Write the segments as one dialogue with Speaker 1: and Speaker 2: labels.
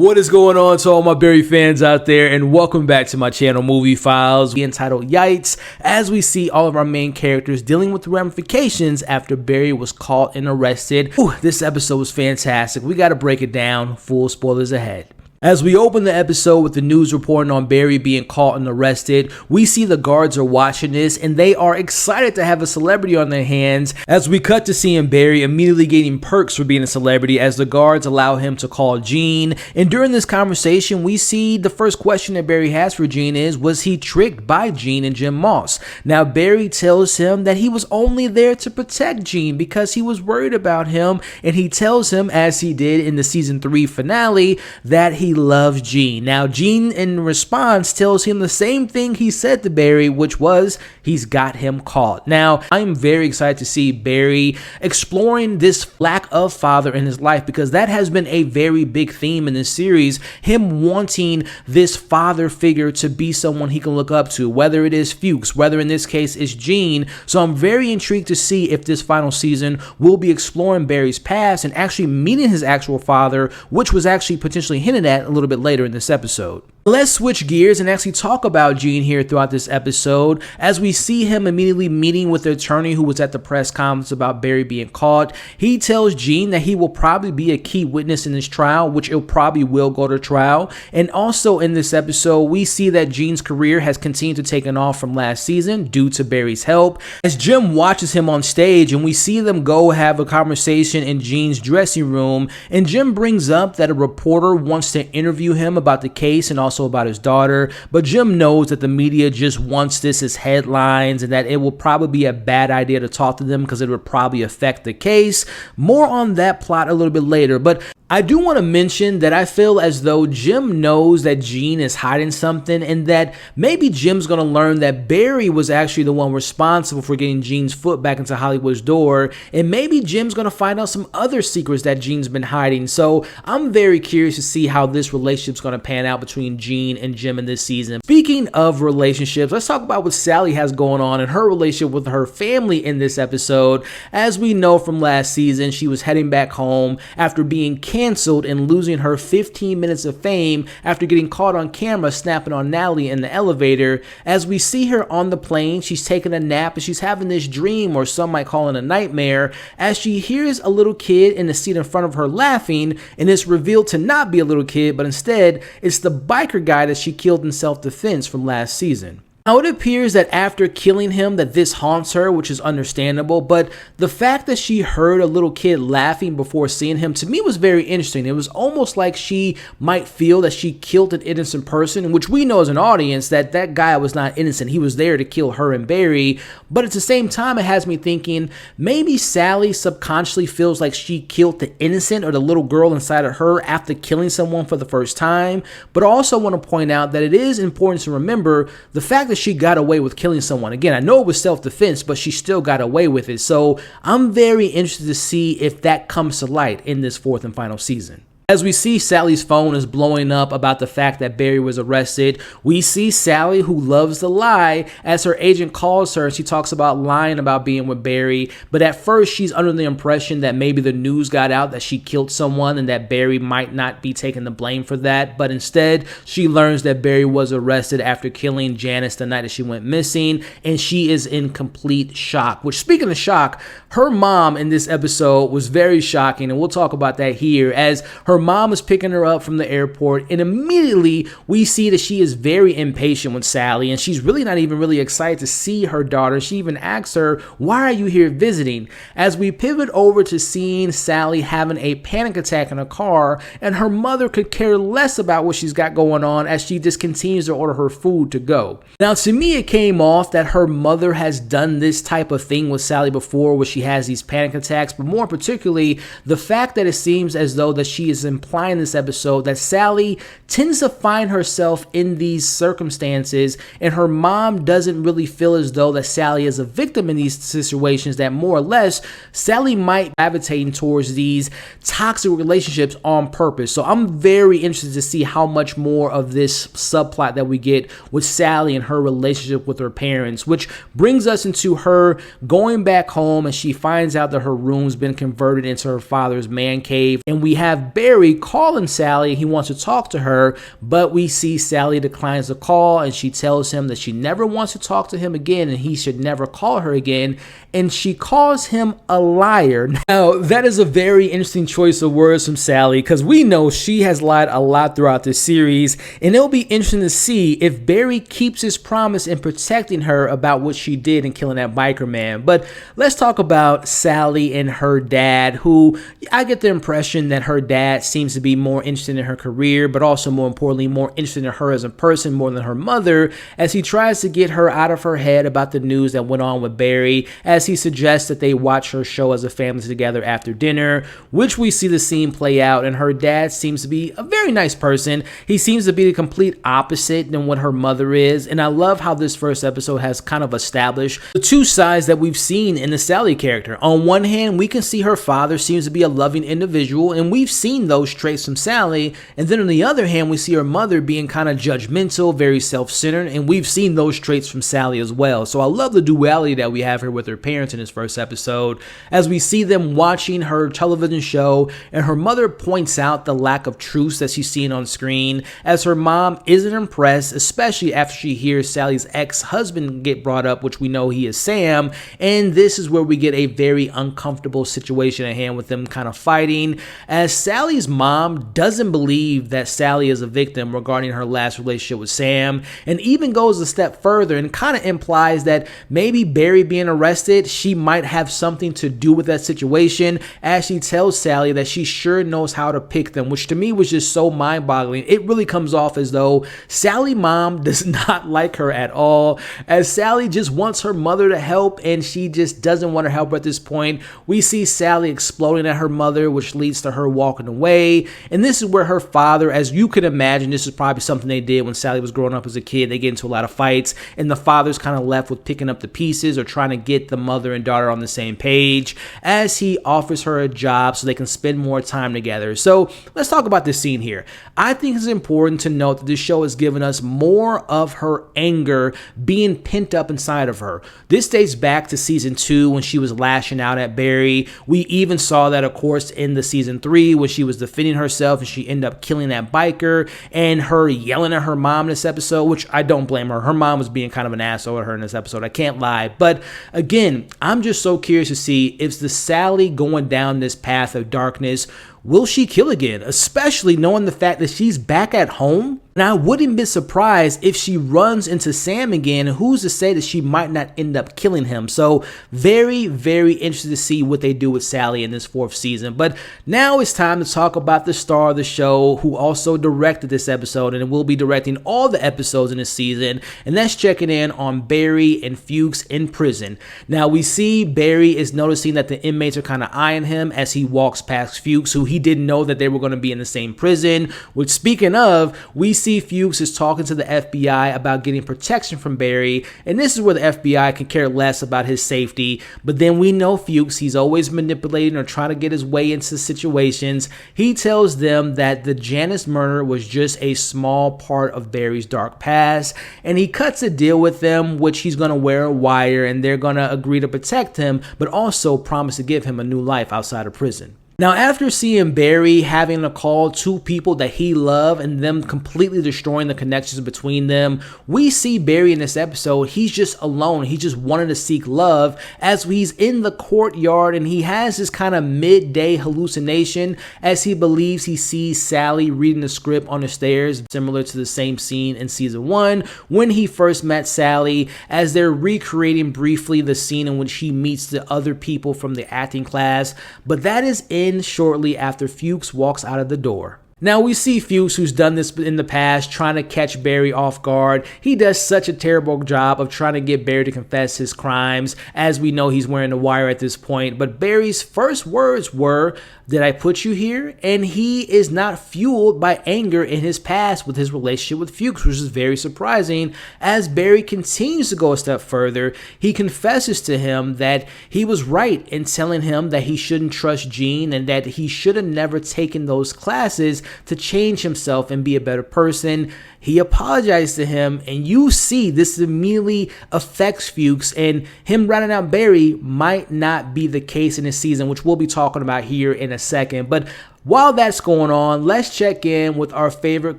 Speaker 1: What is going on to all my Barry fans out there, and welcome back to my channel, MovieFiles. We entitled Yikes, as we see all of our main characters dealing with the ramifications after Barry was caught and arrested. This episode was fantastic. We got to break it down. Full spoilers ahead. As we open the episode with the news reporting on Barry being caught and arrested, we see the guards are watching this and they are excited to have a celebrity on their hands, as we cut to seeing Barry immediately getting perks for being a celebrity as the guards allow him to call Gene. And during this conversation, we see the first question that Barry has for Gene is, was he tricked by Gene and Jim Moss? Now Barry tells him that he was only there to protect Gene because he was worried about him, and he tells him, as he did in the season 3 finale, that he loves Gene. Now Gene in response tells him the same thing he said to Barry, which was he's got him caught. Now I am very excited to see Barry exploring this lack of father in his life, because that has been a very big theme in this series, him wanting this father figure to be someone he can look up to, whether it is Fuchs, whether in this case it's Gene. So I'm very intrigued to see if this final season will be exploring Barry's past and actually meeting his actual father, which was actually potentially hinted at a little bit later in this episode. Let's switch gears and actually talk about Gene here throughout this episode, as we see him immediately meeting with the attorney who was at the press conference about Barry being caught. He tells Gene that he will probably be a key witness in this trial, which it probably will go to trial. And also in this episode, we see that Gene's career has continued to take off from last season due to Barry's help, as Jim watches him on stage and we see them go have a conversation in Gene's dressing room, and Jim brings up that a reporter wants to interview him about the case and also about his daughter, but Jim knows that the media just wants this as headlines and that it will probably be a bad idea to talk to them because it would probably affect the case. More on that plot a little bit later, but I do want to mention that I feel as though Jim knows that Gene is hiding something, and that maybe Jim's going to learn that Barry was actually the one responsible for getting Gene's foot back into Hollywood's door, and maybe Jim's going to find out some other secrets that Gene's been hiding. So I'm very curious to see how this relationship's going to pan out between Gene and Jim in this season. Speaking of relationships, let's talk about what Sally has going on and her relationship with her family in this episode. As we know from last season, she was heading back home after being canceled and losing her 15 minutes of fame after getting caught on camera snapping on Natalie in the elevator. As we see her on the plane, she's taking a nap and she's having this dream, or some might call it a nightmare, as she hears a little kid in the seat in front of her laughing, and it's revealed to not be a little kid, but instead it's the biker guy that she killed in self-defense from last season. Now it appears that after killing him that this haunts her, which is understandable, but the fact that she heard a little kid laughing before seeing him, to me was very interesting. It was almost like she might feel that she killed an innocent person, which we know as an audience that that guy was not innocent. He was there to kill her and Barry, but at the same time it has me thinking maybe Sally subconsciously feels like she killed the innocent or the little girl inside of her after killing someone for the first time. But I also want to point out that it is important to remember the fact that she got away with killing someone. Again, I know it was self-defense, but she still got away with it. So I'm very interested to see if that comes to light in this 4th and final season. As we see Sally's phone is blowing up about the fact that Barry was arrested, we see Sally, who loves to lie, as her agent calls her and she talks about lying about being with Barry. But at first she's under the impression that maybe the news got out that she killed someone and that Barry might not be taking the blame for that. But instead she learns that Barry was arrested after killing Janice the night that she went missing, and she is in complete shock. Which, speaking of shock, her mom in this episode was very shocking, and we'll talk about that here, as her mom is picking her up from the airport, and immediately we see that she is very impatient with Sally, and she's really not even really excited to see her daughter. She even asks her, "Why are you here visiting?" As we pivot over to seeing Sally having a panic attack in a car, and her mother could care less about what she's got going on as she just continues to order her food to go. Now to me it came off that her mother has done this type of thing with Sally before, where she has these panic attacks, but more particularly the fact that it seems as though that she is implying in this episode that Sally tends to find herself in these circumstances, and her mom doesn't really feel as though that Sally is a victim in these situations, that more or less Sally might gravitate towards these toxic relationships on purpose. So I'm very interested to see how much more of this subplot that we get with Sally and her relationship with her parents, which brings us into her going back home, and she finds out that her room's been converted into her father's man cave, and we have Barry Barry calling Sally. He wants to talk to her, but we see Sally declines the call, and she tells him that she never wants to talk to him again and he should never call her again, and she calls him a liar. Now, that is a very interesting choice of words from Sally, because we know she has lied a lot throughout this series, and it'll be interesting to see if Barry keeps his promise in protecting her about what she did in killing that biker man. But let's talk about Sally and her dad, who I get the impression that her dad seems to be more interested in her career, but also more importantly, more interested in her as a person more than her mother, as he tries to get her out of her head about the news that went on with Barry, as he suggests that they watch her show as a family together after dinner, which we see the scene play out, and her dad seems to be a very nice person. He seems to be the complete opposite than what her mother is, and I love how this first episode has kind of established the two sides that we've seen in the Sally character. On one hand, we can see her father seems to be a loving individual, and we've seen those traits from Sally, and then on the other hand, we see her mother being kind of judgmental, very self-centered, and we've seen those traits from Sally as well. So I love the duality that we have here with her parents in this first episode, as we see them watching her television show, and her mother points out the lack of truths that she's seeing on screen, as her mom isn't impressed, especially after she hears Sally's ex-husband get brought up, which we know he is Sam, and this is where we get a very uncomfortable situation at hand with them kind of fighting, as Sally's mom doesn't believe that Sally is a victim regarding her last relationship with Sam, and even goes a step further and kind of implies that maybe Barry being arrested, she might have something to do with that situation, as she tells Sally that she sure knows how to pick them, which to me was just so mind-boggling. It really comes off as though Sally mom does not like her at all, as Sally just wants her mother to help and she just doesn't want to help her at this point. We see Sally exploding at her mother, which leads to her walking away, and this is where her father, as you could imagine, this is probably something they did when Sally was growing up as a kid. They get into a lot of fights, and the father's kind of left with picking up the pieces or trying to get the mother and daughter on the same page, as he offers her a job so they can spend more time together. So let's talk about this scene here. I think it's important to note that this show has given us more of her anger being pent up inside of her. This dates back to season 2 when she was lashing out at Barry. We even saw that, of course, in the season 3 when she was defending herself and she ended up killing that biker, and her yelling at her mom in this episode, which I don't blame her. Her mom was being kind of an asshole at her in this episode. I can't lie. But again, I'm just so curious to see if the Sally going down this path of darkness, will she kill again, especially knowing the fact that she's back at home? And I wouldn't be surprised if she runs into Sam again, and who's to say that she might not end up killing him. So very, very interested to see what they do with Sally in this 4th season. But now it's time to talk about the star of the show, who also directed this episode and will be directing all the episodes in this season, and that's checking in on Barry and Fuchs in prison. Now we see Barry is noticing that the inmates are kind of eyeing him as he walks past Fuchs, who he didn't know that they were going to be in the same prison, which, speaking of, we see Fuchs is talking to the FBI about getting protection from Barry, and this is where the FBI can care less about his safety. But then we know Fuchs, he's always manipulating or trying to get his way into situations. He tells them that the Janice murder was just a small part of Barry's dark past, and he cuts a deal with them, which he's going to wear a wire, and they're going to agree to protect him, but also promise to give him a new life outside of prison. Now, after seeing Barry having to call 2 people that he loved and them completely destroying the connections between them, we see Barry in this episode, he's just alone. He just wanted to seek love, as he's in the courtyard and he has this kind of midday hallucination as he believes he sees Sally reading the script on the stairs, similar to the same scene in season 1 when he first met Sally, as they're recreating briefly the scene in which he meets the other people from the acting class. But that is in shortly after Fuchs walks out of the door. Now we see Fuchs, who's done this in the past, trying to catch Barry off guard. He does such a terrible job of trying to get Barry to confess his crimes, as we know he's wearing a wire at this point. But Barry's first words were, "Did I put you here?" And he is not fueled by anger in his past with his relationship with Fuchs, which is very surprising. As Barry continues to go a step further, he confesses to him that he was right in telling him that he shouldn't trust Jean and that he should have never taken those classes to change himself and be a better person. He apologized to him, and you see this immediately affects Fuchs, and him running out Barry might not be the case in this season, which we'll be talking about here in a second. But while that's going on, let's check in with our favorite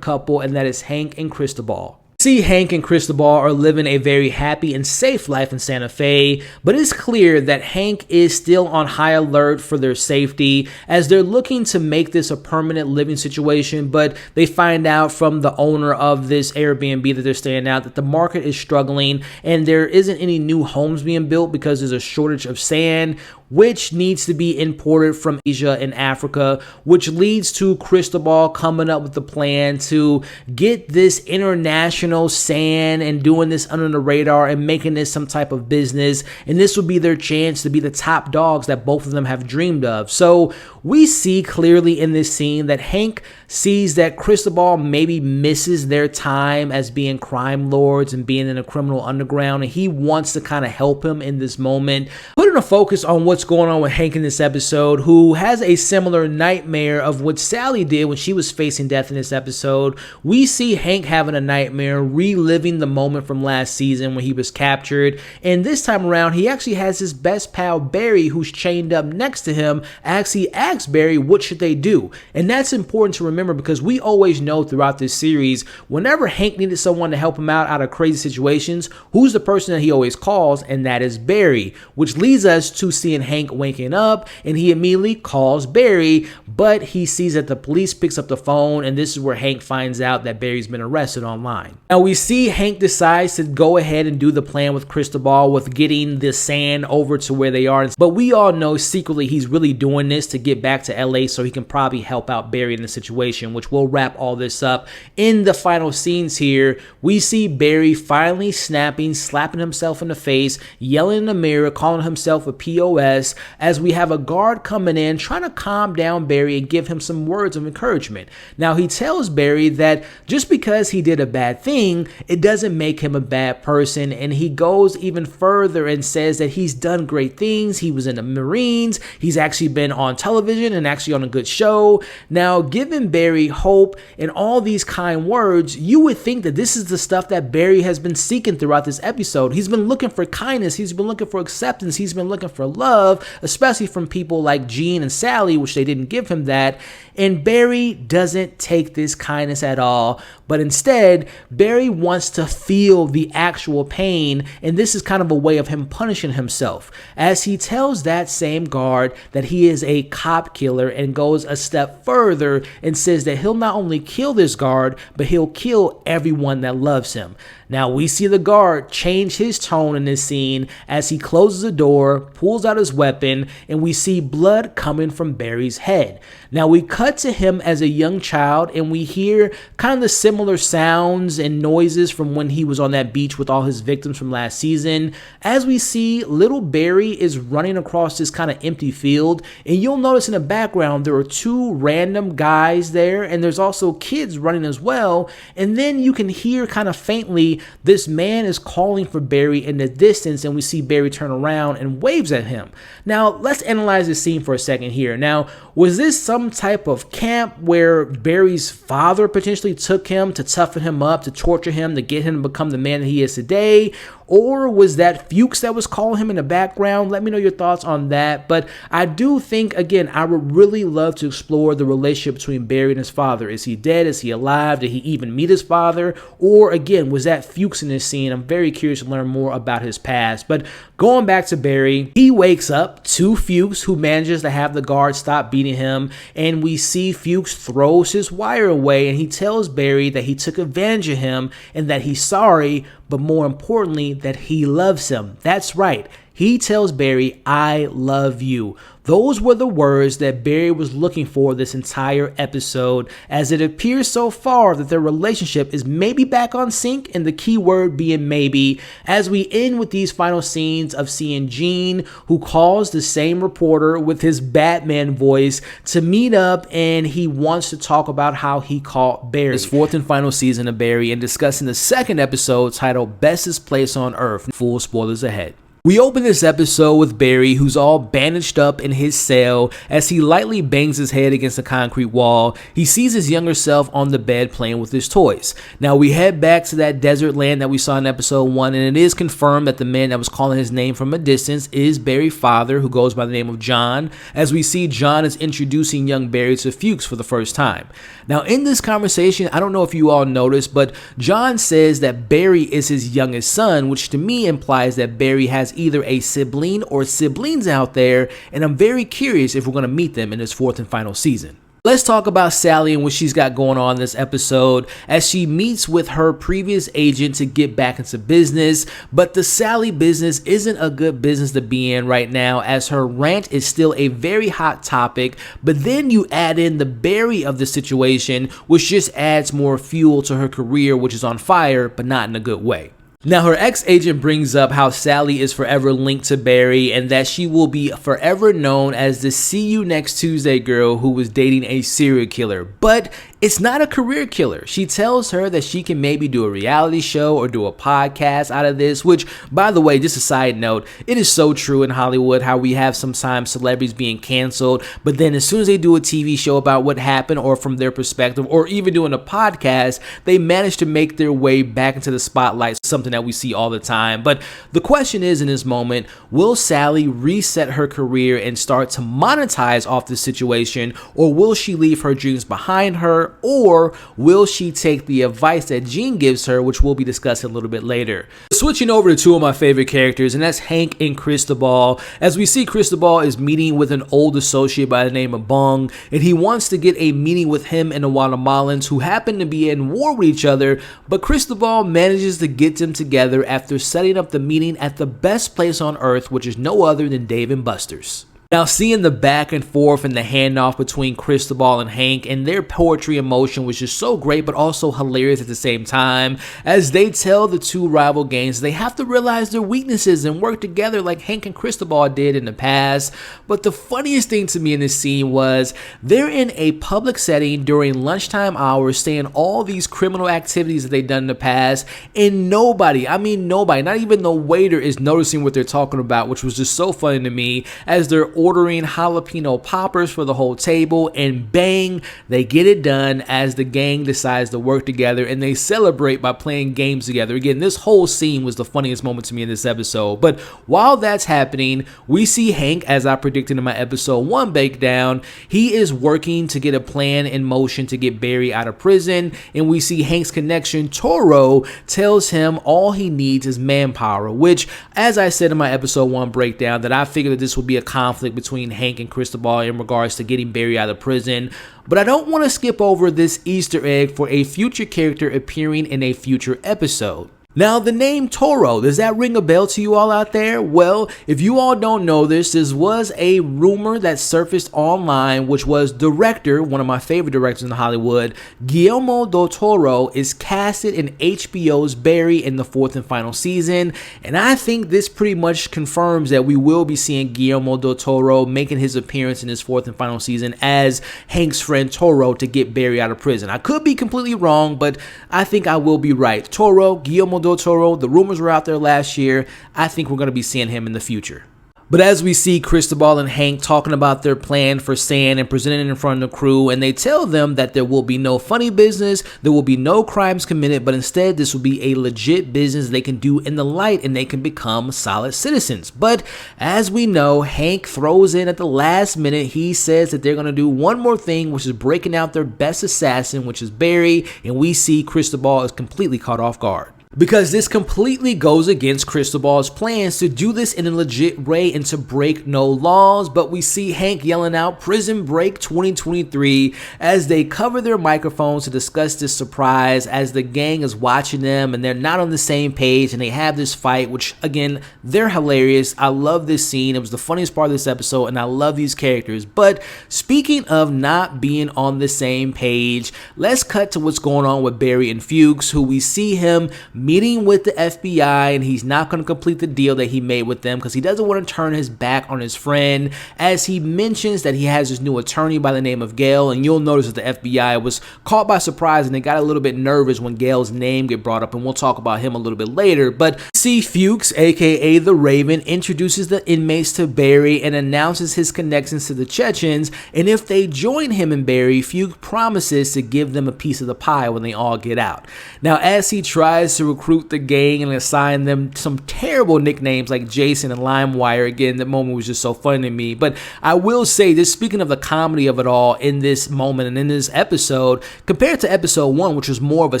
Speaker 1: couple, and that is Hank and Cristobal. See, Hank and Cristobal are living a very happy and safe life in Santa Fe, but it's clear that Hank is still on high alert for their safety as they're looking to make this a permanent living situation, but they find out from the owner of this Airbnb that they're staying at that the market is struggling and there isn't any new homes being built because there's a shortage of sand, which needs to be imported from Asia and Africa, which leads to Cristobal coming up with the plan to get this international sand and doing this under the radar and making this some type of business. And this will be their chance to be the top dogs that both of them have dreamed of. So we see clearly in this scene that Hank sees that Cristobal maybe misses their time as being crime lords and being in a criminal underground, and he wants to kind of help him in this moment, putting a focus on what's going on with Hank in this episode, who has a similar nightmare of what Sally did when she was facing death in this episode. We see Hank having a nightmare, reliving the moment from last season when he was captured, and this time around he actually has his best pal Barry, who's chained up next to him, actually asks Barry what should they do. And that's important to remember because we always know throughout this series, whenever Hank needed someone to help him out of crazy situations, who's the person that he always calls? And that is Barry, which leads us to seeing Hank waking up, and he immediately calls Barry, but he sees that the police picks up the phone, and this is where Hank finds out that Barry's been arrested online. Now we see Hank decides to go ahead and do the plan with Cristobal with getting the sand over to where they are, but we all know secretly he's really doing this to get back to LA so he can probably help out Barry in the situation, which will wrap all this up in the final scenes here. We see Barry finally snapping, slapping himself in the face, yelling in the mirror, calling himself a POS, as we have a guard coming in trying to calm down Barry and give him some words of encouragement. Now he tells Barry that just because he did a bad thing, it doesn't make him a bad person, and he goes even further and says that he's done great things. He was in the Marines, he's actually been on television and actually on a good show. Now giving Barry hope and all these kind words, you would think that this is the stuff that Barry has been seeking throughout this episode. He's been looking for kindness, he's been looking for acceptance, he's been looking for love, especially from people like Gene and Sally, which they didn't give him that. And Barry doesn't take this kindness at all, but instead Barry wants to feel the actual pain, and this is kind of a way of him punishing himself, as he tells that same guard that he is a cop killer and goes a step further and says that he'll not only kill this guard, but he'll kill everyone that loves him. Now we see the guard change his tone in this scene as he closes the door, pulls out his weapon, and we see blood coming from Barry's head. Now we cut to him as a young child, and we hear kind of the similar sounds and noises from when he was on that beach with all his victims from last season, as we see little Barry is running across this kind of empty field, and you'll notice in the background there are two random guys there, and there's also kids running as well, and then you can hear kind of faintly this man is calling for Barry in the distance, and we see Barry turn around and waves at him. Now let's analyze this scene for a second here. Now, was this some type of camp where Barry's father potentially took him to toughen him up, to torture him, to get him to become the man that he is today? Or was that Fuchs that was calling him in the background? Let me know your thoughts on that. But I do think, again, I would really love to explore the relationship between Barry and his father. Is he dead? Is he alive? Did he even meet his father? Or again, was that Fuchs in this scene? I'm very curious to learn more about his past. But going back to Barry, he wakes up to Fuchs, who manages to have the guard stop beating him, and we see Fuchs throws his wire away, and he tells Barry that he took advantage of him and that he's sorry, but more importantly, that he loves him. That's right. He tells Barry, "I love you." Those were the words that Barry was looking for this entire episode, as it appears so far that their relationship is maybe back on sync, and the key word being maybe, as we end with these final scenes of seeing Gene, who calls the same reporter with his Batman voice to meet up, and he wants to talk about how he caught Barry. This fourth and final season of Barry, and discussing the second episode titled Bestest Place on Earth. Full spoilers ahead. We open this episode with Barry, who's all bandaged up in his cell. As he lightly bangs his head against the concrete wall, he sees his younger self on the bed playing with his toys. Now we head back to that desert land that we saw in episode 1, and it is confirmed that the man that was calling his name from a distance is Barry's father, who goes by the name of John, as we see John is introducing young Barry to Fuchs for the first time. Now in this conversation, I don't know if you all noticed, but John says that Barry is his youngest son, which to me implies that Barry has either a sibling or siblings out there, and I'm very curious if we're going to meet them in this 4th and final season. Let's talk about Sally and what she's got going on in this episode as she meets with her previous agent to get back into business. But the Sally business isn't a good business to be in right now, as her rant is still a very hot topic. But then you add in the Barry of the situation, which just adds more fuel to her career, which is on fire, but not in a good way. Now, her ex-agent brings up how Sally is forever linked to Barry and that she will be forever known as the see you next Tuesday girl who was dating a serial killer. But it's not a career killer. She tells her that she can maybe do a reality show or do a podcast out of this, which, by the way, just a side note, it is so true in Hollywood how we have sometimes celebrities being canceled, but then as soon as they do a TV show about what happened or from their perspective, or even doing a podcast, they manage to make their way back into the spotlight, something that we see all the time. But the question is, in this moment, will Sally reset her career and start to monetize off this situation, or will she leave her dreams behind her? Or will she take the advice that Gene gives her, which we'll be discussing a little bit later? Switching over to two of my favorite characters, and that's Hank and Cristobal. As we see, Cristobal is meeting with an old associate by the name of Bong, and he wants to get a meeting with him and the Guatemalans, who happen to be in war with each other, but Cristobal manages to get them together after setting up the meeting at the best place on earth, which is no other than Dave and Buster's. Now, seeing the back and forth and the handoff between Cristobal and Hank and their poetry emotion was just so great, but also hilarious at the same time, as they tell the two rival gangs they have to realize their weaknesses and work together like Hank and Cristobal did in the past. But the funniest thing to me in this scene was they're in a public setting during lunchtime hours saying all these criminal activities that they've done in the past, and nobody, not even the waiter is noticing what they're talking about, which was just so funny to me, as they're ordering jalapeno poppers for the whole table, and bang, they get it done as the gang decides to work together and they celebrate by playing games together. Again, this whole scene was the funniest moment to me in this episode. But while that's happening, we see Hank, as I predicted in my episode 1 breakdown. He is working to get a plan in motion to get Barry out of prison, and we see Hank's connection, Toro, tells him all he needs is manpower, which, as I said in my episode 1 breakdown, that I figured that this would be a conflict between Hank and Cristobal in regards to getting Barry out of prison. But I don't want to skip over this Easter egg for a future character appearing in a future episode. Now, the name Toro, does that ring a bell to you all out there? Well, if you all don't know this was a rumor that surfaced online, which was director, one of my favorite directors in Hollywood, Guillermo del Toro, is casted in HBO's Barry in the 4th and final season. And I think this pretty much confirms that we will be seeing Guillermo del Toro making his appearance in this 4th and final season as Hank's friend Toro to get Barry out of prison. I could be completely wrong, but I think I will be right. Guillermo del Toro, the rumors were out there last year. I think we're going to be seeing him in the future. But as we see Cristobal and Hank talking about their plan for sand and presenting it in front of the crew, and they tell them that there will be no funny business, there will be no crimes committed, but instead this will be a legit business they can do in the light and they can become solid citizens. But as we know, Hank throws in at the last minute. He says that they're going to do one more thing, which is breaking out their best assassin, which is Barry, and we see Cristobal is completely caught off guard. Because this completely goes against Cristobal's plans to do this in a legit way and to break no laws, but we see Hank yelling out Prison Break 2023 as they cover their microphones to discuss this surprise, as the gang is watching them and they're not on the same page and they have this fight, which again, they're hilarious. I love this scene. It was the funniest part of this episode and I love these characters. But speaking of not being on the same page, let's cut to what's going on with Barry and Fuchs, who we see him meeting with the FBI, and he's not going to complete the deal that he made with them because he doesn't want to turn his back on his friend, as he mentions that he has this new attorney by the name of Gale. And you'll notice that the FBI was caught by surprise and they got a little bit nervous when Gale's name get brought up, and we'll talk about him a little bit later. But see, Fuchs, aka the Raven, introduces the inmates to Barry and announces his connections to the Chechens, and if they join him and Barry, Fuchs promises to give them a piece of the pie when they all get out. Now, as he tries to recruit the gang and assign them some terrible nicknames like Jason and LimeWire, again, that moment was just so funny to me. But I will say, just speaking of the comedy of it all in this moment and in this episode, compared to episode 1, which was more of a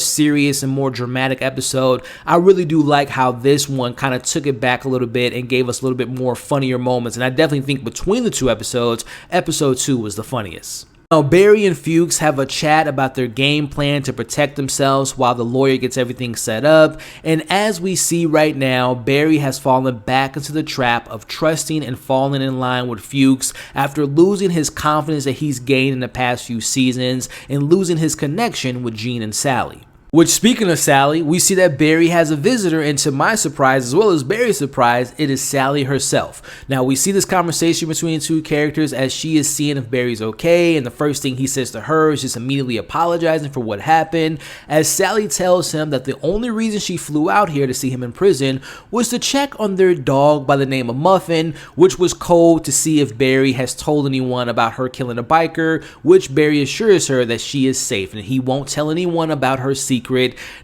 Speaker 1: serious and more dramatic episode, I really do like how this one kind of took it back a little bit and gave us a little bit more funnier moments. And I definitely think between the two episodes, episode 2 was the funniest. Now, Barry and Fuchs have a chat about their game plan to protect themselves while the lawyer gets everything set up. And as we see right now, Barry has fallen back into the trap of trusting and falling in line with Fuchs after losing his confidence that he's gained in the past few seasons and losing his connection with Gene and Sally. Which, speaking of Sally, we see that Barry has a visitor, and to my surprise, as well as Barry's surprise, it is Sally herself. Now, we see this conversation between the two characters as she is seeing if Barry's okay, and the first thing he says to her is just immediately apologizing for what happened, as Sally tells him that the only reason she flew out here to see him in prison was to check on their dog by the name of Muffin, which was code to see if Barry has told anyone about her killing a biker, which Barry assures her that she is safe and he won't tell anyone about her secret.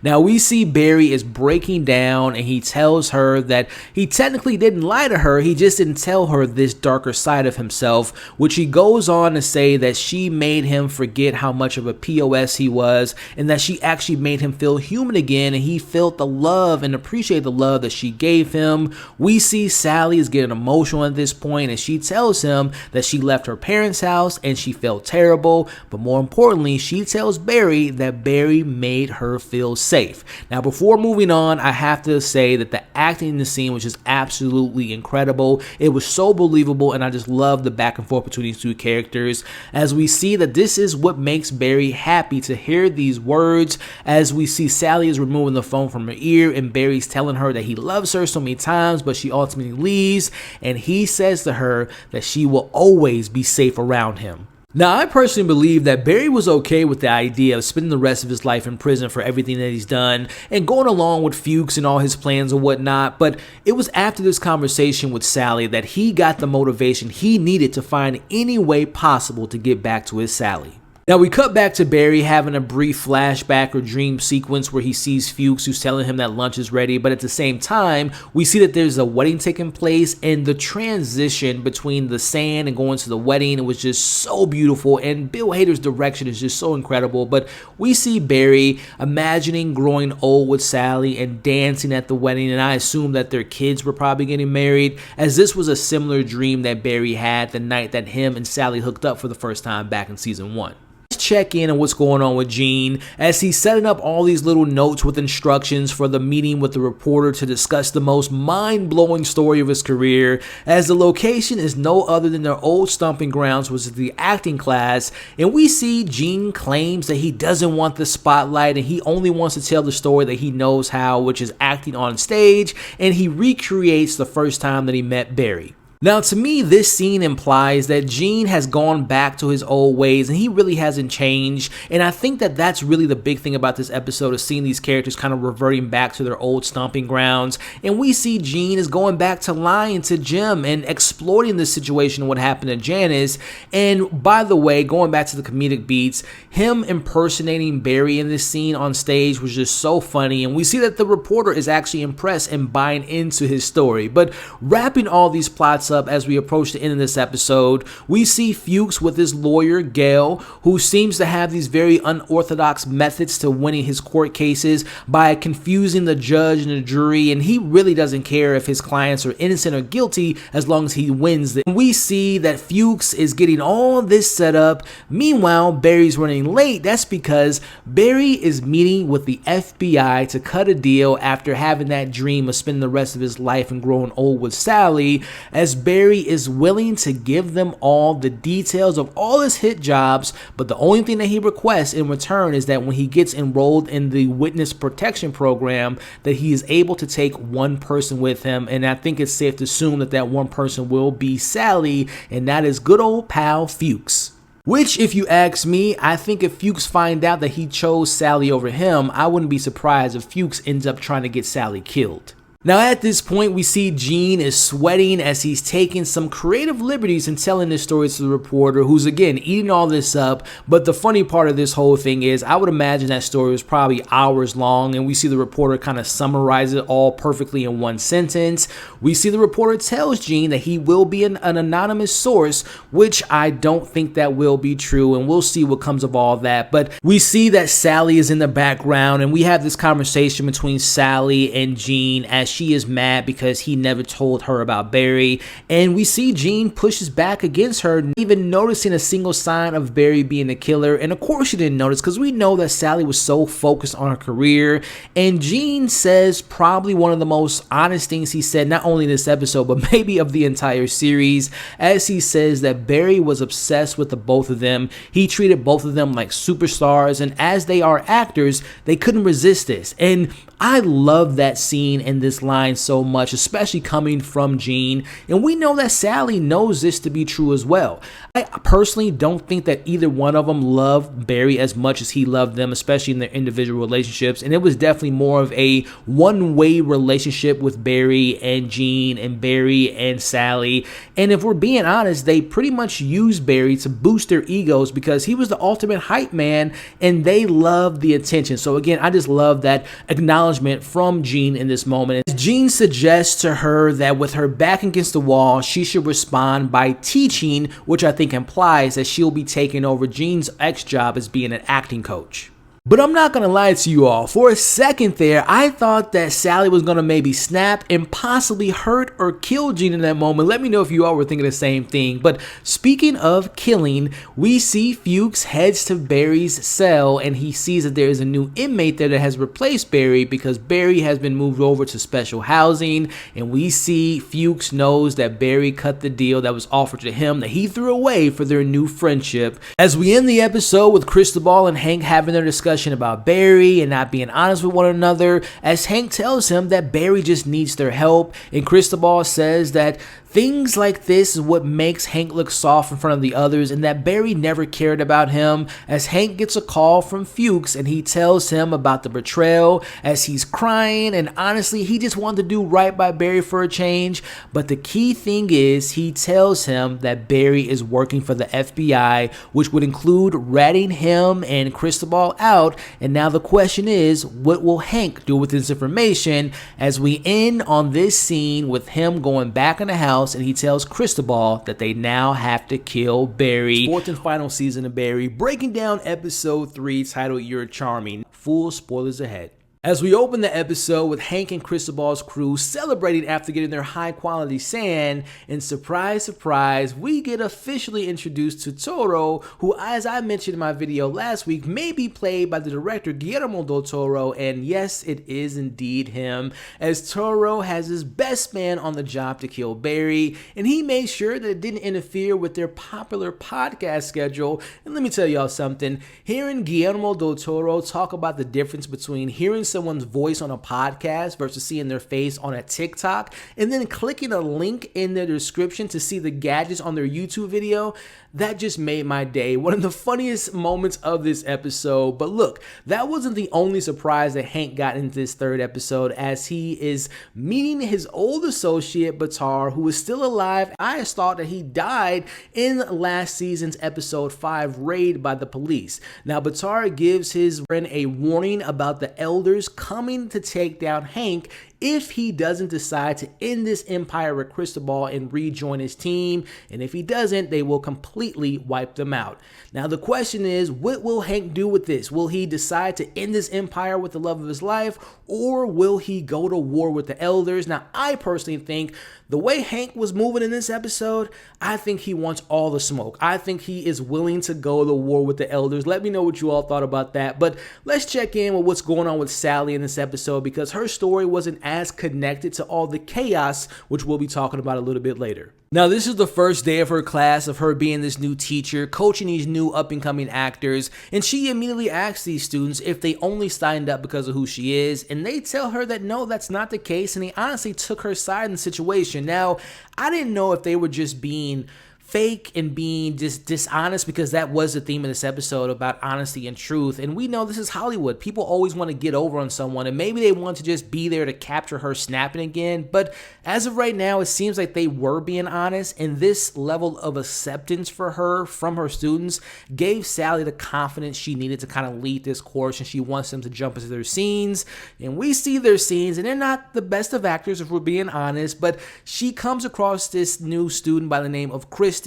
Speaker 1: Now, we see Barry is breaking down and he tells her that he technically didn't lie to her, he just didn't tell her this darker side of himself, which he goes on to say that she made him forget how much of a POS he was and that she actually made him feel human again, and he felt the love and appreciated the love that she gave him. We see Sally is getting emotional at this point and she tells him that she left her parents' house and she felt terrible, but more importantly, she tells Barry that Barry made her feel safe. Now, before moving on, I have to say that the acting in the scene was just absolutely incredible. It was so believable, and I just love the back and forth between these two characters as we see that this is what makes Barry happy to hear these words, as we see Sally is removing the phone from her ear and Barry's telling her that he loves her so many times, but she ultimately leaves, and he says to her that she will always be safe around him. Now, I personally believe that Barry was okay with the idea of spending the rest of his life in prison for everything that he's done and going along with Fuchs and all his plans and whatnot, but it was after this conversation with Sally that he got the motivation he needed to find any way possible to get back to his Sally. Now, we cut back to Barry having a brief flashback or dream sequence where he sees Fuchs, who's telling him that lunch is ready, but at the same time, we see that there's a wedding taking place, and the transition between the sand and going to the wedding, it was just so beautiful, and Bill Hader's direction is just so incredible. But we see Barry imagining growing old with Sally and dancing at the wedding, and I assume that their kids were probably getting married, as this was a similar dream that Barry had the night that him and Sally hooked up for the first time back in season 1. Check in on what's going on with Gene as he's setting up all these little notes with instructions for the meeting with the reporter to discuss the most mind-blowing story of his career, as the location is no other than their old stomping grounds, which is the acting class, and we see Gene claims that he doesn't want the spotlight and he only wants to tell the story that he knows how, which is acting on stage, and he recreates the first time that he met Barry. Now, to me, this scene implies that Gene has gone back to his old ways and he really hasn't changed, and I think that that's really the big thing about this episode, is seeing these characters kind of reverting back to their old stomping grounds, and we see Gene is going back to lying to Jim and exploiting the situation and what happened to Janice. And by the way, going back to the comedic beats, him impersonating Barry in this scene on stage was just so funny, and we see that the reporter is actually impressed and buying into his story. But wrapping all these plots up as we approach the end of this episode, we see Fuchs with his lawyer Gale, who seems to have these very unorthodox methods to winning his court cases by confusing the judge and the jury, and he really doesn't care if his clients are innocent or guilty as long as he wins them. We see that Fuchs is getting all this set up. Meanwhile, Barry's running late. That's because Barry is meeting with the FBI to cut a deal after having that dream of spending the rest of his life and growing old with Sally, as Barry is willing to give them all the details of all his hit jobs, but the only thing that he requests in return is that when he gets enrolled in the witness protection program, that he is able to take one person with him, and I think it's safe to assume that that one person will be Sally, and that is good old pal Fuchs. Which, if you ask me, I think if Fuchs find out that he chose Sally over him, I wouldn't be surprised if Fuchs ends up trying to get Sally killed. Now at this point, we see Gene is sweating as he's taking some creative liberties and telling this story to the reporter, who's again eating all this up. But the funny part of this whole thing is, I would imagine that story was probably hours long, and we see the reporter kind of summarize it all perfectly in one sentence. We see the reporter tells Gene that he will be an anonymous source, which I don't think that will be true, and we'll see what comes of all that. But we see that Sally is in the background, and we have this conversation between Sally and Gene as she is mad because he never told her about Barry, and we see Gene pushes back against her, even noticing a single sign of Barry being the killer. And of course she didn't notice, because we know that Sally was so focused on her career. And Gene says probably one of the most honest things he said, not only in this episode but maybe of the entire series, as he says that Barry was obsessed with the both of them. He treated both of them like superstars, and as they are actors, they couldn't resist this. And I love that scene in this line so much, especially coming from Gene. And we know that Sally knows this to be true as well. I personally don't think that either one of them loved Barry as much as he loved them, especially in their individual relationships. And it was definitely more of a one-way relationship with Barry and Gene and Barry and Sally. And if we're being honest, they pretty much used Barry to boost their egos because he was the ultimate hype man and they loved the attention. So again, I just love that acknowledgement from Gene in this moment. Gene suggests to her that with her back against the wall, she should respond by teaching, which I think implies that she'll be taking over Gene's ex-job as being an acting coach. But I'm not going to lie to you all. For a second there, I thought that Sally was going to maybe snap and possibly hurt or kill Gene in that moment. Let me know if you all were thinking the same thing. But speaking of killing, we see Fuchs heads to Barry's cell, and he sees that there is a new inmate there that has replaced Barry because Barry has been moved over to special housing. And we see Fuchs knows that Barry cut the deal that was offered to him that he threw away for their new friendship. As we end the episode with Cristobal and Hank having their discussion about Barry and not being honest with one another, as Hank tells him that Barry just needs their help, and Cristobal says that things like this is what makes Hank look soft in front of the others, and that Barry never cared about him. As Hank gets a call from Fuchs and he tells him about the betrayal as he's crying, and honestly he just wanted to do right by Barry for a change. But the key thing is he tells him that Barry is working for the FBI, which would include ratting him and Cristobal out. And now the question is, what will Hank do with this information, as we end on this scene with him going back in the house and he tells Cristobal that they now have to kill Barry. Fourth and final season of Barry, breaking down episode 3 titled You're Charming. Full spoilers ahead. As we open the episode with Hank and Cristobal's crew celebrating after getting their high quality sand, and surprise, surprise, we get officially introduced to Toro, who, as I mentioned in my video last week, may be played by the director Guillermo del Toro, and yes, it is indeed him, as Toro has his best man on the job to kill Barry, and he made sure that it didn't interfere with their popular podcast schedule. And let me tell y'all something, hearing Guillermo del Toro talk about the difference between hearing someone's voice on a podcast versus seeing their face on a TikTok, and then clicking a link in their description to see the gadgets on their YouTube video, that just made my day. One of the funniest moments of this episode. But look, that wasn't the only surprise that Hank got into this third episode, as he is meeting his old associate Batar, who is still alive. I thought that he died in last season's episode 5 raid by the police. Now Batar gives his friend a warning about the elders coming to take down Hank if he doesn't decide to end this empire with Cristobal and rejoin his team. And if he doesn't, they will completely wipe them out. Now the question is, what will Hank do with this? Will he decide to end this empire with the love of his life, or will he go to war with the elders? Now I personally think the way Hank was moving in this episode, I think he wants all the smoke. I think he is willing to go to war with the elders. Let me know what you all thought about that. But let's check in with what's going on with Sally in this episode, because her story wasn't as connected to all the chaos, which we'll be talking about a little bit later. Now, this is the first day of her class, of her being this new teacher, coaching these new up-and-coming actors, and she immediately asks these students if they only signed up because of who she is, and they tell her that no, that's not the case, and they honestly took her side in the situation. Now, I didn't know if they were just being fake and being just dishonest, because that was the theme of this episode, about honesty and truth. And we know this is Hollywood. People always want to get over on someone, and maybe they want to just be there to capture her snapping again. But as of right now, it seems like they were being honest, and this level of acceptance for her from her students gave Sally the confidence she needed to kind of lead this course, and she wants them to jump into their scenes. And we see their scenes, and they're not the best of actors, if we're being honest, but she comes across this new student by the name of Kristen,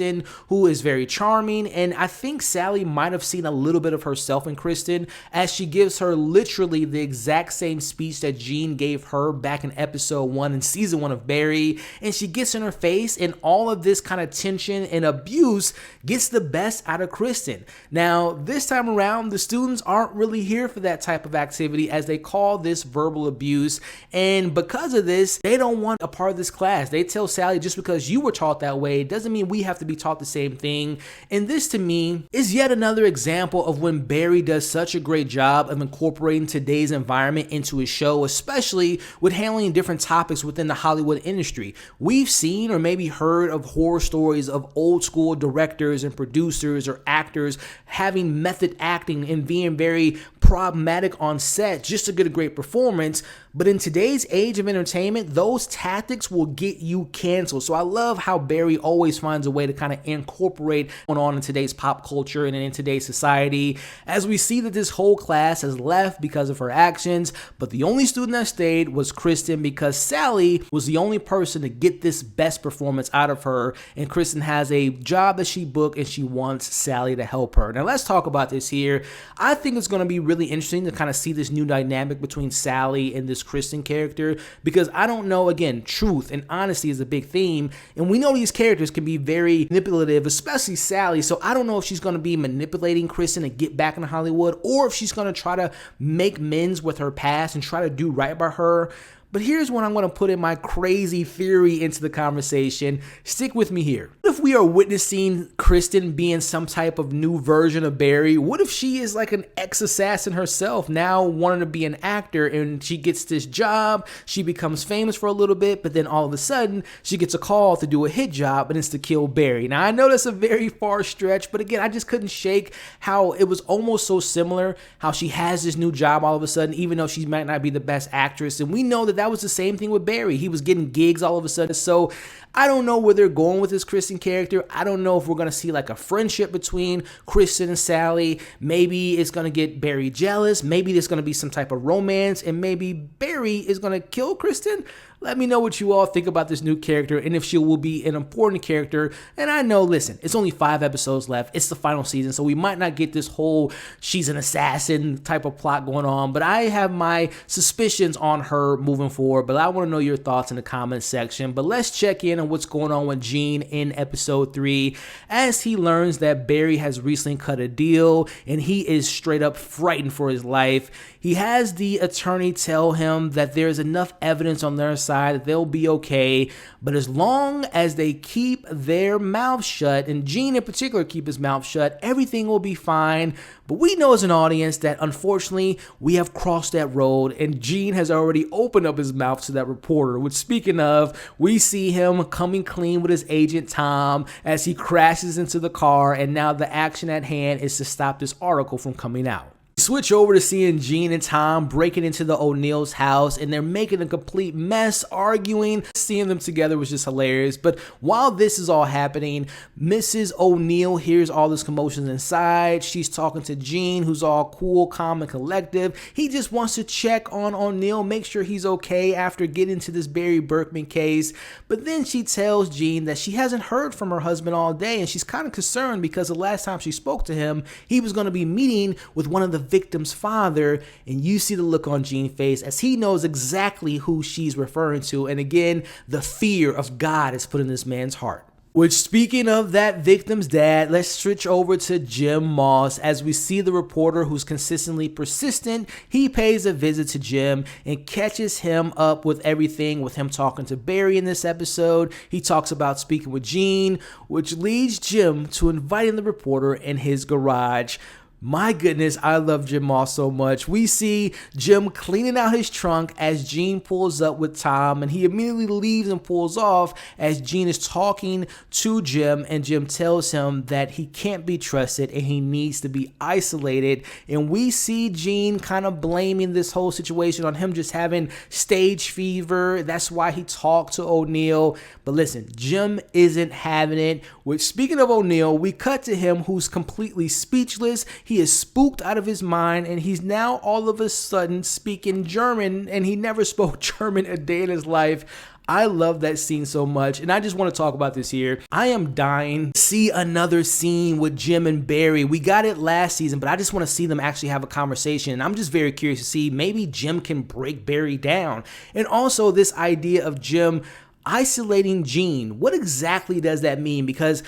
Speaker 1: who is very charming, and I think Sally might have seen a little bit of herself in Kristen, as she gives her literally the exact same speech that Jean gave her back in episode 1 in season 1 of Barry, and she gets in her face, and all of this kind of tension and abuse gets the best out of Kristen. Now, this time around, the students aren't really here for that type of activity, as they call this verbal abuse, and because of this, they don't want a part of this class. They tell Sally, just because you were taught that way doesn't mean we have to be taught the same thing. And this, to me, is yet another example of when Barry does such a great job of incorporating today's environment into his show, especially with handling different topics within the Hollywood industry. We've seen or maybe heard of horror stories of old school directors and producers or actors having method acting and being very problematic on set just to get a great performance. But in today's age of entertainment, those tactics will get you canceled. So I love how Barry always finds a way to kind of incorporate what's going on in today's pop culture and in today's society, as we see that this whole class has left because of her actions, but the only student that stayed was Kristen, because Sally was the only person to get this best performance out of her, and Kristen has a job that she booked, and she wants Sally to help her. Now, let's talk about this here. I think it's going to be really interesting to kind of see this new dynamic between Sally and this Kristen character, because I don't know, again, truth and honesty is a big theme, and we know these characters can be very manipulative, especially Sally, so I don't know if she's going to be manipulating Kristen to get back into Hollywood, or if she's going to try to make amends with her past and try to do right by her. But here's what I'm going to put in my crazy theory into the conversation. Stick with me here. What if we are witnessing Kristen being some type of new version of Barry? What if she is like an ex-assassin herself, now wanting to be an actor, and she gets this job, she becomes famous for a little bit, but then all of a sudden she gets a call to do a hit job, and it's to kill Barry. Now, I know that's a very far stretch, but again, I just couldn't shake how it was almost so similar, how she has this new job all of a sudden, even though she might not be the best actress. And we know that was the same thing with Barry. He was getting gigs all of a sudden. So I don't know where they're going with this Kristen character. I don't know if we're going to see like a friendship between Kristen and Sally. Maybe it's going to get Barry jealous. Maybe there's going to be some type of romance, and maybe Barry is going to kill Kristen. Let me know what you all think about this new character, and if she will be an important character. And I know, listen, it's only 5 episodes left. It's the final season, so we might not get this whole she's an assassin type of plot going on, but I have my suspicions on her moving forward. But I want to know your thoughts in the comments section. But let's check in on what's going on with Gene in episode 3, as he learns that Barry has recently cut a deal, and he is straight up frightened for his life. He has the attorney tell him that there's enough evidence on their side that they'll be okay, but as long as they keep their mouth shut, and Gene in particular keep his mouth shut, everything will be fine. But we know as an audience that unfortunately we have crossed that road, and Gene has already opened up his mouth to that reporter, which, speaking of, we see him coming clean with his agent Tom as he crashes into the car, and now the action at hand is to stop this article from coming out. Switch over to seeing Gene and Tom breaking into the O'Neill's house, and they're making a complete mess, arguing. Seeing them together was just hilarious. But while this is all happening, Mrs. O'Neill hears all this commotions inside. She's talking to Gene, who's all cool, calm, and collective. He just wants to check on O'Neill, make sure he's okay after getting into this Barry Berkman case. But then she tells Gene that she hasn't heard from her husband all day, and she's kind of concerned because the last time she spoke to him, he was going to be meeting with one of the victim's father, and you see the look on Gene's face as he knows exactly who she's referring to. And again, the fear of God is put in this man's heart. Which, speaking of that victim's dad, let's switch over to Jim Moss. As we see the reporter who's consistently persistent, he pays a visit to Jim and catches him up with everything, with him talking to Barry in this episode. He talks about speaking with Gene, which leads Jim to inviting the reporter in his garage. My goodness, I love Jim Moss so much. We see Jim cleaning out his trunk as Gene pulls up with Tom, and he immediately leaves and pulls off as Gene is talking to Jim, and Jim tells him that he can't be trusted and he needs to be isolated. And we see Gene kind of blaming this whole situation on him just having stage fever. That's why he talked to O'Neill. But listen, Jim isn't having it. Which, speaking of O'Neill, we cut to him who's completely speechless. He is spooked out of his mind, and he's now all of a sudden speaking German, and he never spoke German a day in his life. I love that scene so much, and I just want to talk about this here. I am dying to see another scene with Jim and Barry. We got it last season, but I just want to see them actually have a conversation, and I'm just very curious to see maybe Jim can break Barry down. And also this idea of Jim isolating Gene. What exactly does that mean? Because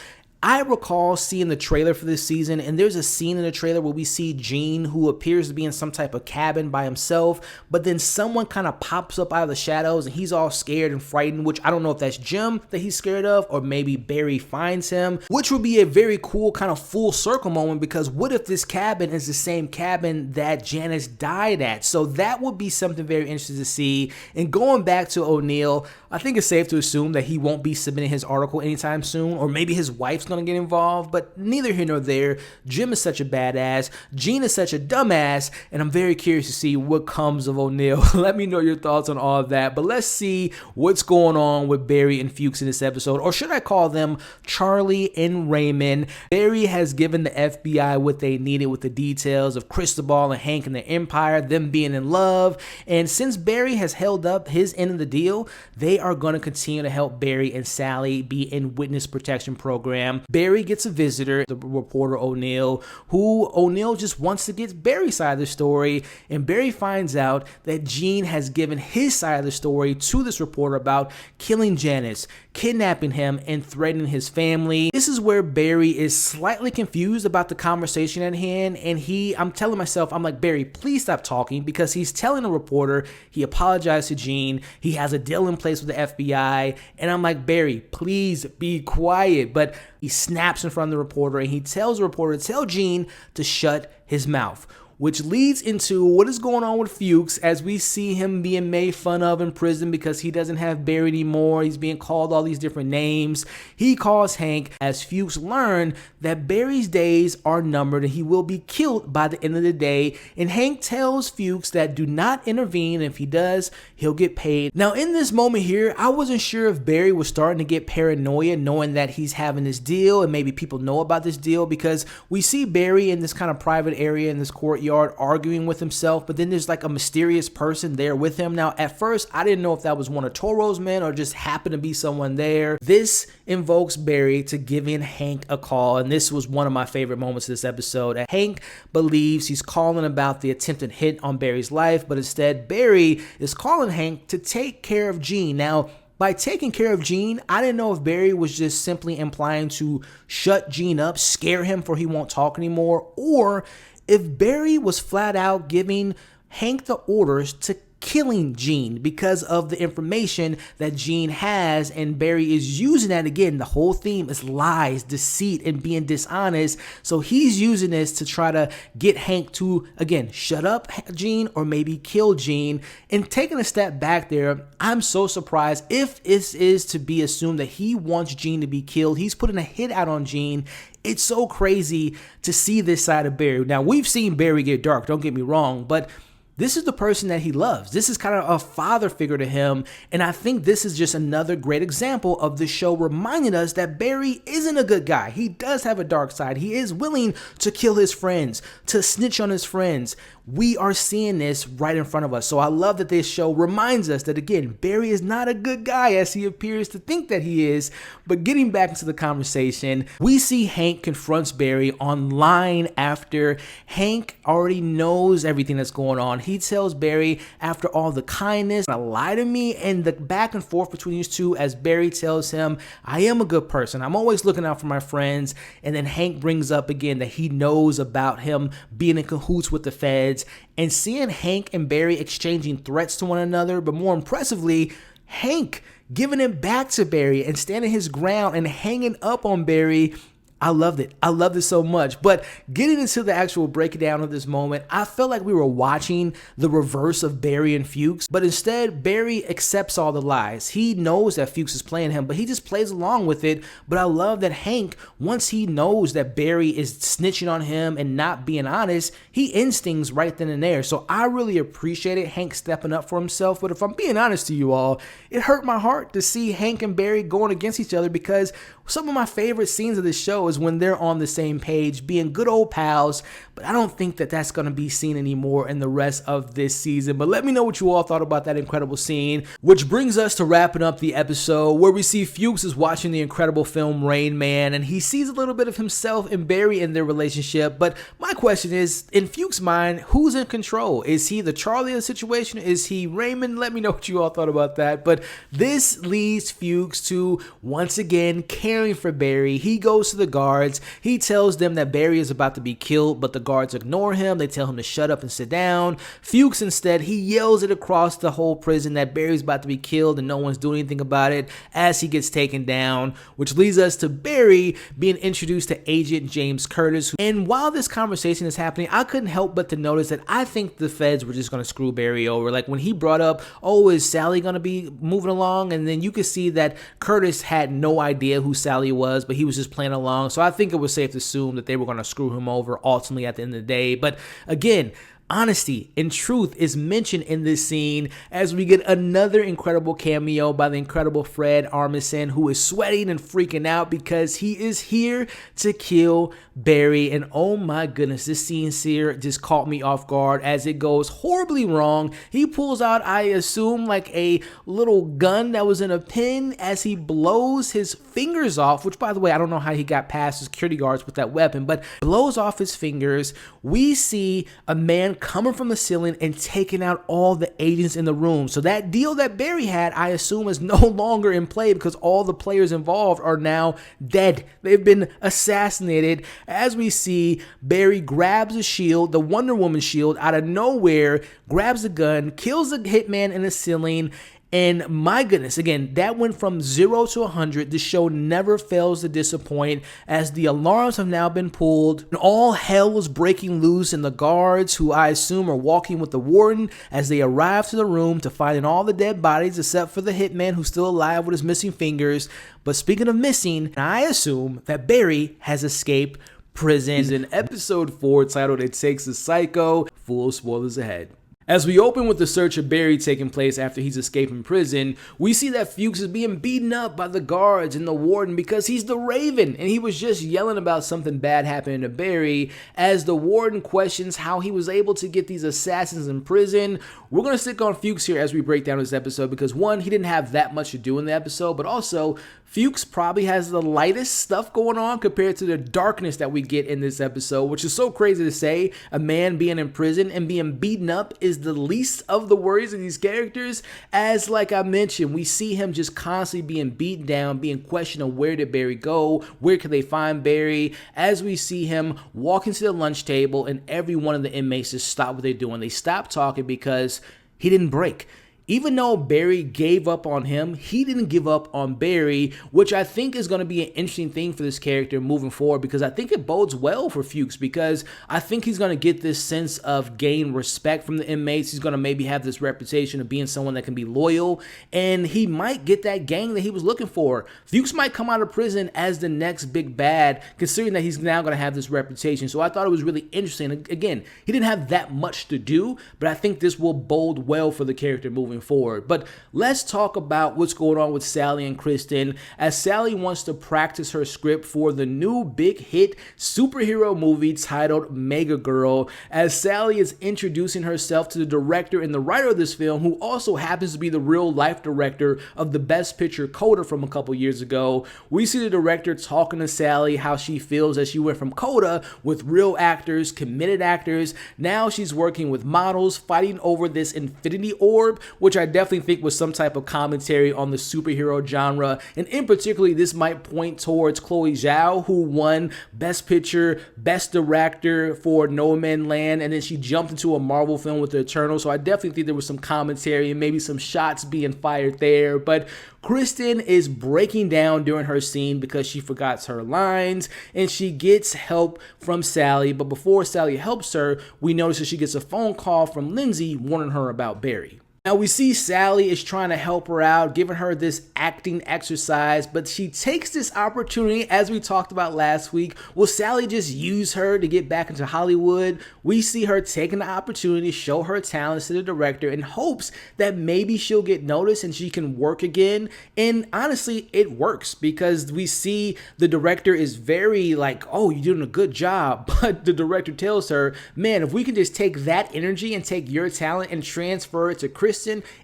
Speaker 1: I recall seeing the trailer for this season, and there's a scene in the trailer where we see Gene, who appears to be in some type of cabin by himself, but then someone kind of pops up out of the shadows and he's all scared and frightened, which I don't know if that's Jim that he's scared of, or maybe Barry finds him, which would be a very cool kind of full circle moment, because what if this cabin is the same cabin that Janice died at? So that would be something very interesting to see. And going back to O'Neill, I think it's safe to assume that he won't be submitting his article anytime soon, or maybe his wife's gonna get involved, but neither here nor there. Jim is such a badass, Gene is such a dumbass, and I'm very curious to see what comes of O'Neill. Let me know your thoughts on all of that, but let's see what's going on with Barry and Fuchs in this episode, or should I call them Charlie and Raymond. Barry has given the FBI what they needed with the details of Cristobal and Hank and the Empire, them being in love, and since Barry has held up his end of the deal, they are going to continue to help Barry and Sally be in witness protection program. Barry gets a visitor, the reporter O'Neill, who O'Neill just wants to get Barry's side of the story, and Barry finds out that Gene has given his side of the story to this reporter about killing Janice, kidnapping him, and threatening his family. This is where Barry is slightly confused about the conversation at hand, and I'm telling myself, I'm like, Barry, please stop talking, because he's telling the reporter he apologized to Gene, he has a deal in place with the FBI, and I'm like, Barry, please be quiet. But he snaps in front of the reporter, and he tells the reporter to tell Gene to shut his mouth, which leads into what is going on with Fuchs as we see him being made fun of in prison because he doesn't have Barry anymore. He's being called all these different names. He calls Hank as Fuchs learn that Barry's days are numbered and he will be killed by the end of the day. And Hank tells Fuchs that do not intervene. If he does, he'll get paid. Now, in this moment here, I wasn't sure if Barry was starting to get paranoia knowing that he's having this deal and maybe people know about this deal, because we see Barry in this kind of private area in this courtyard arguing with himself, but then there's like a mysterious person there with him. Now, at first, I didn't know if that was one of Toro's men or just happened to be someone there. This invokes Barry to giving Hank a call, and this was one of my favorite moments of this episode. Hank believes he's calling about the attempted hit on Barry's life, but instead, Barry is calling Hank to take care of Gene. Now, by taking care of Gene, I didn't know if Barry was just simply implying to shut Gene up, scare him for he won't talk anymore, or if Barry was flat out giving Hank the orders to killing Gene because of the information that Gene has, and Barry is using that again. The whole theme is lies, deceit, and being dishonest. So he's using this to try to get Hank to, again, shut up Gene or maybe kill Gene. And taking a step back there, I'm so surprised if this is to be assumed that he wants Gene to be killed. He's putting a hit out on Gene. It's so crazy to see this side of Barry. Now, we've seen Barry get dark, don't get me wrong, but this is the person that he loves. This is kind of a father figure to him. And I think this is just another great example of the show reminding us that Barry isn't a good guy. He does have a dark side. He is willing to kill his friends, to snitch on his friends. We are seeing this right in front of us. So I love that this show reminds us that, again, Barry is not a good guy as he appears to think that he is. But getting back into the conversation, we see Hank confronts Barry online after Hank already knows everything that's going on. He tells Barry, after all the kindness, lie to me, and the back and forth between these two as Barry tells him, I am a good person. I'm always looking out for my friends. And then Hank brings up again that he knows about him being in cahoots with the feds, and seeing Hank and Barry exchanging threats to one another, but more impressively, Hank giving it back to Barry and standing his ground and hanging up on Barry. I loved it. I loved it so much. But getting into the actual breakdown of this moment, I felt like we were watching the reverse of Barry and Fuchs, but instead Barry accepts all the lies. He knows that Fuchs is playing him, but he just plays along with it. But I love that Hank, once he knows that Barry is snitching on him and not being honest, he ends things right then and there. So I really appreciated Hank stepping up for himself. But if I'm being honest to you all, it hurt my heart to see Hank and Barry going against each other, because some of my favorite scenes of this show is when they're on the same page, being good old pals, but I don't think that that's going to be seen anymore in the rest of this season. But let me know what you all thought about that incredible scene, which brings us to wrapping up the episode, where we see Fuchs is watching the incredible film Rain Man, and he sees a little bit of himself and Barry in their relationship. But my question is, in Fuchs' mind, who's in control? Is he the Charlie of the situation? Is he Raymond? Let me know what you all thought about that. But this leads Fuchs to, once again, caring for Barry. He goes to the guards. He tells them that Barry is about to be killed, but the guards ignore him. They tell him to shut up and sit down. Fuchs instead, he yells it across the whole prison that Barry's about to be killed and no one's doing anything about it as he gets taken down, which leads us to Barry being introduced to Agent James Curtis. And while this conversation is happening, I couldn't help but to notice that I think the feds were just going to screw Barry over. Like when he brought up, oh, is Sally going to be moving along? And then you could see that Curtis had no idea who Sally was, but he was just playing along. So I think it was safe to assume that they were going to screw him over ultimately at the end of the day. But again, honesty and truth is mentioned in this scene as we get another incredible cameo by the incredible Fred Armisen, who is sweating and freaking out because he is here to kill Barry. And oh my goodness, this scene here just caught me off guard as it goes horribly wrong. He pulls out, I assume, like a little gun that was in a pen as he blows his fingers off, which, by the way, I don't know how he got past the security guards with that weapon, but blows off his fingers. We see a man coming from the ceiling and taking out all the agents in the room. So that deal that Barry had, I assume, is no longer in play because all the players involved are now dead. They've been assassinated. As we see, Barry grabs a shield, the Wonder Woman shield, out of nowhere, grabs a gun, kills the hitman in the ceiling. And my goodness, again, that went from 0 to 100. The show never fails to disappoint as the alarms have now been pulled. And all hell is breaking loose, and the guards, who I assume are walking with the warden, as they arrive to the room to find all the dead bodies except for the hitman who's still alive with his missing fingers. But speaking of missing, I assume that Barry has escaped prison. In episode 4 titled It Takes a Psycho, full spoilers ahead. As we open with the search of Barry taking place after he's escaping prison, we see that Fuchs is being beaten up by the guards and the warden because he's the Raven, and he was just yelling about something bad happening to Barry. As the warden questions how he was able to get these assassins in prison, we're going to stick on Fuchs here as we break down this episode because, one, he didn't have that much to do in the episode, but also Fuchs probably has the lightest stuff going on compared to the darkness that we get in this episode, which is so crazy to say. A man being in prison and being beaten up is the least of the worries of these characters, as, like I mentioned, we see him just constantly being beaten down, being questioned on where did Barry go, where can they find Barry, as we see him walking to the lunch table and every one of the inmates just stop what they're doing. They stop talking because he didn't break. Even though Barry gave up on him, he didn't give up on Barry, which I think is going to be an interesting thing for this character moving forward, because I think it bodes well for Fuchs, because I think he's going to get this sense of gain respect from the inmates. He's going to maybe have this reputation of being someone that can be loyal, and he might get that gang that he was looking for. Fuchs might come out of prison as the next big bad, considering that he's now going to have this reputation. So I thought it was really interesting. Again, he didn't have that much to do, but I think this will bode well for the character moving moving forward. But let's talk about what's going on with Sally and Kristen, as Sally wants to practice her script for the new big hit superhero movie titled Mega Girl, as Sally is introducing herself to the director and the writer of this film, who also happens to be the real life director of the Best Picture Coda from a couple years ago. We see the director talking to Sally how she feels as she went from Coda with real actors, committed actors. Now she's working with models, fighting over this infinity orb, which I definitely think was some type of commentary on the superhero genre. And in particular, this might point towards Chloe Zhao, who won Best Picture, Best Director for No Man's Land, and then she jumped into a Marvel film with The Eternals. So I definitely think there was some commentary and maybe some shots being fired there. But Kristen is breaking down during her scene because she forgets her lines, and she gets help from Sally. But before Sally helps her, we notice that she gets a phone call from Lindsay warning her about Barry. Now we see Sally is trying to help her out, giving her this acting exercise, but she takes this opportunity, as we talked about last week. Will Sally just use her to get back into Hollywood? We see her taking the opportunity to show her talents to the director in hopes that maybe she'll get noticed and she can work again. And honestly, it works because we see the director is very like, oh, you're doing a good job. But the director tells her, man, if we can just take that energy and take your talent and transfer it to Kristen,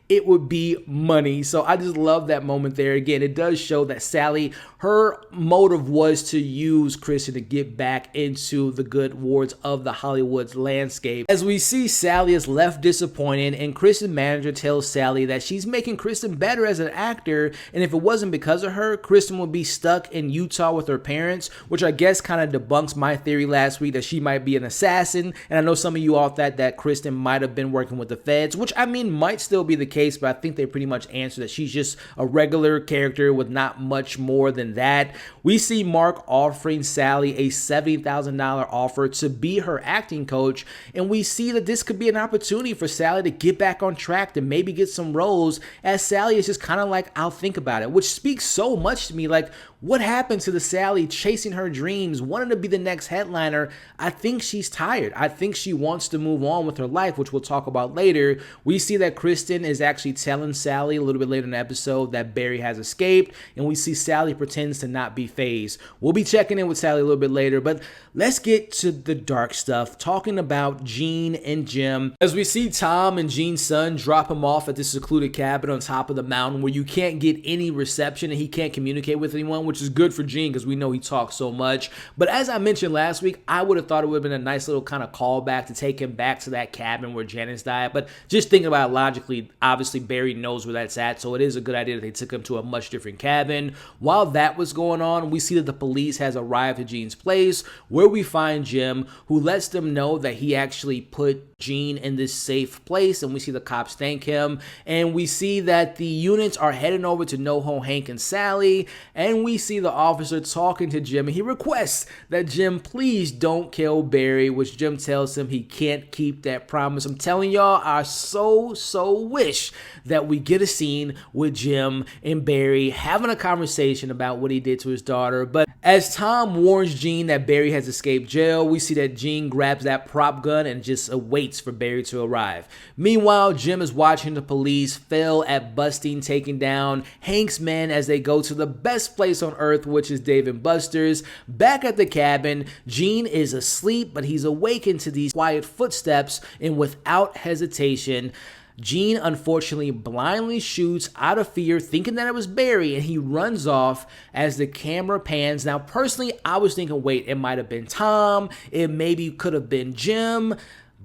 Speaker 1: it would be money. So I just love that moment there. Again, it does show that Sally, her motive was to use Kristen to get back into the good wards of the Hollywood's landscape. As we see, Sally is left disappointed, and Kristen's manager tells Sally that she's making Kristen better as an actor, and if it wasn't because of her, Kristen would be stuck in Utah with her parents, which I guess kind of debunks my theory last week that she might be an assassin. And I know some of you all thought that Kristen might have been working with the feds, which I mean might still be the case, but I think they pretty much answer that she's just a regular character with not much more than that. We see Mark offering Sally a $70,000 offer to be her acting coach, and we see that this could be an opportunity for Sally to get back on track, to maybe get some roles, as Sally is just kind of like, I'll think about it, which speaks so much to me. Like, what happened to the Sally chasing her dreams, wanting to be the next headliner? I think she's tired. I think she wants to move on with her life, which we'll talk about later. We see that Kristen is actually telling Sally a little bit later in the episode that Barry has escaped, and we see Sally pretends to not be fazed. We'll be checking in with Sally a little bit later, but let's get to the dark stuff, talking about Gene and Jim. As we see Tom and Gene's son drop him off at this secluded cabin on top of the mountain where you can't get any reception and he can't communicate with anyone, which is good for Gene because we know he talks so much. But as I mentioned last week, I would have thought it would have been a nice little kind of callback to take him back to that cabin where Janice died. But just thinking about it logically, obviously Barry knows where that's at, so it is a good idea that they took him to a much different cabin. While that was going on, we see that the police has arrived at Gene's place, where we find Jim, who lets them know that he actually put Gene in this safe place, and we see the cops thank him, and we see that the units are heading over to NoHo Hank and Sally, and we see the officer talking to Jim, and he requests that Jim please don't kill Barry, which Jim tells him he can't keep that promise. I'm telling y'all, I so wish that we get a scene with Jim and Barry having a conversation about what he did to his daughter. But as Tom warns Gene that Barry has escaped jail, we see that Gene grabs that prop gun and just waits for Barry to arrive. Meanwhile, Jim is watching the police fail at busting, taking down Hank's men as they go to the best place on earth, which is Dave and Buster's. Back at the cabin, Gene is asleep, but he's awakened to these quiet footsteps, and without hesitation, Gene unfortunately blindly shoots out of fear, thinking that it was Barry, and he runs off as the camera pans. Now, personally, I was thinking, wait, it might have been Tom, it maybe could have been Jim,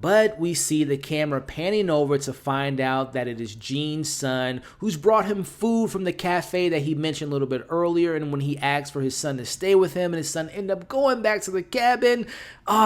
Speaker 1: but we see the camera panning over to find out that it is Gene's son, who's brought him food from the cafe that he mentioned a little bit earlier. And when he asked for his son to stay with him, and his son ended up going back to the cabin,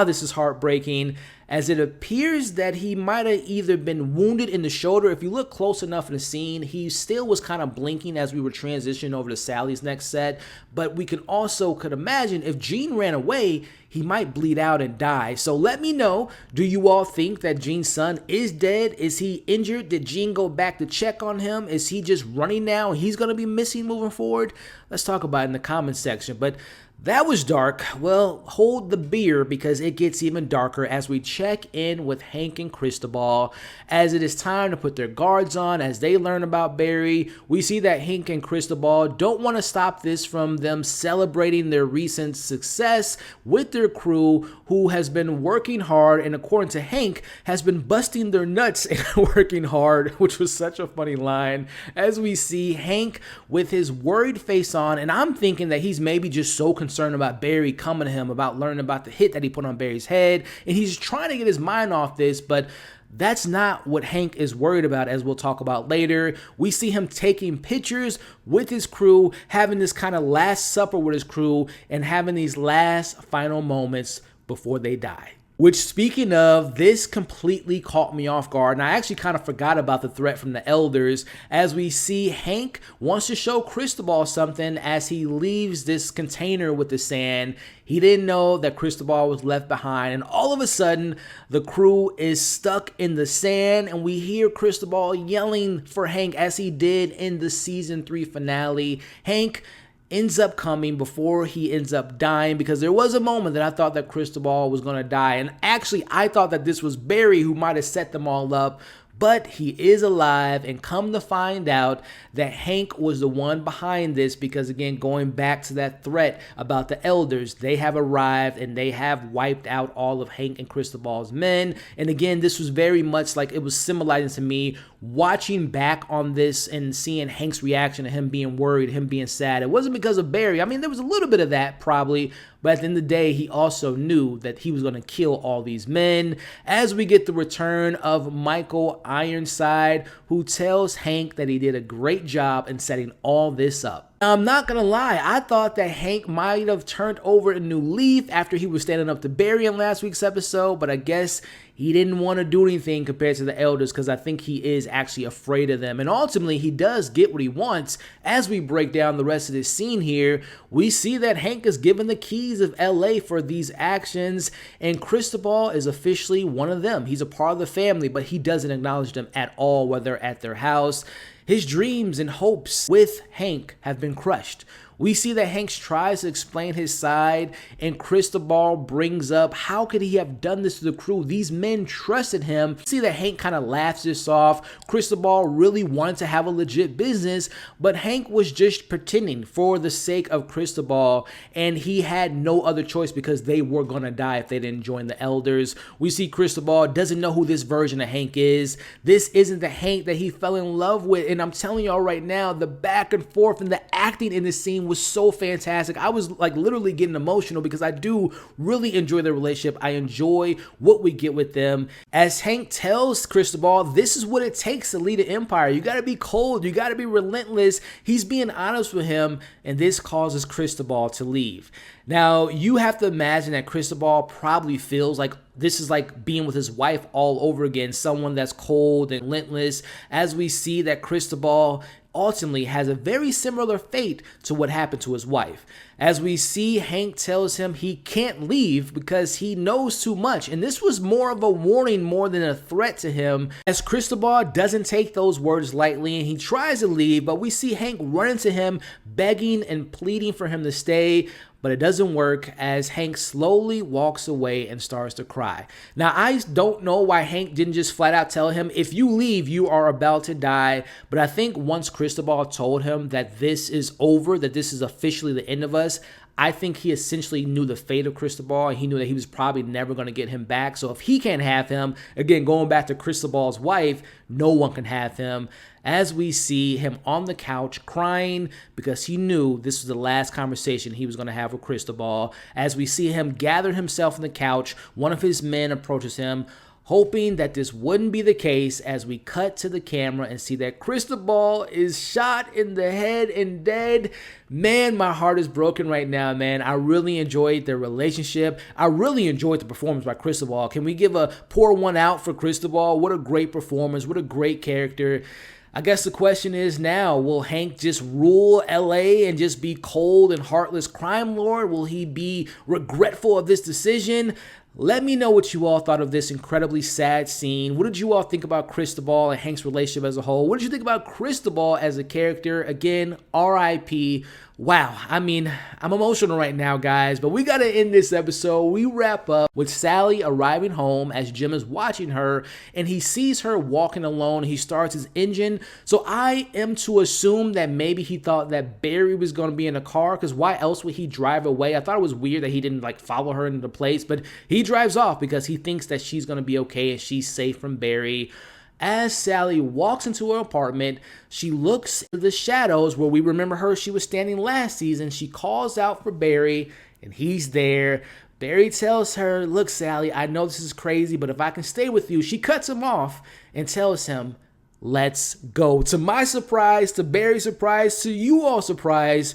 Speaker 1: this is heartbreaking, as it appears that he might have either been wounded in the shoulder. If you look close enough in the scene, he still was kind of blinking as we were transitioning over to Sally's next set. But we could imagine if Gene ran away, he might bleed out and die. So let me know, do you all think that Gene's son is dead? Is he injured? Did Gene go back to check on him? Is he just running now? He's going to be missing moving forward? Let's talk about it in the comments section. But That was dark. Well, hold the beer because it gets even darker as we check in with Hank and Cristobal as it is time to put their guards on as they learn about Barry. We see that Hank and Cristobal don't want to stop this from them celebrating their recent success with their crew who has been working hard and according to Hank has been busting their nuts and working hard, which was such a funny line as we see Hank with his worried face on, and I'm thinking that he's maybe just so concerned about Barry coming to him, about learning about the hit that he put on Barry's head, and he's trying to get his mind off this, but that's not what Hank is worried about, as we'll talk about later. We see him taking pictures with his crew, having this kind of last supper with his crew, and having these last final moments before they die. Which, speaking of, this completely caught me off guard, and I actually kind of forgot about the threat from the elders as we see Hank wants to show Cristobal something as he leaves this container with the sand. He didn't know that Cristobal was left behind, and all of a sudden, the crew is stuck in the sand, and we hear Cristobal yelling for Hank as he did in the season 3 finale. Hank ends up coming before he ends up dying because there was a moment that I thought that Cristobal was going to die. And actually, I thought that this was Barry who might have set them all up. But he is alive, and come to find out that Hank was the one behind this because, again, going back to that threat about the elders, they have arrived and they have wiped out all of Hank and Cristobal's men. And again, this was very much like it was symbolizing to me watching back on this and seeing Hank's reaction to him being worried, him being sad. It wasn't because of Barry. I mean, there was a little bit of that probably, but at the end of the day, he also knew that he was going to kill all these men. As we get the return of Michael Ironside, who tells Hank that he did a great job in setting all this up. Now, I'm not going to lie, I thought that Hank might have turned over a new leaf after he was standing up to Barry in last week's episode, but I guess he didn't want to do anything compared to the elders because I think he is actually afraid of them. And ultimately, he does get what he wants. As we break down the rest of this scene here, we see that Hank is given the keys of LA for these actions, and Cristobal is officially one of them. He's a part of the family, but he doesn't acknowledge them at all, whether at their house. His dreams and hopes with Hank have been crushed. We see that Hank tries to explain his side, and Cristobal brings up, how could he have done this to the crew? These men trusted him. We see that Hank kind of laughs this off. Cristobal really wanted to have a legit business, but Hank was just pretending for the sake of Cristobal, and he had no other choice because they were going to die if they didn't join the elders. We see Cristobal doesn't know who this version of Hank is. This isn't the Hank that he fell in love with, and I'm telling y'all right now, the back and forth and the acting in this scene was so fantastic. I was like literally getting emotional because I do really enjoy their relationship. I enjoy what we get with them. As Hank tells Cristobal, this is what it takes to lead an empire. You got to be cold. You got to be relentless. He's being honest with him, and this causes Cristobal to leave. Now, you have to imagine that Cristobal probably feels like this is like being with his wife all over again, someone that's cold and relentless, as we see that Cristobal ultimately has a very similar fate to what happened to his wife. As we see, Hank tells him he can't leave because he knows too much, and this was more of a warning more than a threat to him, as Cristobal doesn't take those words lightly and he tries to leave, but we see Hank running to him, begging and pleading for him to stay. But it doesn't work as Hank slowly walks away and starts to cry. Now, I don't know why Hank didn't just flat out tell him, if you leave, you are about to die. But I think once Cristobal told him that this is over, that this is officially the end of us, I think he essentially knew the fate of Cristobal, and he knew that he was probably never going to get him back. So if he can't have him, again, going back to Cristobal's wife, no one can have him. As we see him on the couch crying because he knew this was the last conversation he was going to have with Cristobal. As we see him gather himself on the couch, one of his men approaches him, hoping that this wouldn't be the case, as we cut to the camera and see that Cristobal is shot in the head and dead. Man, my heart is broken right now, man. I really enjoyed their relationship. I really enjoyed the performance by Cristobal. Can we give a pour one out for Cristobal? What a great performance. What a great character. I guess the question is now, will Hank just rule LA and just be cold and heartless crime lord? Will he be regretful of this decision? Let me know what you all thought of this incredibly sad scene. What did you all think about Cristobal and Hank's relationship as a whole? What did you think about Cristobal as a character? Again, R.I.P. Wow, I mean, I'm emotional right now, guys, but we got to end this episode. We wrap up with Sally arriving home as Jim is watching her, and he sees her walking alone. He starts his engine, so I am to assume that maybe he thought that Barry was going to be in a car, because why else would he drive away? I thought it was weird that he didn't, like, follow her into the place, but he drives off because he thinks that she's going to be okay and she's safe from Barry. As Sally walks into her apartment, she looks at the shadows where we remember her. She was standing last season. She calls out for Barry, and he's there. Barry tells her, look, Sally, I know this is crazy, but if I can stay with you, she cuts him off and tells him, let's go. To my surprise, to Barry's surprise, to you all surprise,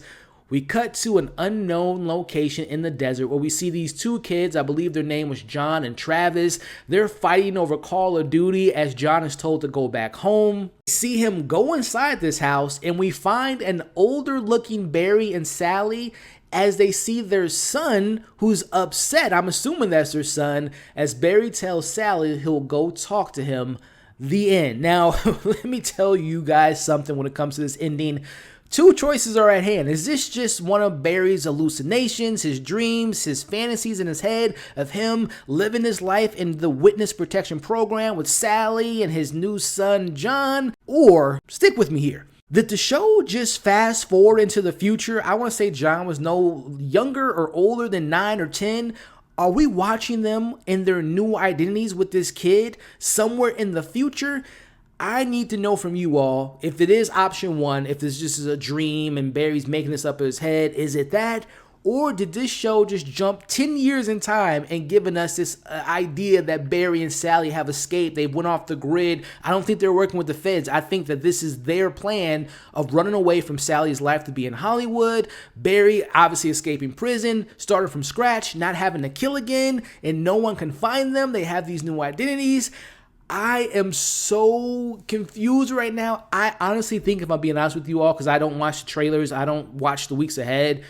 Speaker 1: we cut to an unknown location in the desert where we see these two kids. I believe their name was John and Travis. They're fighting over Call of Duty as John is told to go back home. We see him go inside this house, and we find an older looking Barry and Sally as they see their son, who's upset. I'm assuming that's their son, as Barry tells Sally he'll go talk to him. The end. Now, let me tell you guys something when it comes to this ending. Two choices are at hand. Is this just one of Barry's hallucinations, his dreams, his fantasies in his head of him living his life in the witness protection program with Sally and his new son, John? Or, stick with me here, did the show just fast forward into the future? I want to say John was no younger or older than 9 or 10. Are we watching them in their new identities with this kid somewhere in the future? I need to know from you all, if it is option one, if this just is a dream and Barry's making this up in his head, is it that? Or did this show just jump 10 years in time and giving us this idea that Barry and Sally have escaped? They went off the grid. I don't think they're working with the feds. I think that this is their plan of running away from Sally's life to be in Hollywood. Barry obviously escaping prison, started from scratch, not having to kill again, and no one can find them. They have these new identities. I am so confused right now. I honestly think, if I'm being honest with you all, because I don't watch the trailers, I don't watch the weeks ahead,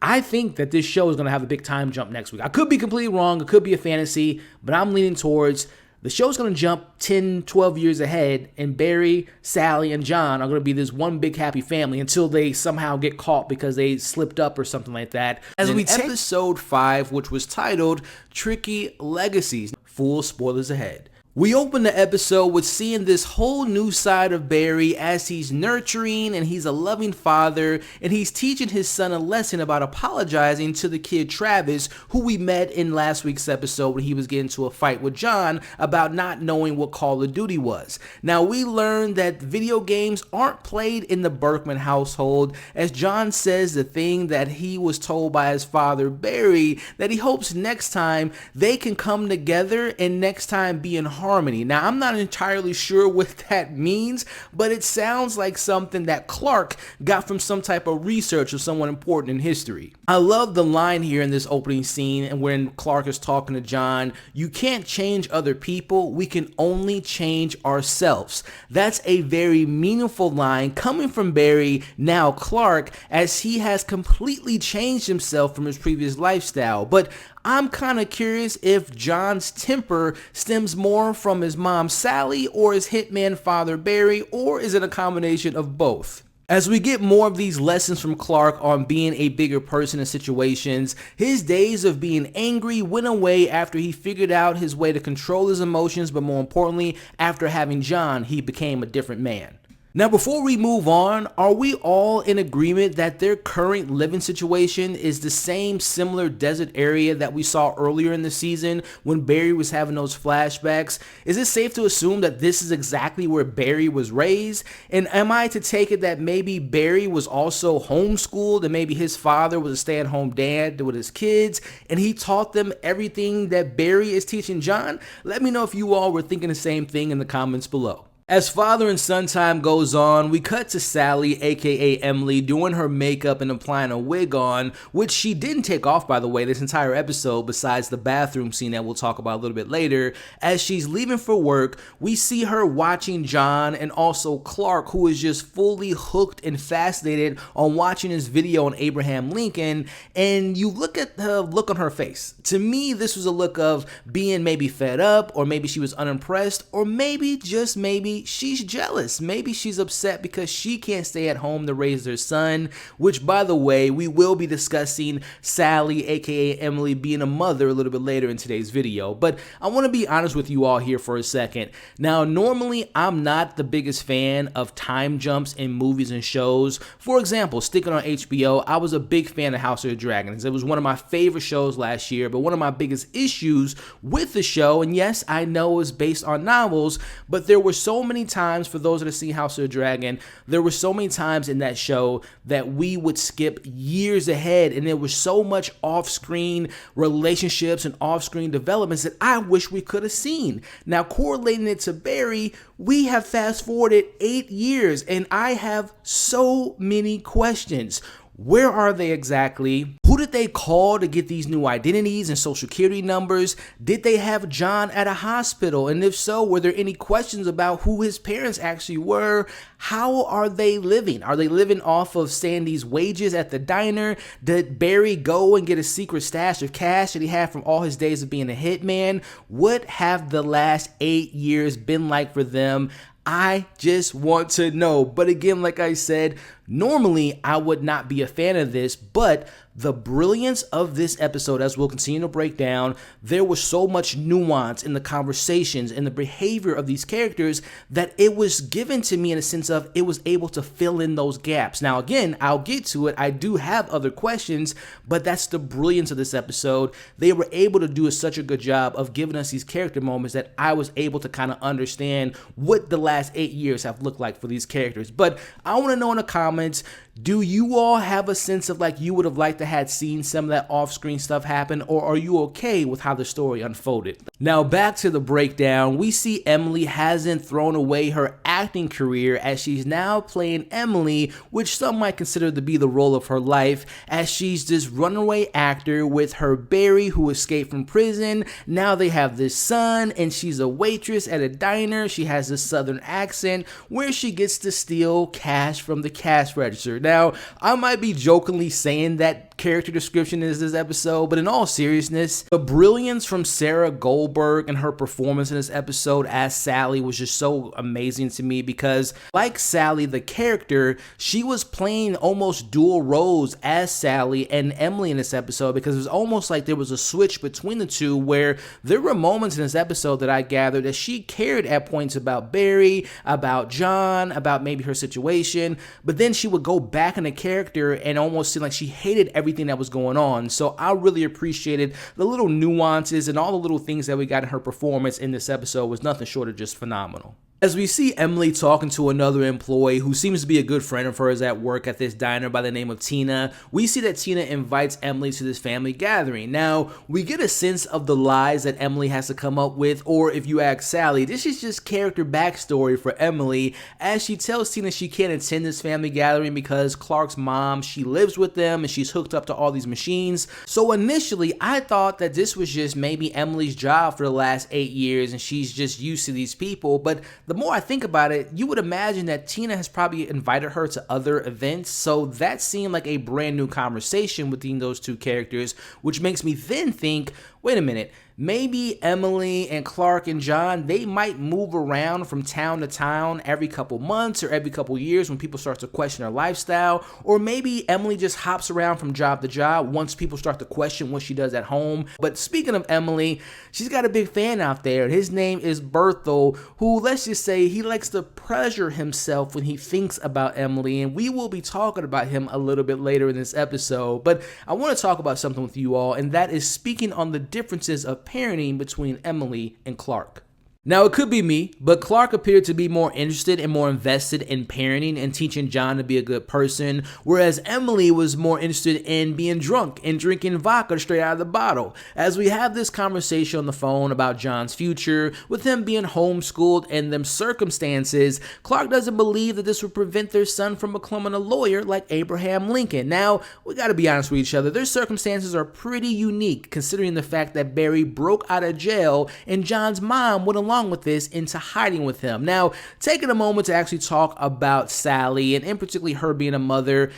Speaker 1: I think that this show is going to have a big time jump next week. I could be completely wrong. It could be a fantasy, but I'm leaning towards the show's going to jump 10, 12 years ahead, and Barry, Sally, and John are going to be this one big happy family until they somehow get caught because they slipped up or something like that. As we take episode 5, which was titled Tricky Legacies, full spoilers ahead. We open the episode with seeing this whole new side of Barry as he's nurturing and he's a loving father, and he's teaching his son a lesson about apologizing to the kid Travis, who we met in last week's episode when he was getting into a fight with John about not knowing what Call of Duty was. Now, we learned that video games aren't played in the Berkman household, as John says the thing that he was told by his father Barry, that he hopes next time they can come together and next time be in harmony. Now, I'm not entirely sure what that means, but it sounds like something that Clark got from some type of research of someone important in history. I love the line here in this opening scene, and when Clark is talking to John, you can't change other people, we can only change ourselves. That's a very meaningful line coming from Barry, now Clark, as he has completely changed himself from his previous lifestyle. But I'm kind of curious if John's temper stems more from his mom Sally or his hitman father Barry, or is it a combination of both? As we get more of these lessons from Clark on being a bigger person in situations, his days of being angry went away after he figured out his way to control his emotions, but more importantly, after having John, he became a different man. Now, before we move on, are we all in agreement that their current living situation is the same similar desert area that we saw earlier in the season when Barry was having those flashbacks? Is it safe to assume that this is exactly where Barry was raised? And am I to take it that maybe Barry was also homeschooled and maybe his father was a stay-at-home dad with his kids and he taught them everything that Barry is teaching John? Let me know if you all were thinking the same thing in the comments below. As father and son time goes on, we cut to Sally, aka Emily, doing her makeup and applying a wig on, which she didn't take off, by the way, this entire episode, besides the bathroom scene that we'll talk about a little bit later. As she's leaving for work, we see her watching John and also Clark, who is just fully hooked and fascinated on watching his video on Abraham Lincoln, and you look at the look on her face. To me, this was a look of being maybe fed up, or maybe she was unimpressed, or maybe, just maybe, she's jealous. Maybe she's upset because she can't stay at home to raise their son, which, by the way, we will be discussing Sally, aka Emily, being a mother a little bit later in today's video. But I want to be honest with you all here for a second. Now, normally, I'm not the biggest fan of time jumps in movies and shows. For example, sticking on HBO, I was a big fan of House of the Dragons. It was one of my favorite shows last year, but one of my biggest issues with the show, and yes, I know it was based on novels, but there were so many times, for those that have seen House of the Dragon, there were so many times in that show that we would skip years ahead, and there was so much off-screen relationships and off-screen developments that I wish we could have seen. Now, correlating it to Barry, we have fast-forwarded 8 years, and I have so many questions. Where are they exactly? Who did they call to get these new identities and social security numbers? Did they have John at a hospital? And if so, were there any questions about who his parents actually were? How are they living? Are they living off of Sandy's wages at the diner? Did Barry go and get a secret stash of cash that he had from all his days of being a hitman? What have the last 8 years been like for them? I just want to know. But again, like I said, normally I would not be a fan of this, but the brilliance of this episode, as we'll continue to break down, there was so much nuance in the conversations and the behavior of these characters that it was given to me in a sense of it was able to fill in those gaps. Now, again, I'll get to it. I do have other questions, but that's the brilliance of this episode. They were able to do such a good job of giving us these character moments that I was able to kind of understand what the last 8 years have looked like for these characters. But I want to know in the comments, do you all have a sense of like you would have liked to had seen some of that off-screen stuff happen, or are you okay with how the story unfolded? Now, back to the breakdown, we see Emily hasn't thrown away her acting career as she's now playing Emily, which some might consider to be the role of her life, as she's this runaway actor with her Barry who escaped from prison. Now they have this son, and she's a waitress at a diner. She has this southern accent where she gets to steal cash from the cash register. Now, I might be jokingly saying that character description is this episode, but in all seriousness, the brilliance from Sarah Goldberg and her performance in this episode as Sally was just so amazing to me, because like Sally the character, she was playing almost dual roles as Sally and Emily in this episode, because it was almost like there was a switch between the two, where there were moments in this episode that I gathered that she cared at points about Barry, about John, about maybe her situation, but then she would go back in the character and almost seem like she hated everything that was going on. So I really appreciated the little nuances, and all the little things that we got in her performance in this episode was nothing short of just phenomenal. As we see Emily talking to another employee who seems to be a good friend of hers at work at this diner by the name of Tina, we see that Tina invites Emily to this family gathering. Now, we get a sense of the lies that Emily has to come up with, or if you ask Sally, this is just character backstory for Emily, as she tells Tina she can't attend this family gathering because Clark's mom, she lives with them and she's hooked up to all these machines. So initially, I thought that this was just maybe Emily's job for the last 8 years and she's just used to these people, but the more I think about it, you would imagine that Tina has probably invited her to other events, so that seemed like a brand new conversation between those two characters, which makes me then think, wait a minute, maybe Emily and Clark and John, they might move around from town to town every couple months or every couple years when people start to question their lifestyle. Or maybe Emily just hops around from job to job once people start to question what she does at home. But speaking of Emily, she's got a big fan out there. His name is Berthel, who, let's just say, he likes to pleasure himself when he thinks about Emily. And we will be talking about him a little bit later in this episode. But I want to talk about something with you all, and that is speaking on the differences of parenting between Emily and Clark. Now, it could be me, but Clark appeared to be more interested and more invested in parenting and teaching John to be a good person, whereas Emily was more interested in being drunk and drinking vodka straight out of the bottle. As we have this conversation on the phone about John's future, with him being homeschooled and them circumstances, Clark doesn't believe that this would prevent their son from becoming a lawyer like Abraham Lincoln. Now, we gotta be honest with each other, their circumstances are pretty unique considering the fact that Barry broke out of jail and John's mom went along with this into hiding with him. Now, taking a moment to actually talk about Sally, and in particular her being a mother,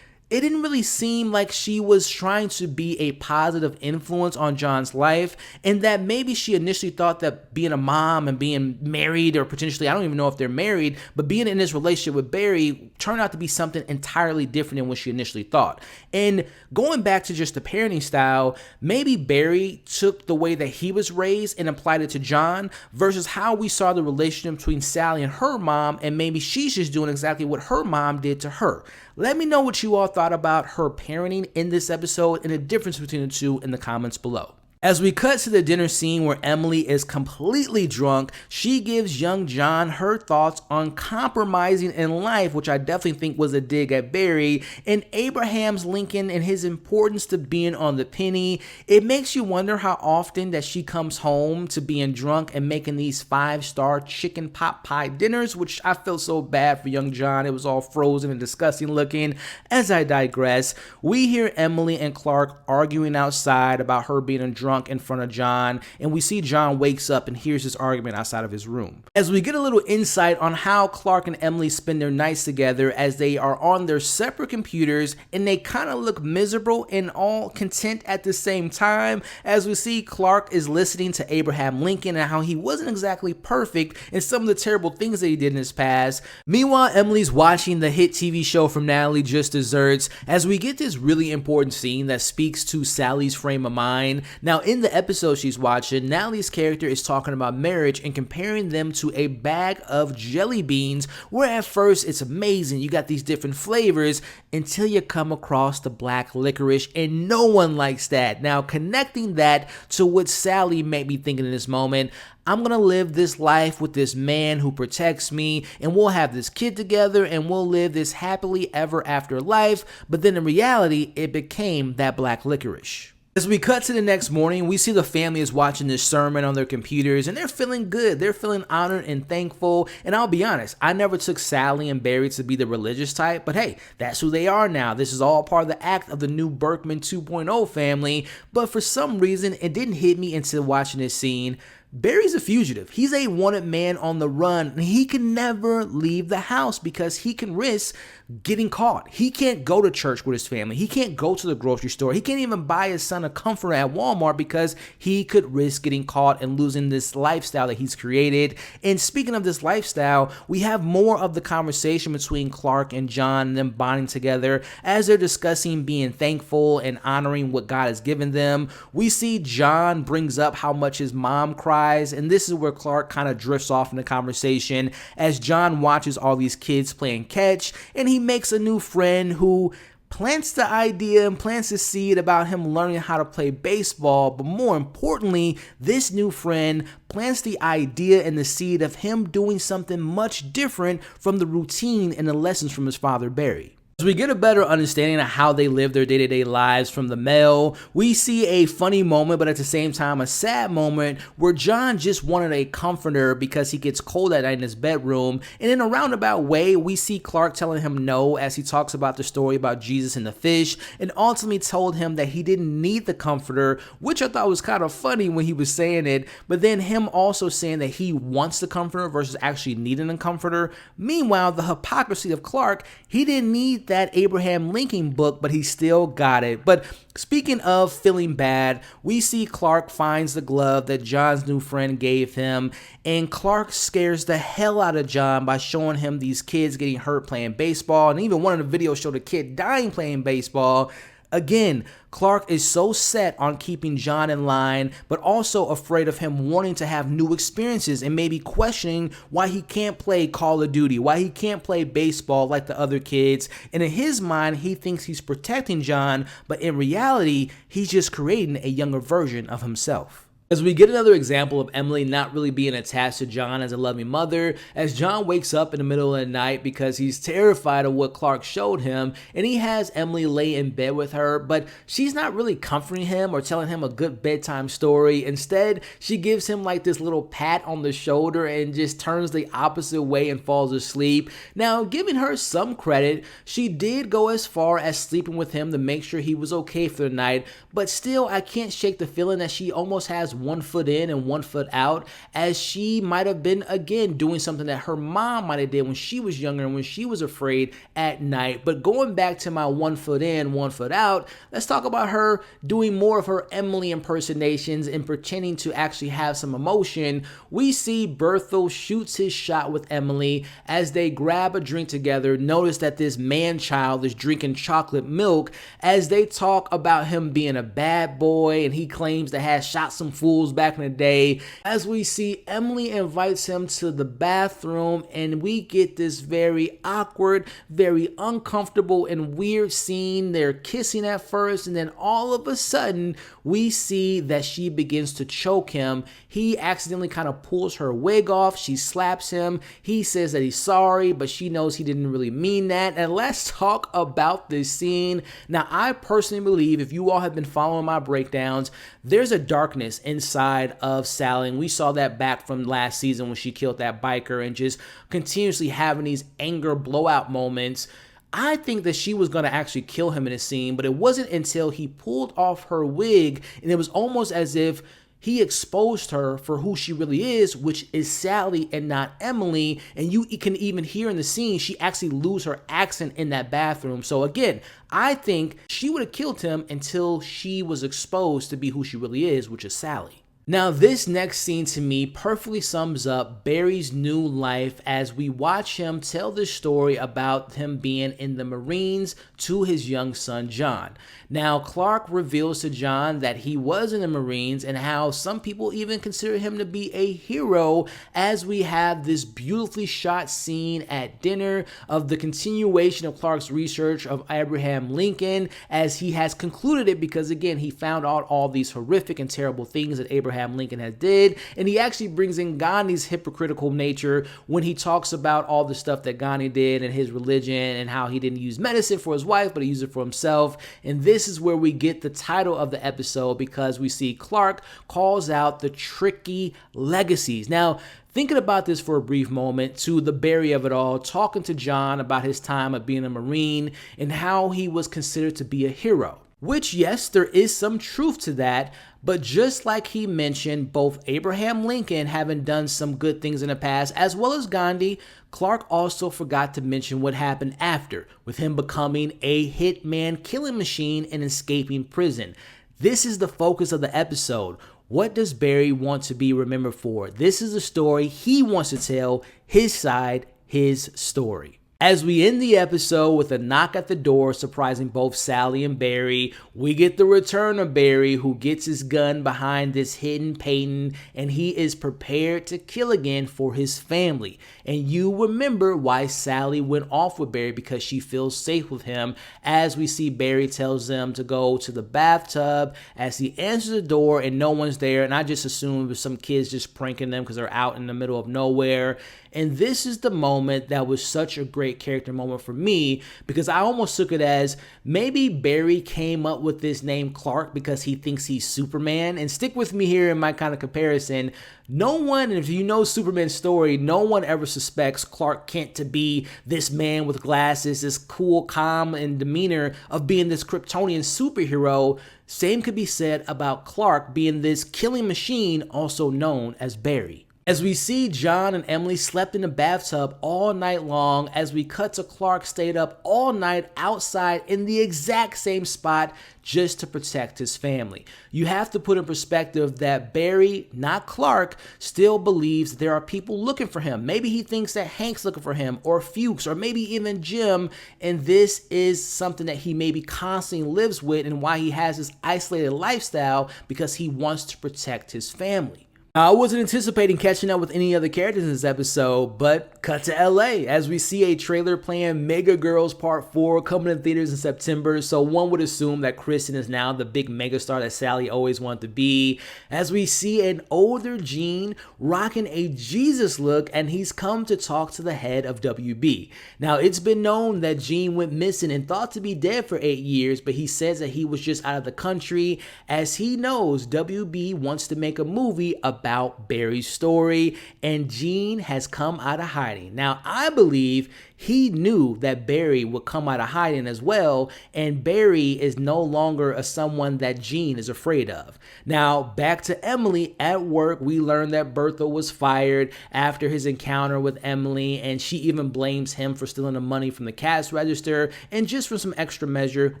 Speaker 1: it didn't really seem like she was trying to be a positive influence on John's life, and that maybe she initially thought that being a mom and being married, or potentially, I don't even know if they're married, but being in this relationship with Barry turned out to be something entirely different than what she initially thought. And going back to just the parenting style, maybe Barry took the way that he was raised and applied it to John versus how we saw the relationship between Sally and her mom, and maybe she's just doing exactly what her mom did to her. Let me know what you all thought about her parenting in this episode and the difference between the two in the comments below. As we cut to the dinner scene where Emily is completely drunk, she gives young John her thoughts on compromising in life, which I definitely think was a dig at Barry, and Abraham's Lincoln and his importance to being on the penny. It makes you wonder how often that she comes home to being drunk and making these 5-star chicken pot pie dinners, which I feel so bad for young John. It was all frozen and disgusting looking. As I digress, we hear Emily and Clark arguing outside about her being drunk in front of John, and we see John wakes up and hears this argument outside of his room. As we get a little insight on how Clark and Emily spend their nights together, as they are on their separate computers and they kind of look miserable and all content at the same time, as we see Clark is listening to Abraham Lincoln and how he wasn't exactly perfect and some of the terrible things that he did in his past. Meanwhile, Emily's watching the hit TV show from Natalie, Just Desserts, as we get this really important scene that speaks to Sally's frame of mind. Now, in the episode she's watching, Natalie's character is talking about marriage and comparing them to a bag of jelly beans, where at first it's amazing, you got these different flavors, until you come across the black licorice, and no one likes that. Now, connecting that to what Sally made me thinking in this moment, I'm gonna live this life with this man who protects me, and we'll have this kid together, and we'll live this happily ever after life. But then in reality, it became that black licorice. As we cut to the next morning, we see the family is watching this sermon on their computers, and they're feeling good. They're feeling honored and thankful. And I'll be honest, I never took Sally and Barry to be the religious type, but hey, that's who they are now. This is all part of the act of the new Berkman 2.0 family. But for some reason, it didn't hit me until watching this scene. Barry's a fugitive. He's a wanted man on the run, and he can never leave the house because he can risk getting caught. He can't go to church with his family. He can't go to the grocery store. He can't even buy his son a comforter at Walmart because he could risk getting caught and losing this lifestyle that he's created. And speaking of this lifestyle, we have more of the conversation between Clark and John and them bonding together as they're discussing being thankful and honoring what God has given them. We see John brings up how much his mom cried, and this is where Clark kind of drifts off in the conversation as John watches all these kids playing catch, and he makes a new friend who plants the idea and plants the seed about him learning how to play baseball. But more importantly, this new friend plants the idea and the seed of him doing something much different from the routine and the lessons from his father Barry. As we get a better understanding of how they live their day-to-day lives from the mail, we see a funny moment, but at the same time a sad moment, where John just wanted a comforter because he gets cold at night in his bedroom. And in a roundabout way, we see Clark telling him no as he talks about the story about Jesus and the fish, and ultimately told him that he didn't need the comforter, which I thought was kind of funny when he was saying it, but then him also saying that he wants the comforter versus actually needing a comforter. Meanwhile, the hypocrisy of Clark, he didn't need that Abraham Lincoln book, but he still got it. But speaking of feeling bad, we see Clark finds the glove that John's new friend gave him, and Clark scares the hell out of John by showing him these kids getting hurt playing baseball, and even one of the videos showed a kid dying playing baseball. Again, Clark is so set on keeping John in line, but also afraid of him wanting to have new experiences and maybe questioning why he can't play Call of Duty, why he can't play baseball like the other kids. And in his mind, he thinks he's protecting John, but in reality, he's just creating a younger version of himself. As we get another example of Emily not really being attached to John as a loving mother, as John wakes up in the middle of the night because he's terrified of what Clark showed him, and he has Emily lay in bed with her, but she's not really comforting him or telling him a good bedtime story. Instead, she gives him like this little pat on the shoulder and just turns the opposite way and falls asleep. Now, giving her some credit, she did go as far as sleeping with him to make sure he was okay for the night, but still, I can't shake the feeling that she almost has one foot in and one foot out, as she might have been again doing something that her mom might have did when she was younger and when she was afraid at night. But going back to my one foot in, one foot out, let's talk about her doing more of her Emily impersonations and pretending to actually have some emotion. We see Berthel shoots his shot with Emily as they grab a drink together. Notice that this man-child is drinking chocolate milk as they talk about him being a bad boy, and he claims to have shot some fools back in the day. As we see, Emily invites him to the bathroom, and we get this very awkward, very uncomfortable and weird scene. They're kissing at first, and then all of a sudden we see that she begins to choke him. He accidentally kind of pulls her wig off. She slaps him. He says that he's sorry, but she knows he didn't really mean that. And let's talk about this scene. Now, I personally believe, if you all have been following my breakdowns, there's a darkness inside of Sally, and we saw that back from last season when she killed that biker and just continuously having these anger blowout moments. I think that she was going to actually kill him in a scene, but it wasn't until he pulled off her wig, and it was almost as if he exposed her for who she really is, which is Sally and not Emily. And you can even hear in the scene, she actually lose her accent in that bathroom. So again, I think she would have killed him until she was exposed to be who she really is, which is Sally. Now, this next scene to me perfectly sums up Barry's new life as we watch him tell the story about him being in the Marines to his young son, John. Now, Clark reveals to John that he was in the Marines and how some people even consider him to be a hero, as we have this beautifully shot scene at dinner of the continuation of Clark's research of Abraham Lincoln, as he has concluded it because, again, he found out all these horrific and terrible things that Abraham Lincoln had did, and he actually brings in Gandhi's hypocritical nature when he talks about all the stuff that Gandhi did and his religion and how he didn't use medicine for his wife, but he used it for himself. And this is where we get the title of the episode, because we see Clark calls out the tricky legacies. Now, thinking about this for a brief moment, to the Barry of it all, talking to John about his time of being a Marine and how he was considered to be a hero. Which, yes, there is some truth to that, but just like he mentioned, both Abraham Lincoln having done some good things in the past, as well as Gandhi, Clark also forgot to mention what happened after, with him becoming a hitman killing machine and escaping prison. This is the focus of the episode. What does Barry want to be remembered for? This is the story he wants to tell, his side, his story. As we end the episode with a knock at the door surprising both Sally and Barry, we get the return of Barry, who gets his gun behind this hidden painting, and he is prepared to kill again for his family. And you remember why Sally went off with Barry, because she feels safe with him, as we see Barry tells them to go to the bathtub as he answers the door and no one's there, and I just assume it was some kids just pranking them because they're out in the middle of nowhere. And this is the moment that was such a great character moment for me, because I almost took it as maybe Barry came up with this name Clark because he thinks he's Superman. And stick with me here in my kind of comparison. No one, if you know Superman's story, no one ever suspects Clark Kent to be this man with glasses, this cool, calm, and demeanor of being this Kryptonian superhero. Same could be said about Clark being this killing machine, also known as Barry. As we see John and Emily slept in the bathtub all night long, as we cut to Clark stayed up all night outside in the exact same spot just to protect his family. You have to put in perspective that Barry, not Clark, still believes there are people looking for him. Maybe he thinks that Hank's looking for him, or Fuchs, or maybe even Jim, and this is something that he maybe constantly lives with, and why he has this isolated lifestyle, because he wants to protect his family. I wasn't anticipating catching up with any other characters in this episode, but cut to LA as we see a trailer playing Mega Girls Part 4 coming to theaters in September. So one would assume that Kristen is now the big megastar that Sally always wanted to be, as we see an older Gene rocking a Jesus look, and he's come to talk to the head of WB. Now, it's been known that Gene went missing and thought to be dead for 8 years, but he says that he was just out of the country, as he knows WB wants to make a movie about Barry's story, and Gene has come out of hiding. Now, I believe he knew that Barry would come out of hiding as well, and Barry is no longer someone that Gene is afraid of. Now, back to Emily at work, we learned that Bertha was fired after his encounter with Emily, and she even blames him for stealing the money from the cash register, and just for some extra measure,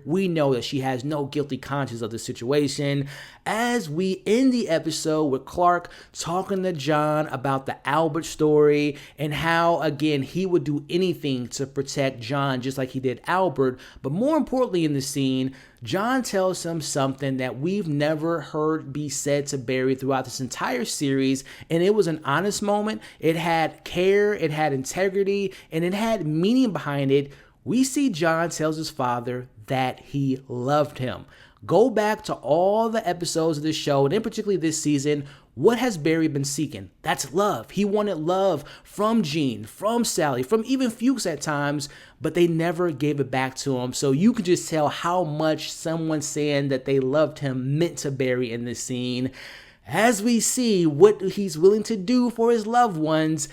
Speaker 1: we know that she has no guilty conscience of the situation. As we end the episode with Clark talking to John about the Albert story and how, again, he would do anything to protect John just like he did Albert. But more importantly in the scene, John tells him something that we've never heard be said to Barry throughout this entire series, and it was an honest moment. It had care, it had integrity, and it had meaning behind it. We see John tells his father that he loved him. Go back to all the episodes of this show, and in particular this season. What has Barry been seeking? That's love. He wanted love from Gene, from Sally, from even Fuchs at times, but they never gave it back to him. So you can just tell how much someone saying that they loved him meant to Barry in this scene. As we see what he's willing to do for his loved ones,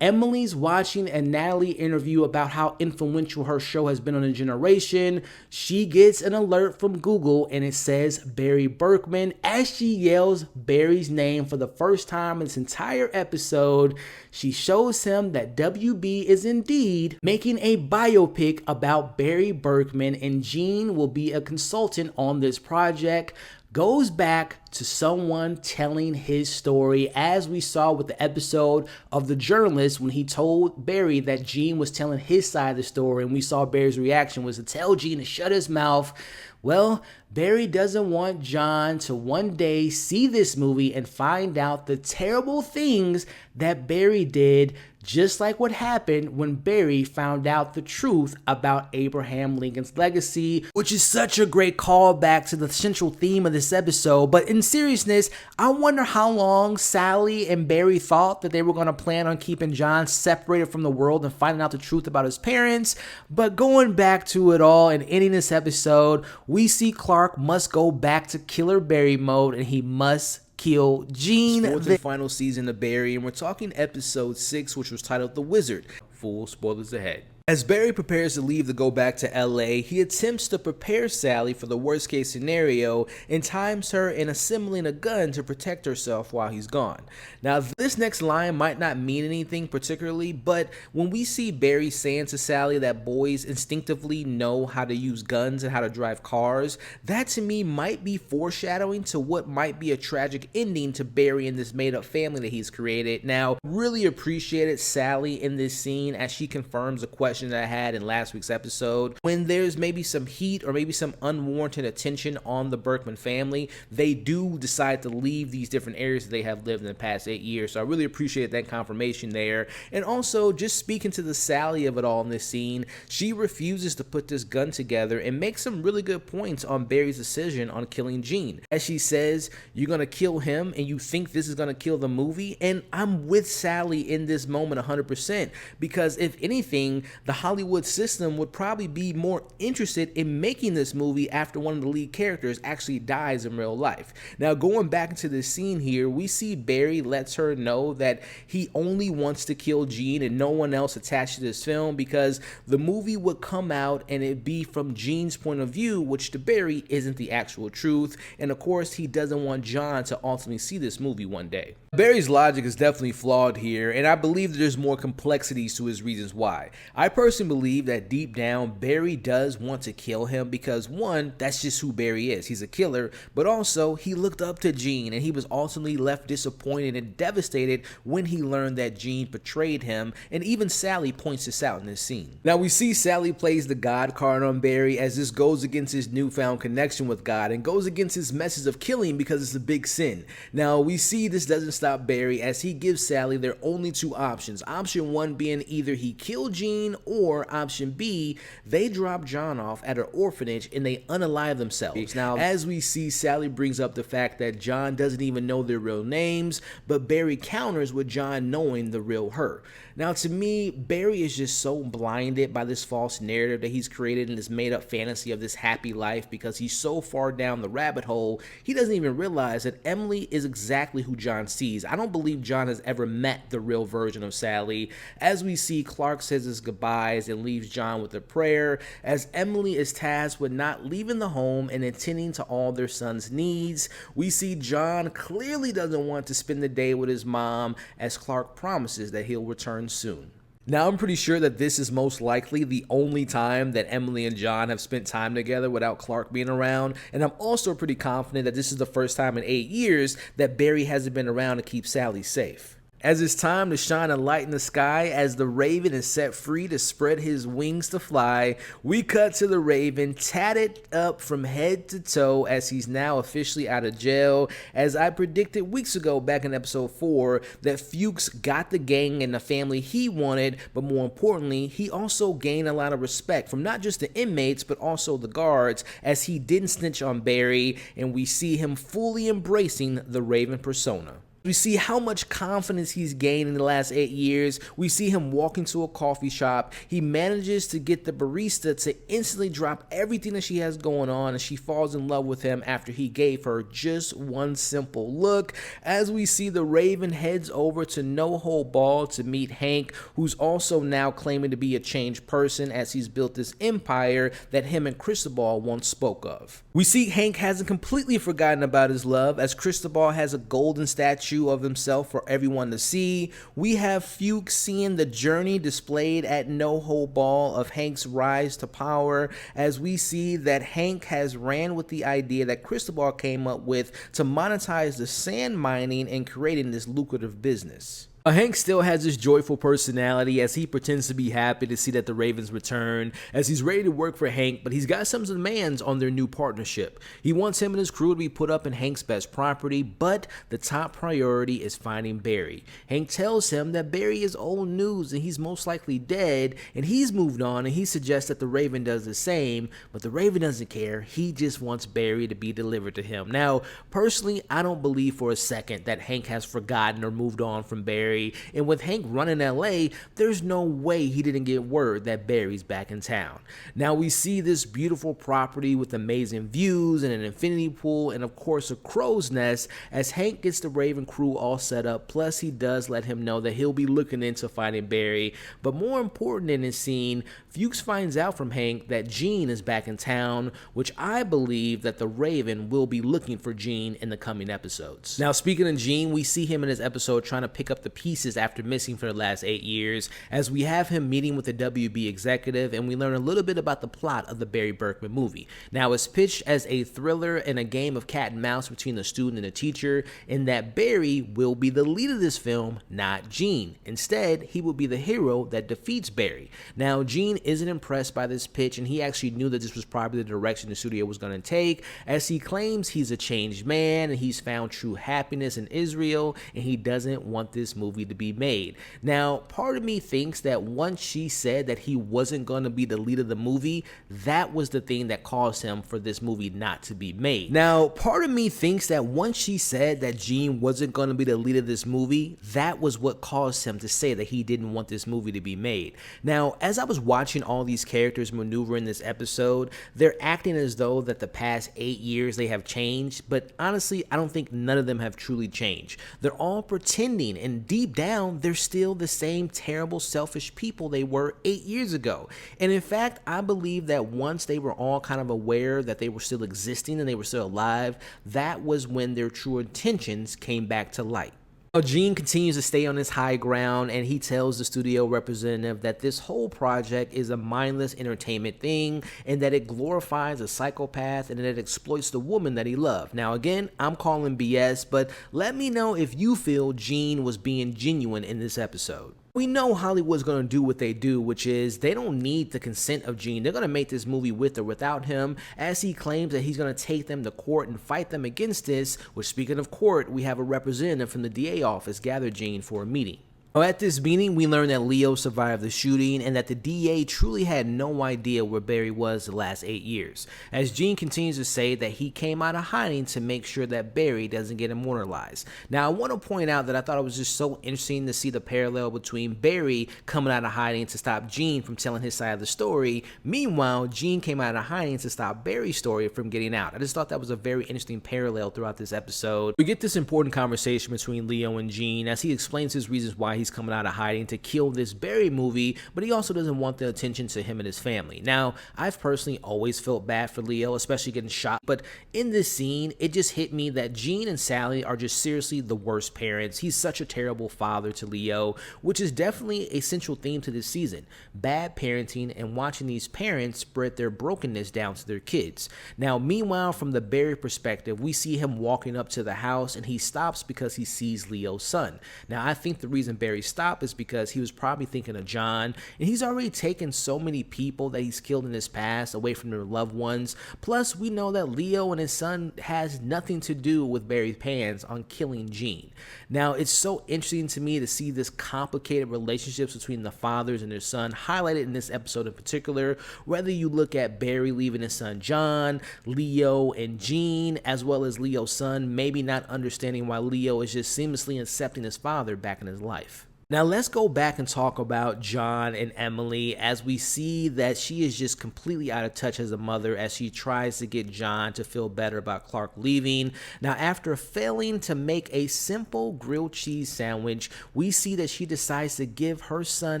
Speaker 1: Emily's watching a Natalie interview about how influential her show has been on a generation. She gets an alert from Google and it says Barry Berkman. As she yells Barry's name for the first time in this entire episode, she shows him that WB is indeed making a biopic about Barry Berkman, and Gene will be a consultant on this project. Goes back to someone telling his story, as we saw with the episode of The Journalist when he told Barry that Gene was telling his side of the story, and we saw Barry's reaction was to tell Gene to shut his mouth. Well, Barry doesn't want John to one day see this movie and find out the terrible things that Barry did, just like what happened when Barry found out the truth about Abraham Lincoln's legacy, which is such a great callback to the central theme of this episode. But in seriousness, I wonder how long Sally and Barry thought that they were going to plan on keeping John separated from the world and finding out the truth about his parents. But going back to it all and ending this episode, we see Clark must go back to Killer Barry mode, and he must kill Gene. Fourth and final season of Barry, and we're talking episode 6, which was titled The Wizard. Full spoilers ahead. As Barry prepares to leave to go back to LA, he attempts to prepare Sally for the worst case scenario and times her in assembling a gun to protect herself while he's gone. Now, this next line might not mean anything particularly, but when we see Barry saying to Sally that boys instinctively know how to use guns and how to drive cars, that to me might be foreshadowing to what might be a tragic ending to Barry and this made-up family that he's created. Now, really appreciated Sally in this scene as she confirms a question that I had in last week's episode. When there's maybe some heat or maybe some unwarranted attention on the Berkman family, they do decide to leave these different areas that they have lived in the past 8 years. So I really appreciate that confirmation there. And also just speaking to the Sally of it all in this scene, she refuses to put this gun together and makes some really good points on Barry's decision on killing Gene. As she says, you're going to kill him and you think this is going to kill the movie? And I'm with Sally in this moment 100%, because if anything, the Hollywood system would probably be more interested in making this movie after one of the lead characters actually dies in real life. Now, going back into this scene here, we see Barry lets her know that he only wants to kill Gene and no one else attached to this film, because the movie would come out and it'd be from Gene's point of view, which to Barry isn't the actual truth. And of course, he doesn't want John to ultimately see this movie one day. Barry's logic is definitely flawed here, and I believe that there's more complexities to his reasons why. I personally believe that deep down, Barry does want to kill him because one, that's just who Barry is. He's a killer, but also he looked up to Gene and he was ultimately left disappointed and devastated when he learned that Gene betrayed him, and even Sally points this out in this scene. Now we see Sally plays the God card on Barry as this goes against his newfound connection with God and goes against his message of killing because it's a big sin. Now we see this doesn't stop Barry as he gives Sally their only two options. Option one being either he killed Gene, or option B, they drop John off at an orphanage and they unalive themselves. Now as we see, Sally brings up the fact that John doesn't even know their real names, but Barry counters with John knowing the real her. Now to me, Barry is just so blinded by this false narrative that he's created in this made up fantasy of this happy life because he's so far down the rabbit hole, he doesn't even realize that Emily is exactly who John sees. I don't believe John has ever met the real version of Sally. As we see, Clark says his goodbyes and leaves John with a prayer as Emily is tasked with not leaving the home and attending to all their son's needs. We see John clearly doesn't want to spend the day with his mom as Clark promises that he'll return soon. Now, I'm pretty sure that this is most likely the only time that Emily and John have spent time together without Clark being around, and I'm also pretty confident that this is the first time in 8 years that Barry hasn't been around to keep Sally safe. As it's time to shine a light in the sky as the Raven is set free to spread his wings to fly, we cut to the Raven tatted up from head to toe as he's now officially out of jail. As I predicted weeks ago back in episode 4 that Fuchs got the gang and the family he wanted, but more importantly, he also gained a lot of respect from not just the inmates but also the guards as he didn't snitch on Barry, and we see him fully embracing the Raven persona. We see how much confidence he's gained in the last 8 years. We see him walk into a coffee shop. He manages to get the barista to instantly drop everything that she has going on, and she falls in love with him after he gave her just one simple look. As we see, the Raven heads over to No Hold Ball to meet Hank, who's also now claiming to be a changed person as he's built this empire that him and Cristobal once spoke of. We see Hank hasn't completely forgotten about his love as Cristobal has a golden statue of himself for everyone to see. We have Fuchs seeing the journey displayed at No Hold Ball of Hank's rise to power as we see that Hank has ran with the idea that Cristobal came up with to monetize the sand mining and creating this lucrative business. Hank still has this joyful personality as he pretends to be happy to see that the Ravens return, as he's ready to work for Hank, but he's got some demands on their new partnership. He wants him and his crew to be put up in Hank's best property, but the top priority is finding Barry. Hank tells him that Barry is old news and he's most likely dead, and he's moved on, and he suggests that the Raven does the same, but the Raven doesn't care. He just wants Barry to be delivered to him. Now, personally, I don't believe for a second that Hank has forgotten or moved on from Barry. And with Hank running LA, there's no way he didn't get word that Barry's back in town. Now we see this beautiful property with amazing views and an infinity pool and of course a crow's nest as Hank gets the Raven crew all set up, plus he does let him know that he'll be looking into finding Barry. But more important in this scene, Fuchs finds out from Hank that Gene is back in town, which I believe that the Raven will be looking for Gene in the coming episodes. Now speaking of Gene, we see him in this episode trying to pick up the pieces after missing for the last 8 years, as we have him meeting with the WB executive and we learn a little bit about the plot of the Barry Berkman movie. Now it's pitched as a thriller and a game of cat and mouse between the student and the teacher, in that Barry will be the lead of this film, not Gene. Instead, he will be the hero that defeats Barry. Now Gene isn't impressed by this pitch, and he actually knew that this was probably the direction the studio was going to take, as he claims he's a changed man and he's found true happiness in Israel, and he doesn't want this movie to be made. Now, part of me thinks that once she said that he wasn't going to be the lead of the movie, that was the thing that caused him for this movie not to be made. Now, part of me thinks that once she said that Gene wasn't going to be the lead of this movie, that was what caused him to say that he didn't want this movie to be made. Now, as I was watching all these characters maneuver in this episode, they're acting as though that the past 8 years they have changed, but honestly, I don't think none of them have truly changed. They're all pretending, and deep down, they're still the same terrible, selfish people they were 8 years ago. And in fact, I believe that once they were all kind of aware that they were still existing and they were still alive, that was when their true intentions came back to light. Gene continues to stay on his high ground, and he tells the studio representative that this whole project is a mindless entertainment thing and that it glorifies a psychopath and that it exploits the woman that he loved. Now again, I'm calling BS, but let me know if you feel Gene was being genuine in this episode. We know Hollywood's going to do what they do, which is they don't need the consent of Gene. They're going to make this movie with or without him, as he claims that he's going to take them to court and fight them against this, which, speaking of court, we have a representative from the DA office gather Gene for a meeting. At this meeting, we learned that Leo survived the shooting and that the DA truly had no idea where Barry was the last 8 years, as Gene continues to say that he came out of hiding to make sure that Barry doesn't get immortalized. Now, I want to point out that I thought it was just so interesting to see the parallel between Barry coming out of hiding to stop Gene from telling his side of the story. Meanwhile, Gene came out of hiding to stop Barry's story from getting out. I just thought that was a very interesting parallel throughout this episode. We get this important conversation between Leo and Gene as he explains his reasons why he's coming out of hiding to kill this Barry movie, but he also doesn't want the attention to him and his family. Now, I've personally always felt bad for Leo, especially getting shot, but in this scene, it just hit me that Gene and Sally are just seriously the worst parents. He's such a terrible father to Leo, which is definitely a central theme to this season. Bad parenting and watching these parents spread their brokenness down to their kids. Now, meanwhile, from the Barry perspective, we see him walking up to the house and he stops because he sees Leo's son. Now, I think the reason Barry stopped is because he was probably thinking of John, and he's already taken so many people that he's killed in his past away from their loved ones. Plus, we know that Leo and his son has nothing to do with Barry's plans on killing Gene. Now, it's so interesting to me to see this complicated relationships between the fathers and their son highlighted in this episode in particular, whether you look at Barry leaving his son John, Leo and Gene, as well as Leo's son maybe not understanding why Leo is just seamlessly accepting his father back in his life. Now let's go back and talk about John and Emily, as we see that she is just completely out of touch as a mother as she tries to get John to feel better about Clark leaving. Now, after failing to make a simple grilled cheese sandwich, we see that she decides to give her son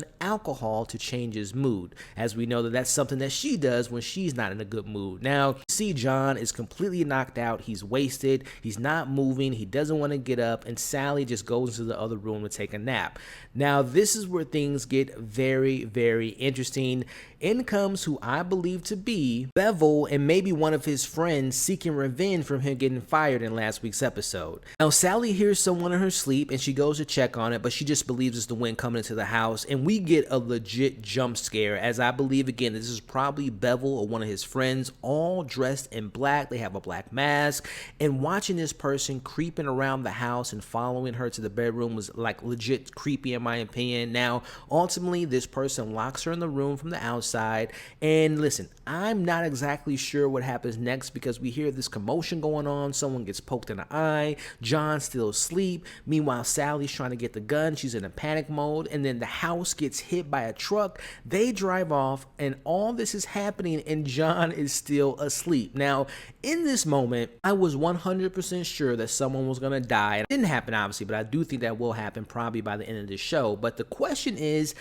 Speaker 1: alcohol to change his mood, as we know that that's something that she does when she's not in a good mood. Now, you see John is completely knocked out, he's wasted, he's not moving, he doesn't want to get up, and Sally just goes into the other room to take a nap. Now, this is where things get very, very interesting. In comes who I believe to be Bevel and maybe one of his friends seeking revenge from him getting fired in last week's episode. Now, Sally hears someone in her sleep and she goes to check on it, but she just believes it's the wind coming into the house, and we get a legit jump scare, as I believe, again, this is probably Bevel or one of his friends, all dressed in black. They have a black mask, and watching this person creeping around the house and following her to the bedroom was like legit creepy in my opinion. Now, ultimately, this person locks her in the room from the outside, and listen, I'm not exactly sure what happens next because we hear this commotion going on. Someone gets poked in the eye. John's still asleep. Meanwhile, Sally's trying to get the gun. She's in a panic mode, and then the house gets hit by a truck. They drive off, and all this is happening, and John is still asleep. Now, in this moment, I was 100% sure that someone was going to die. It didn't happen, obviously, but I do think that will happen probably by the end of this show. But the question is,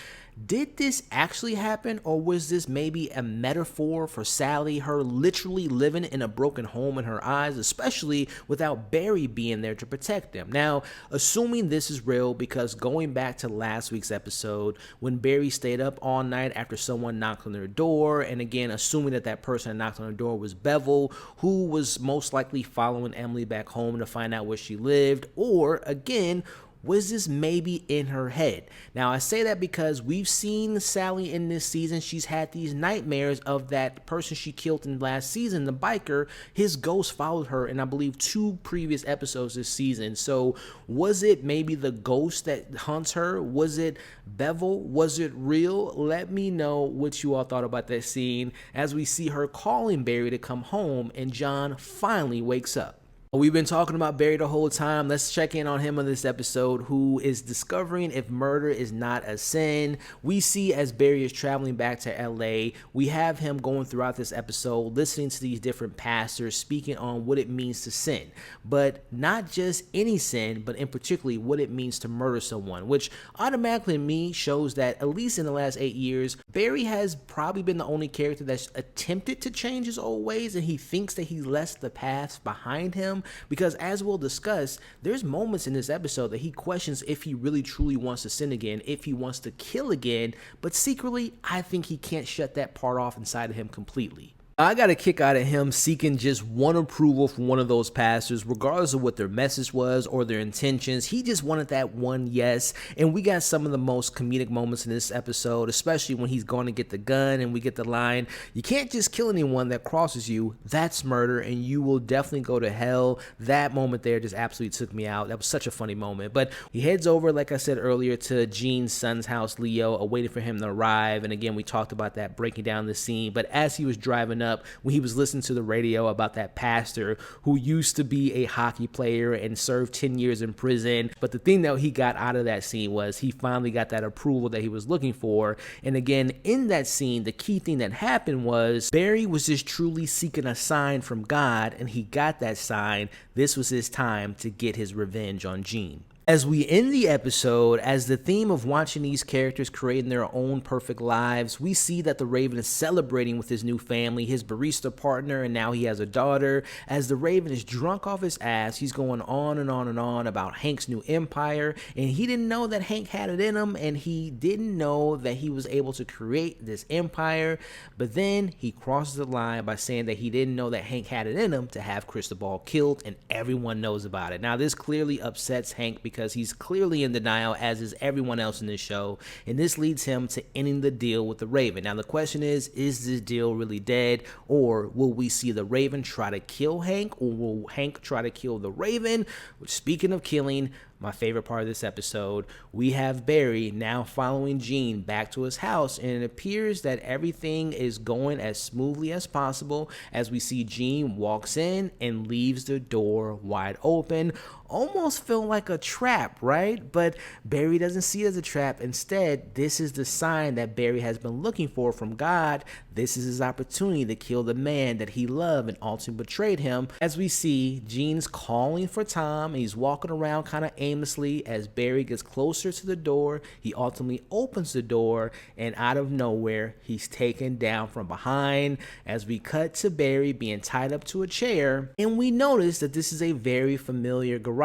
Speaker 1: did this actually happen, or was this maybe a metaphor for Sally, her literally living in a broken home in her eyes, especially without Barry being there to protect them? Now, assuming this is real, because going back to last week's episode when Barry stayed up all night after someone knocked on their door, and again, assuming that that person that knocked on her door was Bevel, who was most likely following Emily back home to find out where she lived, or again, was this maybe in her head? Now, I say that because we've seen Sally in this season. She's had these nightmares of that person she killed in last season, the biker. His ghost followed her in, I believe, 2 previous episodes this season. So was it maybe the ghost that haunts her? Was it Bevel? Was it real? Let me know what you all thought about that scene as we see her calling Barry to come home, and John finally wakes up. We've been talking about Barry the whole time. Let's check in on him on this episode, who is discovering if murder is not a sin. We see as Barry is traveling back to LA, we have him going throughout this episode, listening to these different pastors speaking on what it means to sin. But not just any sin, but in particularly what it means to murder someone, which automatically to me shows that at least in the last 8 years, Barry has probably been the only character that's attempted to change his old ways, and he thinks that he left the past behind him. him, because as we'll discuss, there's moments in this episode that he questions if he really truly wants to sin again, if he wants to kill again, but secretly, I think he can't shut that part off inside of him completely. I got a kick out of him seeking just one approval from one of those pastors, regardless of what their message was or their intentions. He just wanted that one yes. And we got some of the most comedic moments in this episode, especially when he's going to get the gun and we get the line, "You can't just kill anyone that crosses you. That's murder and you will definitely go to hell." That moment there just absolutely took me out. That was such a funny moment. But he heads over, like I said earlier, to Gene's son's house, Leo, waiting for him to arrive. And again, we talked about that, breaking down the scene. But as he was driving up, when he was listening to the radio about that pastor who used to be a hockey player and served 10 years in prison. But the thing that he got out of that scene was he finally got that approval that he was looking for. And again, in that scene, the key thing that happened was Barry was just truly seeking a sign from God, and he got that sign. This was his time to get his revenge on Gene. As we end the episode, as the theme of watching these characters creating their own perfect lives, we see that the Raven is celebrating with his new family, his barista partner, and now he has a daughter. As the Raven is drunk off his ass, he's going on and on and on about Hank's new empire, and he didn't know that Hank had it in him, and he didn't know that he was able to create this empire. But then he crosses the line by saying that he didn't know that Hank had it in him to have Cristobal killed, and everyone knows about it. Now, this clearly upsets Hank because he's clearly in denial, as is everyone else in this show, and this leads him to ending the deal with the Raven. Now the question is this deal really dead, or will we see the Raven try to kill Hank, or will Hank try to kill the Raven? Which, speaking of killing, my favorite part of this episode, we have Barry now following Gene back to his house, and it appears that everything is going as smoothly as possible as we see Gene walks in and leaves the door wide open. Almost feel like a trap, right? But Barry doesn't see it as a trap. Instead, this is the sign that Barry has been looking for from God. This is his opportunity to kill the man that he loved and ultimately betrayed him. As we see, Gene's calling for Tom, and he's walking around kind of aimlessly. As Barry gets closer to the door, he ultimately opens the door, and out of nowhere, he's taken down from behind. As we cut to Barry being tied up to a chair, and we notice that this is a very familiar garage,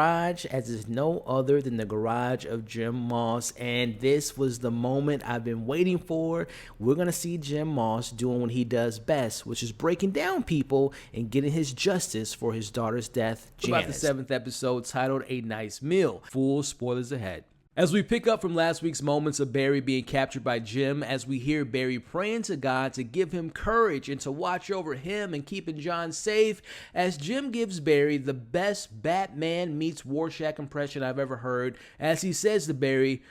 Speaker 1: as is no other than the garage of Jim Moss. And this was the moment I've been waiting for. We're gonna see Jim Moss doing what he does best, which is breaking down people and getting his justice for his daughter's death, Janice. About the 7th episode, titled A Nice Meal. Full spoilers ahead. As we pick up from last week's moments of Barry being captured by Jim, as we hear Barry praying to God to give him courage and to watch over him and keeping John safe, as Jim gives Barry the best Batman meets Rorschach impression I've ever heard, as he says to Barry,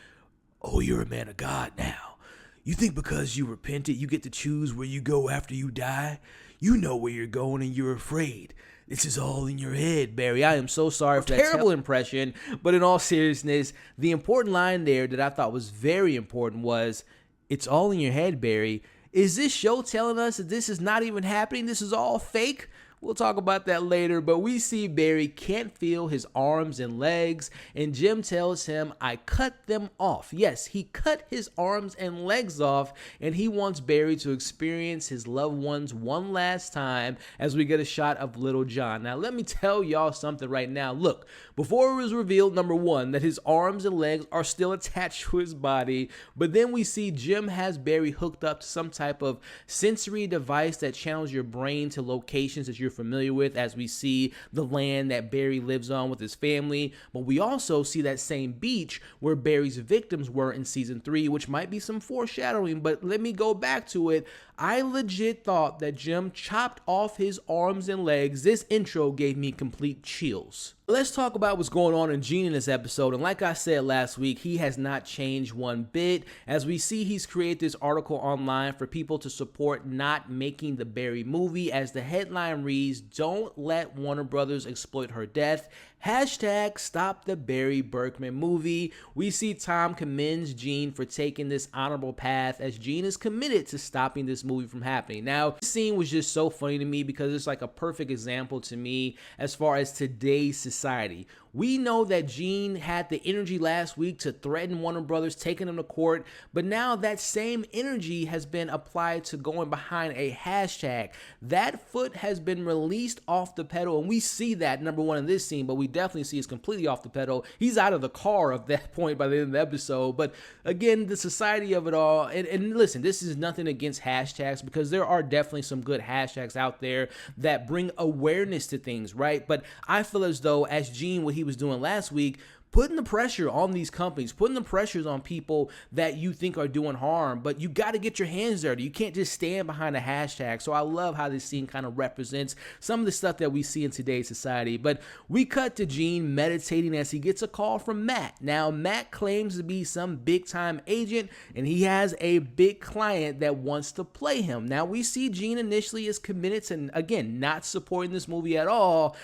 Speaker 1: "Oh, you're a man of God now. You think because you repented, you get to choose where you go after you die? You know where you're going and you're afraid. This is all in your head, Barry." I am so sorry for that terrible impression, but in all seriousness, the important line there that I thought was very important was, "It's all in your head, Barry." Is this show telling us that this is not even happening? This is all fake? We'll talk about that later, but we see Barry can't feel his arms and legs, and Jim tells him, "I cut them off." Yes, he cut his arms and legs off, and he wants Barry to experience his loved ones one last time, as we get a shot of little John. Now, let me tell y'all something right now. Look, before it was revealed, number one, that his arms and legs are still attached to his body, but then we see Jim has Barry hooked up to some type of sensory device that channels your brain to locations that you're familiar with, as we see the land that Barry lives on with his family. But we also see that same beach where Barry's victims were in season 3, which might be some foreshadowing, but let me go back to it. I legit thought that Jim chopped off his arms and legs. This intro gave me complete chills. Let's talk about what's going on in Gene in this episode. And like I said last week, he has not changed one bit. As we see, he's created this article online for people to support not making the Barry movie. As the headline reads, "Don't let Warner Brothers exploit her death. Hashtag stop the Barry Berkman movie." We see Tom commends Gene for taking this honorable path, as Gene is committed to stopping this movie from happening. Now, this scene was just so funny to me because it's like a perfect example to me as far as today's society. We know that Gene had the energy last week to threaten Warner Brothers, taking him to court, but now that same energy has been applied to going behind a hashtag. That foot has been released off the pedal, and we see that, number one, in this scene, but we definitely see it's completely off the pedal. He's out of the car at that point by the end of the episode. But again, the society of it all, and listen, this is nothing against hashtags, because there are definitely some good hashtags out there that bring awareness to things, right? But I feel as though, as Gene, what he was doing last week, putting the pressure on these companies, putting the pressures on people that you think are doing harm, but you got to get your hands dirty. You can't just stand behind a hashtag. So I love how this scene kind of represents some of the stuff that we see in today's society. But we cut to Gene meditating as he gets a call from Matt. Now, Matt claims to be some big-time agent, and he has a big client that wants to play him. Now, we see Gene initially is committed to, again, not supporting this movie at all,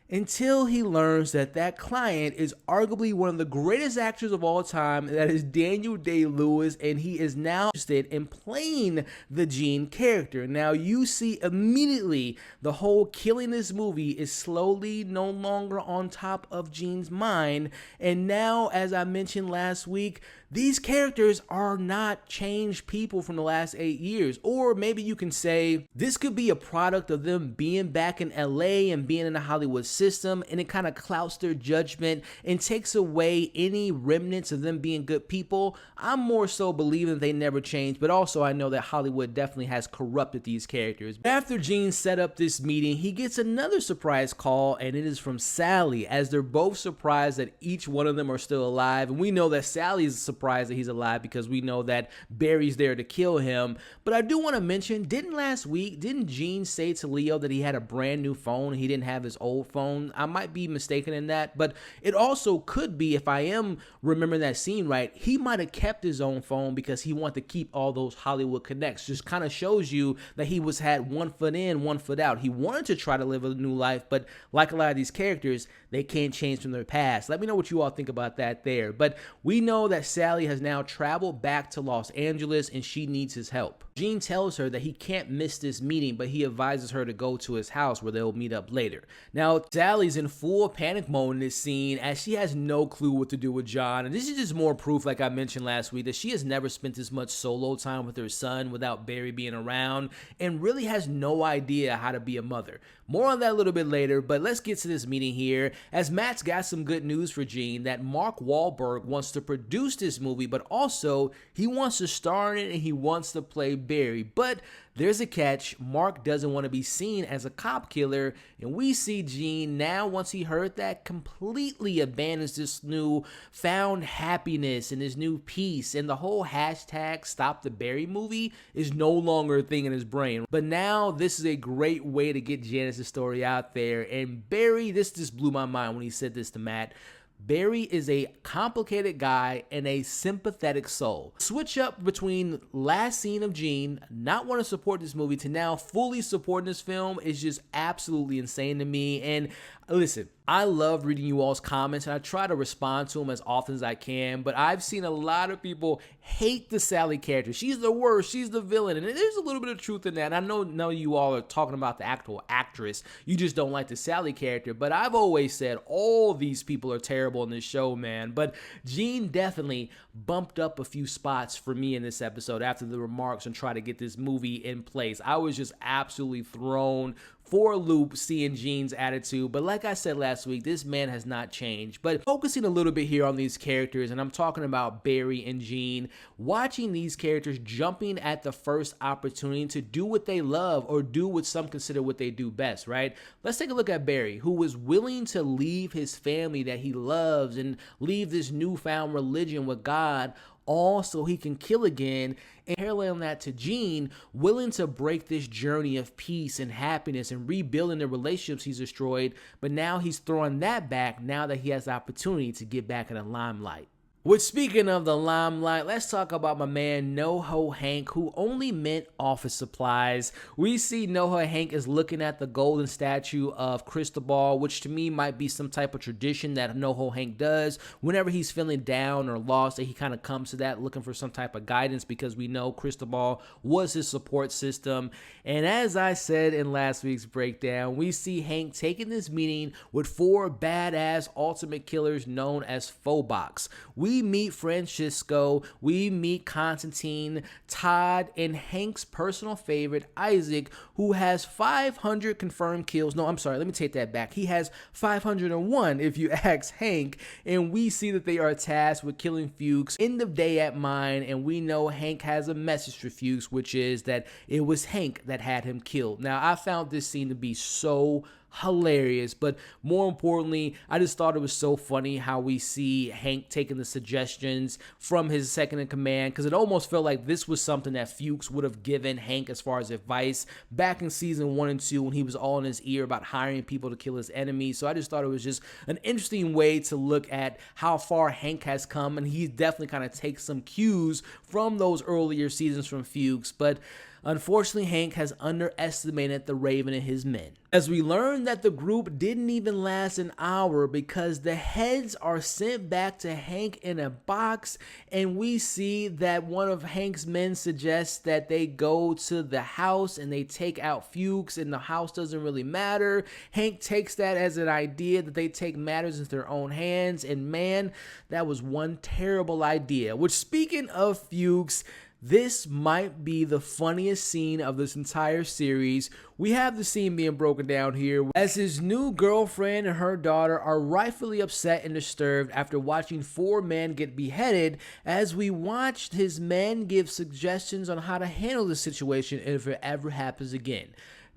Speaker 1: until he learns that that client is arguably one of the greatest actors of all time, that is Daniel Day-Lewis, and he is now interested in playing the Gene character. Now, you see immediately the whole killing this movie is slowly no longer on top of Gene's mind, and now, as I mentioned last week, these characters are not changed people from the last 8 years. Or maybe you can say this could be a product of them being back in LA and being in the Hollywood system, and it kind of clouts their judgment and takes away any remnants of them being good people. I'm more so believing they never changed, but also I know that Hollywood definitely has corrupted these characters. After Gene set up this meeting, he gets another surprise call, and it is from Sally, as they're both surprised that each one of them are still alive. And we know that Sally is surprised that he's alive because we know that Barry's there to kill him. But I do want to mention, didn't Gene say to Leo that he had a brand new phone? He didn't have his old phone. I might be mistaken in that, but it also could be, if I am remembering that scene right, he might have kept his own phone because he wanted to keep all those Hollywood connects. Just kind of shows you that he had one foot in, one foot out. He wanted to try to live a new life, but like a lot of these characters, they can't change from their past. Let me know what you all think about that there. But we know that Sally has now traveled back to Los Angeles, and she needs his help. Gene tells her that he can't miss this meeting, but he advises her to go to his house where they'll meet up later. Now, Sally's in full panic mode in this scene, as she has no clue what to do with John. And this is just more proof, like I mentioned last week, that she has never spent this much solo time with her son without Barry being around, and really has no idea how to be a mother. More on that a little bit later, but let's get to this meeting here, as Matt's got some good news for Gene, that Mark Wahlberg wants to produce this movie, but also he wants to star in it and he wants to play Barry. But there's a catch. Mark doesn't want to be seen as a cop killer, and we see Gene now, once he heard that, completely abandons this new found happiness and his new peace, and the whole hashtag Stop the Barry movie is no longer a thing in his brain. But now this is a great way to get Janice's story out there, and Barry, this just blew my mind when he said this to Matt. Barry is a complicated guy and a sympathetic soul. Switch up between last scene of Gene not want to support this movie to now fully supporting this film is just absolutely insane to me. And listen, I love reading you all's comments, and I try to respond to them as often as I can, but I've seen a lot of people hate the Sally character. She's the worst, she's the villain, and there's a little bit of truth in that. And I know none of you all are talking about the actual actress. You just don't like the Sally character, but I've always said all these people are terrible in this show, man. But Gene definitely bumped up a few spots for me in this episode after the remarks and try to get this movie in place. I was just absolutely thrown for a loop seeing Gene's attitude, but like I said last week, this man has not changed. But focusing a little bit here on these characters, and I'm talking about Barry and Gene, watching these characters jumping at the first opportunity to do what they love, or do what some consider what they do best, right? Let's take a look at Barry, who was willing to leave his family that he loves and leave this newfound religion with God, all so he can kill again, and paralleling that to Gene, willing to break this journey of peace and happiness and rebuilding the relationships he's destroyed, but now he's throwing that back now that he has the opportunity to get back in the limelight. Which, speaking of the limelight, let's talk about my man NoHo Hank, who only meant office supplies. We see NoHo Hank is looking at the golden statue of Cristobal, which to me might be some type of tradition that NoHo Hank does whenever he's feeling down or lost, that he kind of comes to that looking for some type of guidance, because we know Cristobal was his support system. And as I said in last week's breakdown, we see Hank taking this meeting with 4 badass ultimate killers known as Phobos. We we meet Francisco, we meet Constantine, Todd, and Hank's personal favorite, Isaac, who has 500 confirmed kills. No, I'm sorry, let me take that back. He has 501 if you ask Hank, and we see that they are tasked with killing Fuchs. End of day at mine, and we know Hank has a message for Fuchs, which is that it was Hank that had him killed. Now, I found this scene to be so hilarious, but more importantly, I just thought it was so funny how we see Hank taking the suggestions from his second in command, because it almost felt like this was something that Fuchs would have given Hank as far as advice back in season 1 and 2 when he was all in his ear about hiring people to kill his enemies. So I just thought it was just an interesting way to look at how far Hank has come, and he definitely kind of takes some cues from those earlier seasons from Fuchs, but unfortunately, Hank has underestimated the Raven and his men. As we learn that the group didn't even last an hour because the heads are sent back to Hank in a box, and we see that one of Hank's men suggests that they go to the house and they take out Fuchs, and the house doesn't really matter. Hank takes that as an idea that they take matters into their own hands, and man, that was one terrible idea. Which, speaking of Fuchs, this might be the funniest scene of this entire series. We have the scene being broken down here as his new girlfriend and her daughter are rightfully upset and disturbed after watching 4 men get beheaded, as we watched his men give suggestions on how to handle the situation if it ever happens again.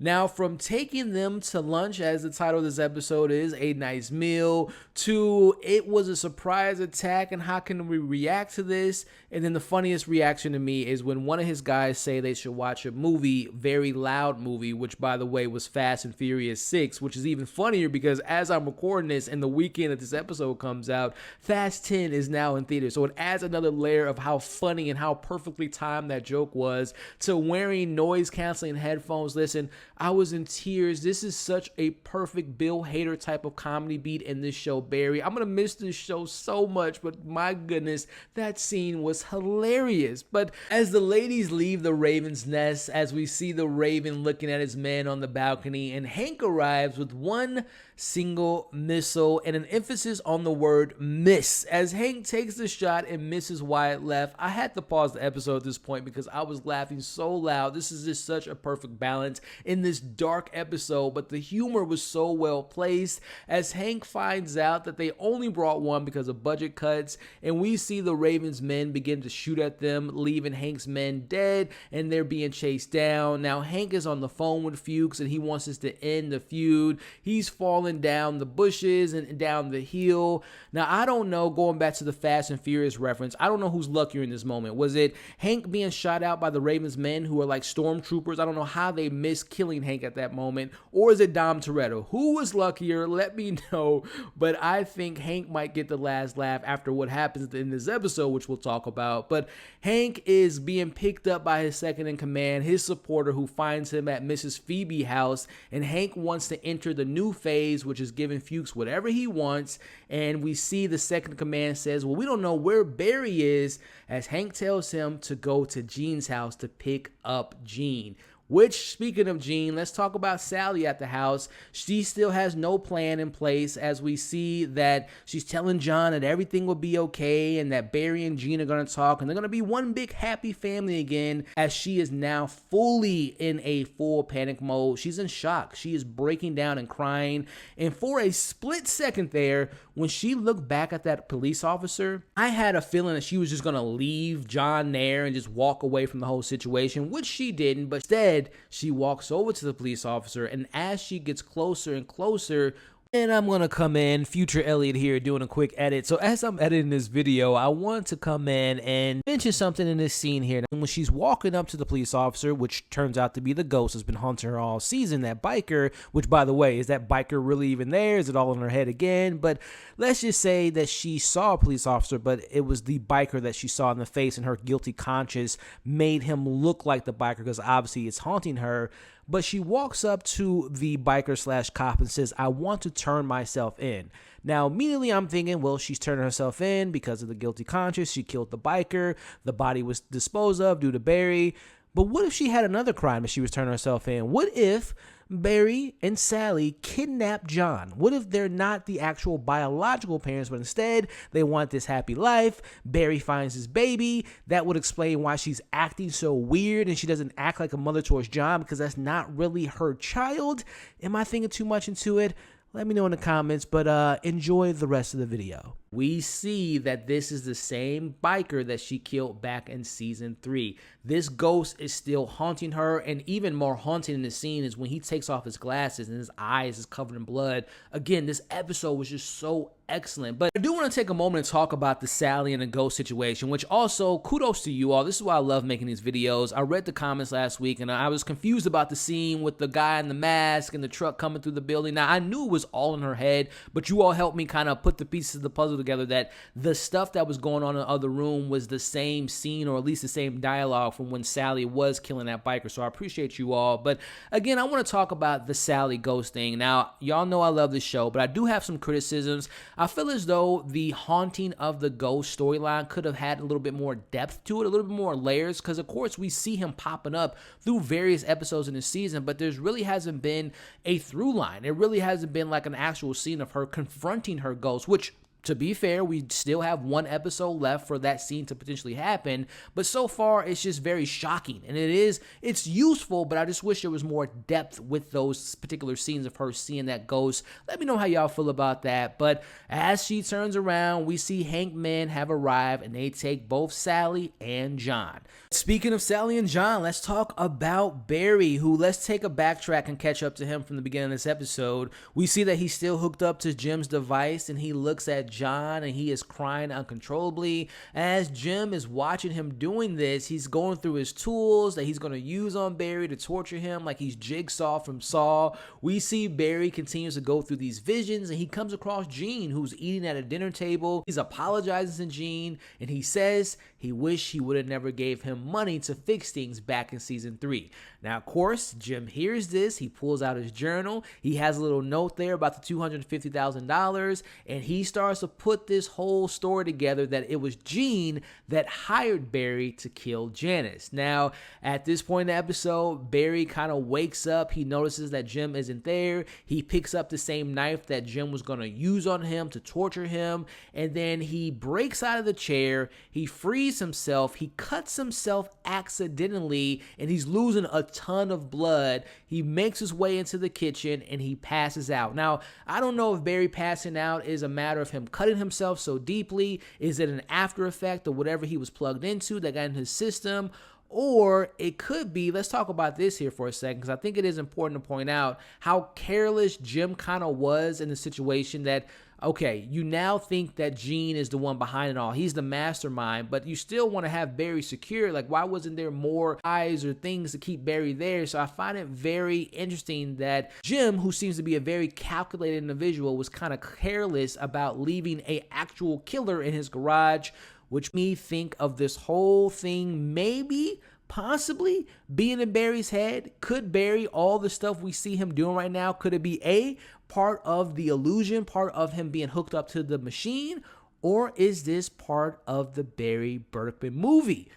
Speaker 1: Now, from taking them to lunch, as the title of this episode is, a nice meal, to it was a surprise attack and how can we react to this? And then the funniest reaction to me is when one of his guys say they should watch a movie, very loud movie, which by the way was Fast and Furious 6, which is even funnier because as I'm recording this and the weekend that this episode comes out, Fast 10 is now in theaters. So it adds another layer of how funny and how perfectly timed that joke was to wearing noise canceling headphones. Listen, I was in tears. This is such a perfect Bill Hader type of comedy beat in this show, Barry. I'm going to miss this show so much, but my goodness, that scene was hilarious. But as the ladies leave the Raven's nest, as we see the Raven looking at his men on the balcony, and Hank arrives with one single missile and an emphasis on the word miss. As Hank takes the shot and misses Wyatt left, I had to pause the episode at this point because I was laughing so loud. This is just such a perfect balance in this dark episode, but the humor was so well placed as Hank finds out that they only brought one because of budget cuts, and we see the Raven's men begin to shoot at them, leaving Hank's men dead, and they're being chased down. Now Hank is on the phone with Fuchs and he wants us to end the feud. He's falling down the bushes and down the hill. Now I don't know, going back to the Fast and Furious reference, I don't know who's luckier in this moment. Was it Hank being shot out by the Raven's men who are like stormtroopers? I don't know how they missed killing Hank at that moment, or is it Dom Toretto? Who was luckier? Let me know. But I think Hank might get the last laugh after what happens in this episode, which we'll talk about. But Hank is being picked up by his second in command, his supporter, who finds him at Mrs. Phoebe's house, and Hank wants to enter the new phase, which is giving Fuchs whatever he wants. And we see the second in command says, well, we don't know where Barry is, as Hank tells him to go to Jean's house to pick up Jean. Which, speaking of Jean, let's talk about Sally at the house. She still has no plan in place, as we see that she's telling John that everything will be okay and that Barry and Jean are going to talk and they're going to be one big happy family again, as she is now fully in a full panic mode. She's in shock. She is breaking down and crying. And for a split second there, when she looked back at that police officer, I had a feeling that she was just going to leave John there and just walk away from the whole situation, which she didn't, but instead, she walks over to the police officer, and as she gets closer and closer, and I'm going to come in, future Elliot here, doing a quick edit. So as I'm editing this video, I want to come in and mention something in this scene here. And when she's walking up to the police officer, which turns out to be the ghost that's been haunting her all season, that biker, which by the way, is that biker really even there? Is it all in her head again? But let's just say that she saw a police officer, but it was the biker that she saw in the face, and her guilty conscience made him look like the biker because obviously it's haunting her. But she walks up to the biker slash cop and says, I want to turn myself in. Now, immediately I'm thinking, well, she's turning herself in because of the guilty conscience. She killed the biker. The body was disposed of due to Barry. But what if she had another crime that she was turning herself in? What if Barry and Sally kidnap John? What if they're not the actual biological parents, but instead they want this happy life? Barry finds his baby. That would explain why she's acting so weird and she doesn't act like a mother towards John, because that's not really her child. Am I thinking too much into it? Let me know in the comments, but enjoy the rest of the video. We see that this is the same biker that she killed back in season 3. This ghost is still haunting her, and even more haunting in the scene is when he takes off his glasses and his eyes is covered in blood. Again, this episode was just so excellent. But I do want to take a moment to talk about the Sally and the ghost situation, which also kudos to you all. This is why I love making these videos. I read the comments last week and I was confused about the scene with the guy in the mask and the truck coming through the building. Now, I knew it was all in her head, but you all helped me kind of put the pieces of the puzzle together that the stuff that was going on in the other room was the same scene, or at least the same dialogue from when Sally was killing that biker. So I appreciate you all. But again, I want to talk about the Sally ghost thing. Now, y'all know I love this show, but I do have some criticisms. I feel as though the haunting of the ghost storyline could have had a little bit more depth to it, a little bit more layers, because of course we see him popping up through various episodes in the season, but there's really hasn't been a through line. It really hasn't been like an actual scene of her confronting her ghost, which, to be fair, we still have one episode left for that scene to potentially happen, but so far it's just very shocking, and it's useful, but I just wish there was more depth with those particular scenes of her seeing that ghost. Let me know how y'all feel about that. But as she turns around, we see Hank men have arrived, and they take both Sally and John. Speaking of Sally and John, let's talk about Barry, who, let's take a backtrack and catch up to him from the beginning of this episode. We see that he's still hooked up to Jim's device, and he looks at John and he is crying uncontrollably. As Jim is watching him doing this, he's going through his tools that he's going to use on Barry to torture him like he's Jigsaw from Saw. We see Barry continues to go through these visions, and he comes across Gene, who's eating at a dinner table. He's apologizing to Gene, and he says he wished he would have never gave him money to fix things back in season 3. Now, of course, Jim hears this. He pulls out his journal. He has a little note there about the $250,000, and he starts to put this whole story together that it was Gene that hired Barry to kill Janice. Now, at this point in the episode, Barry kind of wakes up. He notices that Jim isn't there. He picks up the same knife that Jim was going to use on him to torture him, and then he breaks out of the chair. He frees himself. He cuts himself accidentally, and he's losing a ton of blood. He makes his way into the kitchen, and he passes out. Now, I don't know if Barry passing out is a matter of him cutting himself so deeply. Is it an after effect of whatever he was plugged into that got in his system? Or it could be, let's talk about this here for a second, because I think it is important to point out how careless Jim kind of was in the situation that, okay, you now think that Gene is the one behind it all. He's the mastermind, but you still want to have Barry secure. Like, why wasn't there more eyes or things to keep Barry there? So I find it very interesting that Jim, who seems to be a very calculated individual, was kind of careless about leaving a actual killer in his garage, which me think of this whole thing maybe possibly being in Barry's head. Could Barry, all the stuff we see him doing right now, could it be a part of the illusion, part of him being hooked up to the machine, or is this part of the Barry Berkman movie?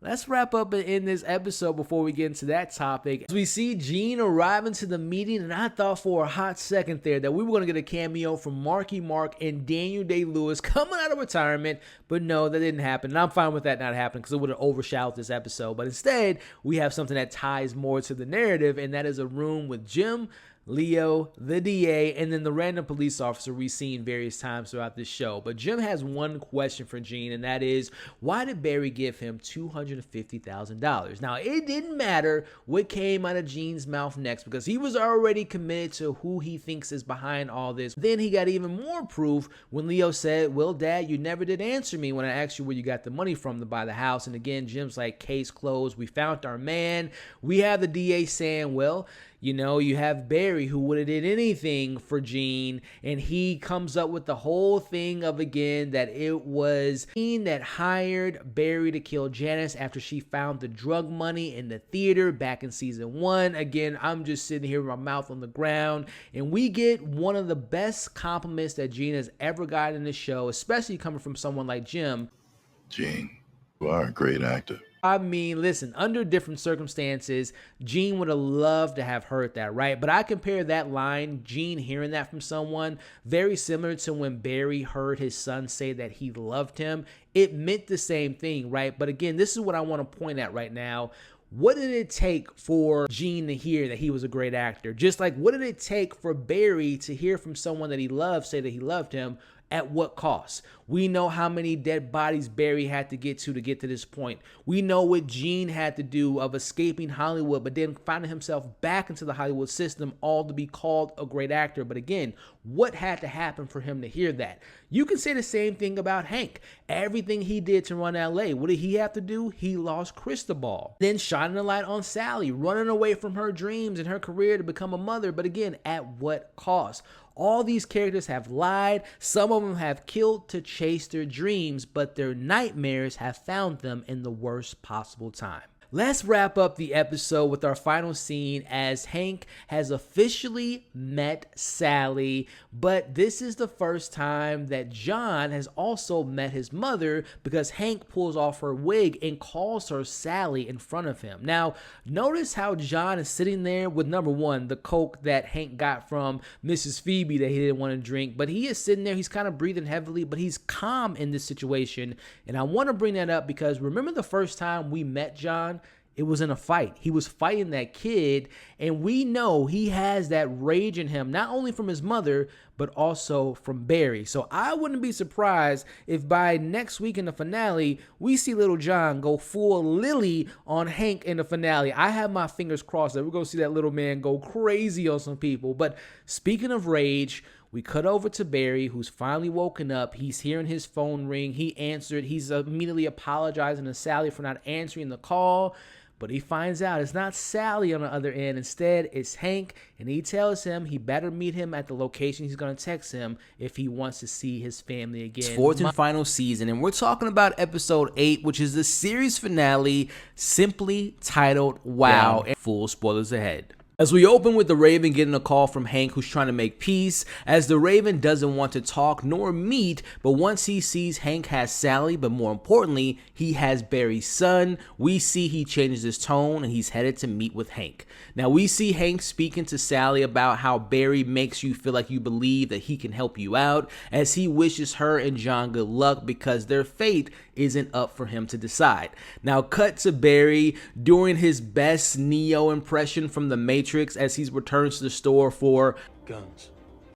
Speaker 1: Let's wrap up in this episode before we get into that topic. As we see Gene arriving to the meeting, and I thought for a hot second there that we were going to get a cameo from Marky Mark and Daniel Day-Lewis coming out of retirement, but no, that didn't happen. And I'm fine with that not happening because it would have overshadowed this episode. But instead, we have something that ties more to the narrative, and that is a room with Jim, Leo, the DA, and then the random police officer we've seen various times throughout this show. But Jim has one question for Gene, and that is, why did Barry give him $250,000? Now, it didn't matter what came out of Gene's mouth next because he was already committed to who he thinks is behind all this. Then he got even more proof when Leo said, well, Dad, you never did answer me when I asked you where you got the money from to buy the house. And again, Jim's like, case closed. We found our man. We have the DA saying, well, you know, you have Barry who would have did anything for Gene, and he comes up with the whole thing of, again, that it was Gene that hired Barry to kill Janice after she found the drug money in the theater back in season 1. Again, I'm just sitting here with my mouth on the ground, and we get one of the best compliments that Gene has ever gotten in the show, especially coming from someone like Jim.
Speaker 2: Gene, you are a great actor.
Speaker 1: I mean, listen, under different circumstances, Gene would have loved to have heard that, right? But I compare that line, Gene hearing that from someone, very similar to when Barry heard his son say that he loved him. It meant the same thing, right? But again, this is what I want to point at right now. What did it take for Gene to hear that he was a great actor? Just like, what did it take for Barry to hear from someone that he loved say that he loved him? At what cost? We know how many dead bodies Barry had to get to this point. We know what Gene had to do of escaping Hollywood, but then finding himself back into the Hollywood system, all to be called a great actor. But again, what had to happen for him to hear that? You can say the same thing about Hank. Everything he did to run LA, what did he have to do? He lost Cristobal. Then shining the light on Sally, running away from her dreams and her career to become a mother. But again, at what cost? All these characters have lied. Some of them have killed to chase their dreams, but their nightmares have found them in the worst possible time. Let's wrap up the episode with our final scene as Hank has officially met Sally, but this is the first time that John has also met his mother because Hank pulls off her wig and calls her Sally in front of him. Now, notice how John is sitting there with, number one, the Coke that Hank got from Mrs. Phoebe that he didn't want to drink, but he is sitting there, he's kind of breathing heavily, but he's calm in this situation, and I want to bring that up because remember the first time we met John? It was in a fight. He was fighting that kid, and we know he has that rage in him, not only from his mother, but also from Barry. So I wouldn't be surprised if by next week in the finale, we see little John go full Lily on Hank in the finale. I have my fingers crossed that we're going to see that little man go crazy on some people. But speaking of rage, we cut over to Barry, who's finally woken up. He's hearing his phone ring. He answered. He's immediately apologizing to Sally for not answering the call. But he finds out it's not Sally on the other end. Instead, it's Hank, and he tells him he better meet him at the location he's going to text him if he wants to see his family again. It's fourth and final season, and we're talking about episode 8, which is the series finale, simply titled Wow, and full spoilers ahead. As we open with the Raven getting a call from Hank, who's trying to make peace, as the Raven doesn't want to talk nor meet, but once he sees Hank has Sally, but more importantly, he has Barry's son, we see he changes his tone and he's headed to meet with Hank. Now we see Hank speaking to Sally about how Barry makes you feel like you believe that he can help you out, as he wishes her and John good luck because their fate isn't up for him to decide. Now cut to Barry doing his best Neo impression from The Matrix as he returns to the store for guns.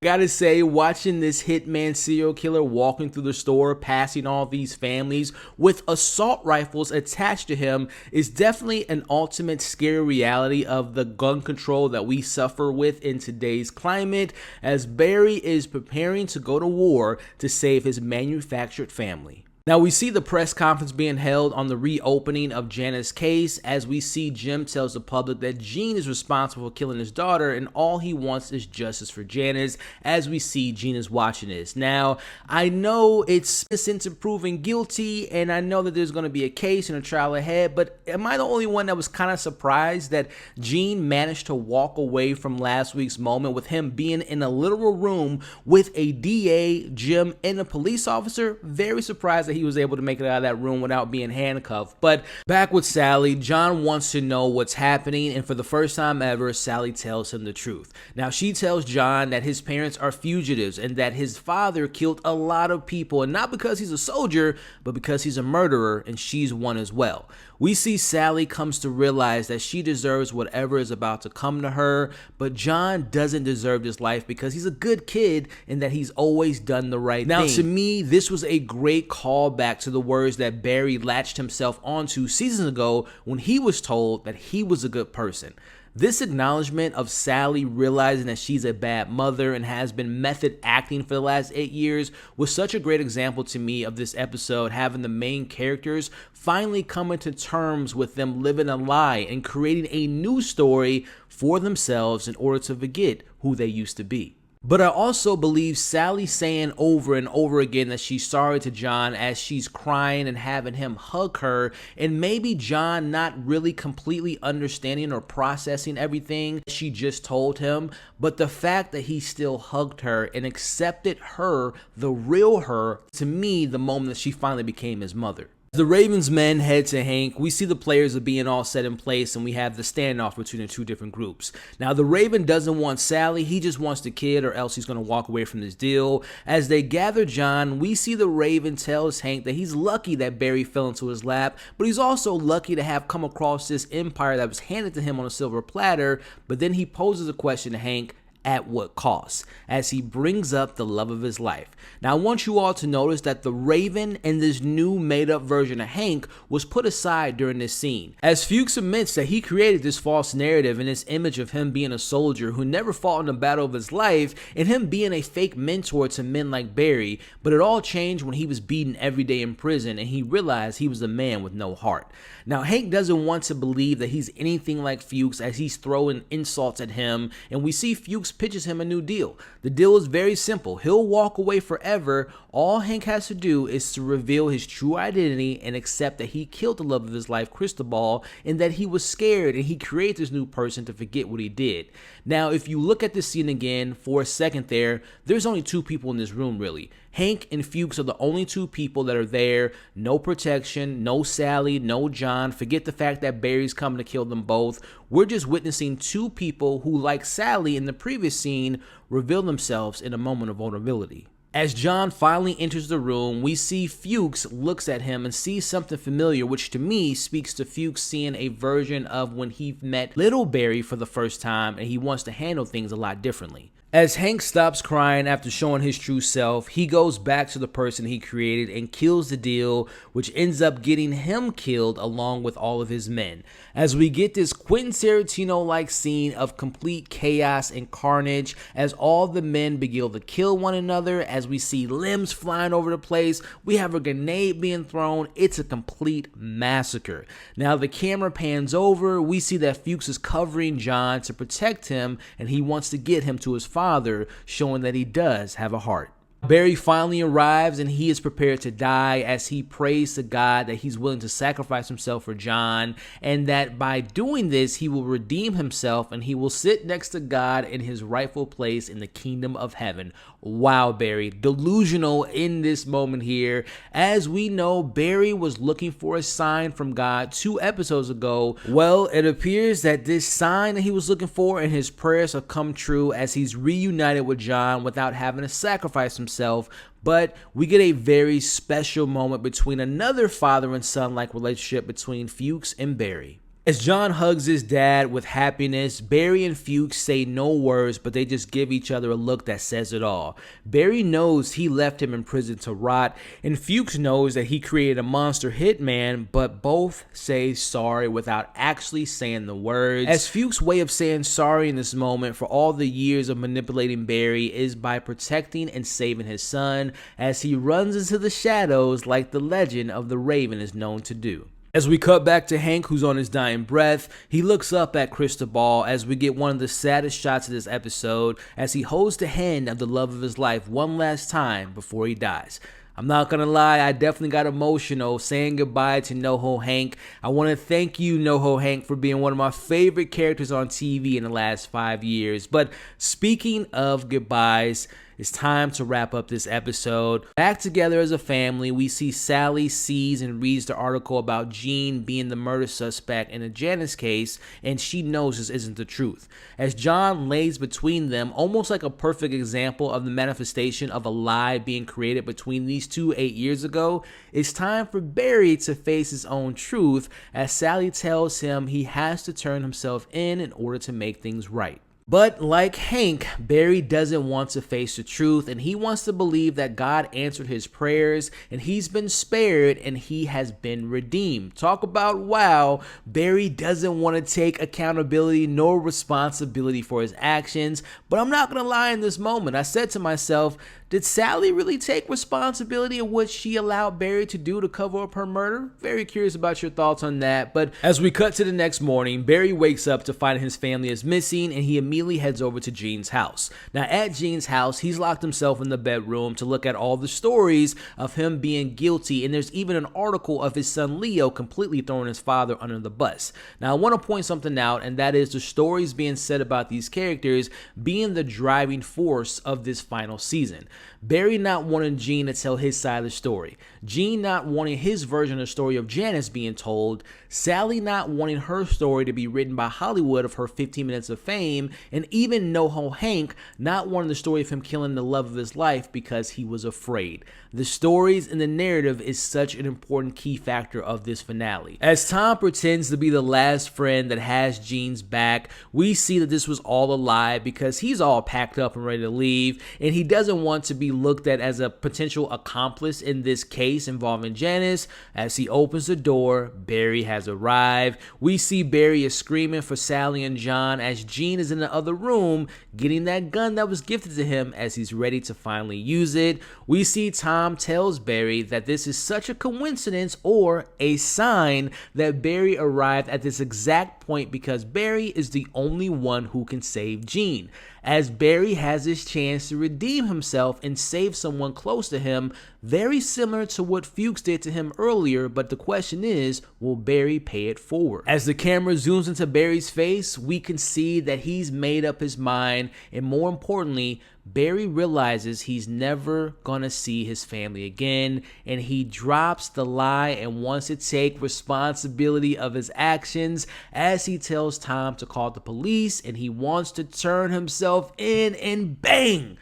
Speaker 1: Gotta say, watching this hitman serial killer walking through the store, passing all these families with assault rifles attached to him is definitely an ultimate scary reality of the gun control that we suffer with in today's climate, as Barry is preparing to go to war to save his manufactured family. Now we see the press conference being held on the reopening of Janice's case, as we see Jim tells the public that Gene is responsible for killing his daughter and all he wants is justice for Janice, as we see Gene is watching this. Now, I know it's innocent until proven guilty, and I know that there's going to be a case and a trial ahead, but am I the only one that was kind of surprised that Gene managed to walk away from last week's moment with him being in a literal room with a DA, Jim, and a police officer? Very surprised that he was able to make it out of that room without being handcuffed. But back with Sally, John wants to know what's happening, and for the first time ever, Sally tells him the truth. Now she tells John that his parents are fugitives and that his father killed a lot of people, and not because he's a soldier, but because he's a murderer, and she's one as well. We see Sally comes to realize that she deserves whatever is about to come to her, but John doesn't deserve this life because he's a good kid and that he's always done the right thing. Now, to me, this was a great callback to the words that Barry latched himself onto seasons ago when he was told that he was a good person. This acknowledgement of Sally realizing that she's a bad mother and has been method acting for the last 8 years was such a great example to me of this episode, having the main characters finally coming to terms with them living a lie and creating a new story for themselves in order to forget who they used to be. But I also believe Sally saying over and over again that she's sorry to John as she's crying and having him hug her, and maybe John not really completely understanding or processing everything she just told him, but the fact that he still hugged her and accepted her, the real her, to me, the moment that she finally became his mother. The Ravens men head to Hank. We see the players are being all set in place, and we have the standoff between the two different groups. Now, the Raven doesn't want Sally. He just wants the kid, or else he's going to walk away from this deal. As they gather John, we see the Raven tells Hank that he's lucky that Barry fell into his lap, but he's also lucky to have come across this empire that was handed to him on a silver platter. But then he poses a question to Hank: at what cost? As he brings up the love of his life. Now, I want you all to notice that the Raven and this new made-up version of Hank was put aside during this scene, as Fuchs admits that he created this false narrative and this image of him being a soldier who never fought in the battle of his life, and him being a fake mentor to men like Barry. But it all changed when he was beaten every day in prison and he realized he was a man with no heart. Now, Hank doesn't want to believe that he's anything like Fuchs, as he's throwing insults at him, and we see Fuchs pitches him a new deal. The deal is very simple. He'll walk away forever. All Hank has to do is to reveal his true identity and accept that he killed the love of his life, Cristobal, and that he was scared and he created this new person to forget what he did. Now, if you look at this scene again for a second there's only two people in this room, really. Hank and Fuchs are the only two people that are there. No protection, no Sally, no John. Forget the fact that Barry's coming to kill them both. We're just witnessing two people who, like Sally in the previous scene, reveal themselves in a moment of vulnerability. As John finally enters the room, we see Fuchs looks at him and sees something familiar, which to me speaks to Fuchs seeing a version of when he met little Barry for the first time, and he wants to handle things a lot differently. As Hank stops crying after showing his true self, he goes back to the person he created and kills the deal, which ends up getting him killed along with all of his men. As we get this Quentin Tarantino-like scene of complete chaos and carnage, as all the men begin to kill one another, as we see limbs flying over the place, we have a grenade being thrown. It's a complete massacre. Now the camera pans over, we see that Fuchs is covering John to protect him, and he wants to get him to his father, showing that he does have a heart. Barry finally arrives and he is prepared to die, as he prays to God that he's willing to sacrifice himself for John, and that by doing this he will redeem himself and he will sit next to God in his rightful place in the kingdom of heaven. Wow, Barry, delusional in this moment here. As we know, Barry was looking for a sign from God 2 episodes ago. Well, it appears that this sign that he was looking for and his prayers have come true, as he's reunited with John without having to sacrifice himself. But we get a very special moment between another father and son like relationship between Fuchs and Barry. As John hugs his dad with happiness, Barry and Fuchs say no words, but they just give each other a look that says it all. Barry knows he left him in prison to rot, and Fuchs knows that he created a monster hitman, but both say sorry without actually saying the words. As Fuchs' way of saying sorry in this moment for all the years of manipulating Barry is by protecting and saving his son, as he runs into the shadows like the legend of the Raven is known to do. As we cut back to Hank, who's on his dying breath, he looks up at Cristobal as we get one of the saddest shots of this episode, as he holds the hand of the love of his life one last time before he dies. I'm not gonna lie, I definitely got emotional saying goodbye to NoHo Hank. I want to thank you, NoHo Hank, for being one of my favorite characters on TV in the last 5 years. But speaking of goodbyes, it's time to wrap up this episode. Back together as a family, we see Sally sees and reads the article about Jean being the murder suspect in the Janice case, and she knows this isn't the truth. As John lays between them, almost like a perfect example of the manifestation of a lie being created between these two 8 years ago, it's time for Barry to face his own truth, as Sally tells him he has to turn himself in order to make things right. But like Hank, Barry doesn't want to face the truth, and he wants to believe that God answered his prayers and he's been spared and he has been redeemed. Talk about wow. Barry doesn't want to take accountability nor responsibility for his actions, but I'm not going to lie, in this moment I said to myself, did Sally really take responsibility of what she allowed Barry to do to cover up her murder? Very curious about your thoughts on that. But as we cut to the next morning, Barry wakes up to find his family is missing, and he immediately heads over to Jean's house. Now at Jean's house, he's locked himself in the bedroom to look at all the stories of him being guilty, and there's even an article of his son Leo completely throwing his father under the bus. Now I want to point something out, and that is the stories being said about these characters being the driving force of this final season. Barry not wanting Gene to tell his side of the story, Gene not wanting his version of the story of Janice being told, Sally not wanting her story to be written by Hollywood of her 15 minutes of fame, and even NoHo Hank not wanting the story of him killing the love of his life because he was afraid. The stories and the narrative is such an important key factor of this finale. As Tom pretends to be the last friend that has Gene's back, we see that this was all a lie because he's all packed up and ready to leave, and he doesn't want to be looked at as a potential accomplice in this case involving Janice. As he opens the door, Barry has arrived. We see Barry is screaming for Sally and John as Gene is in the other room getting that gun that was gifted to him as he's ready to finally use it. We see Tom tells Barry that this is such a coincidence or a sign that Barry arrived at this exact point because Barry is the only one who can save Gene. As Barry has his chance to redeem himself and save someone close to him, very similar to what Fuchs did to him earlier, but the question is, will Barry pay it forward? As the camera zooms into Barry's face, we can see that he's made up his mind, and more importantly, Barry realizes he's never gonna see his family again, and he drops the lie and wants to take responsibility of his actions as he tells Tom to call the police, and he wants to turn himself in, and bang!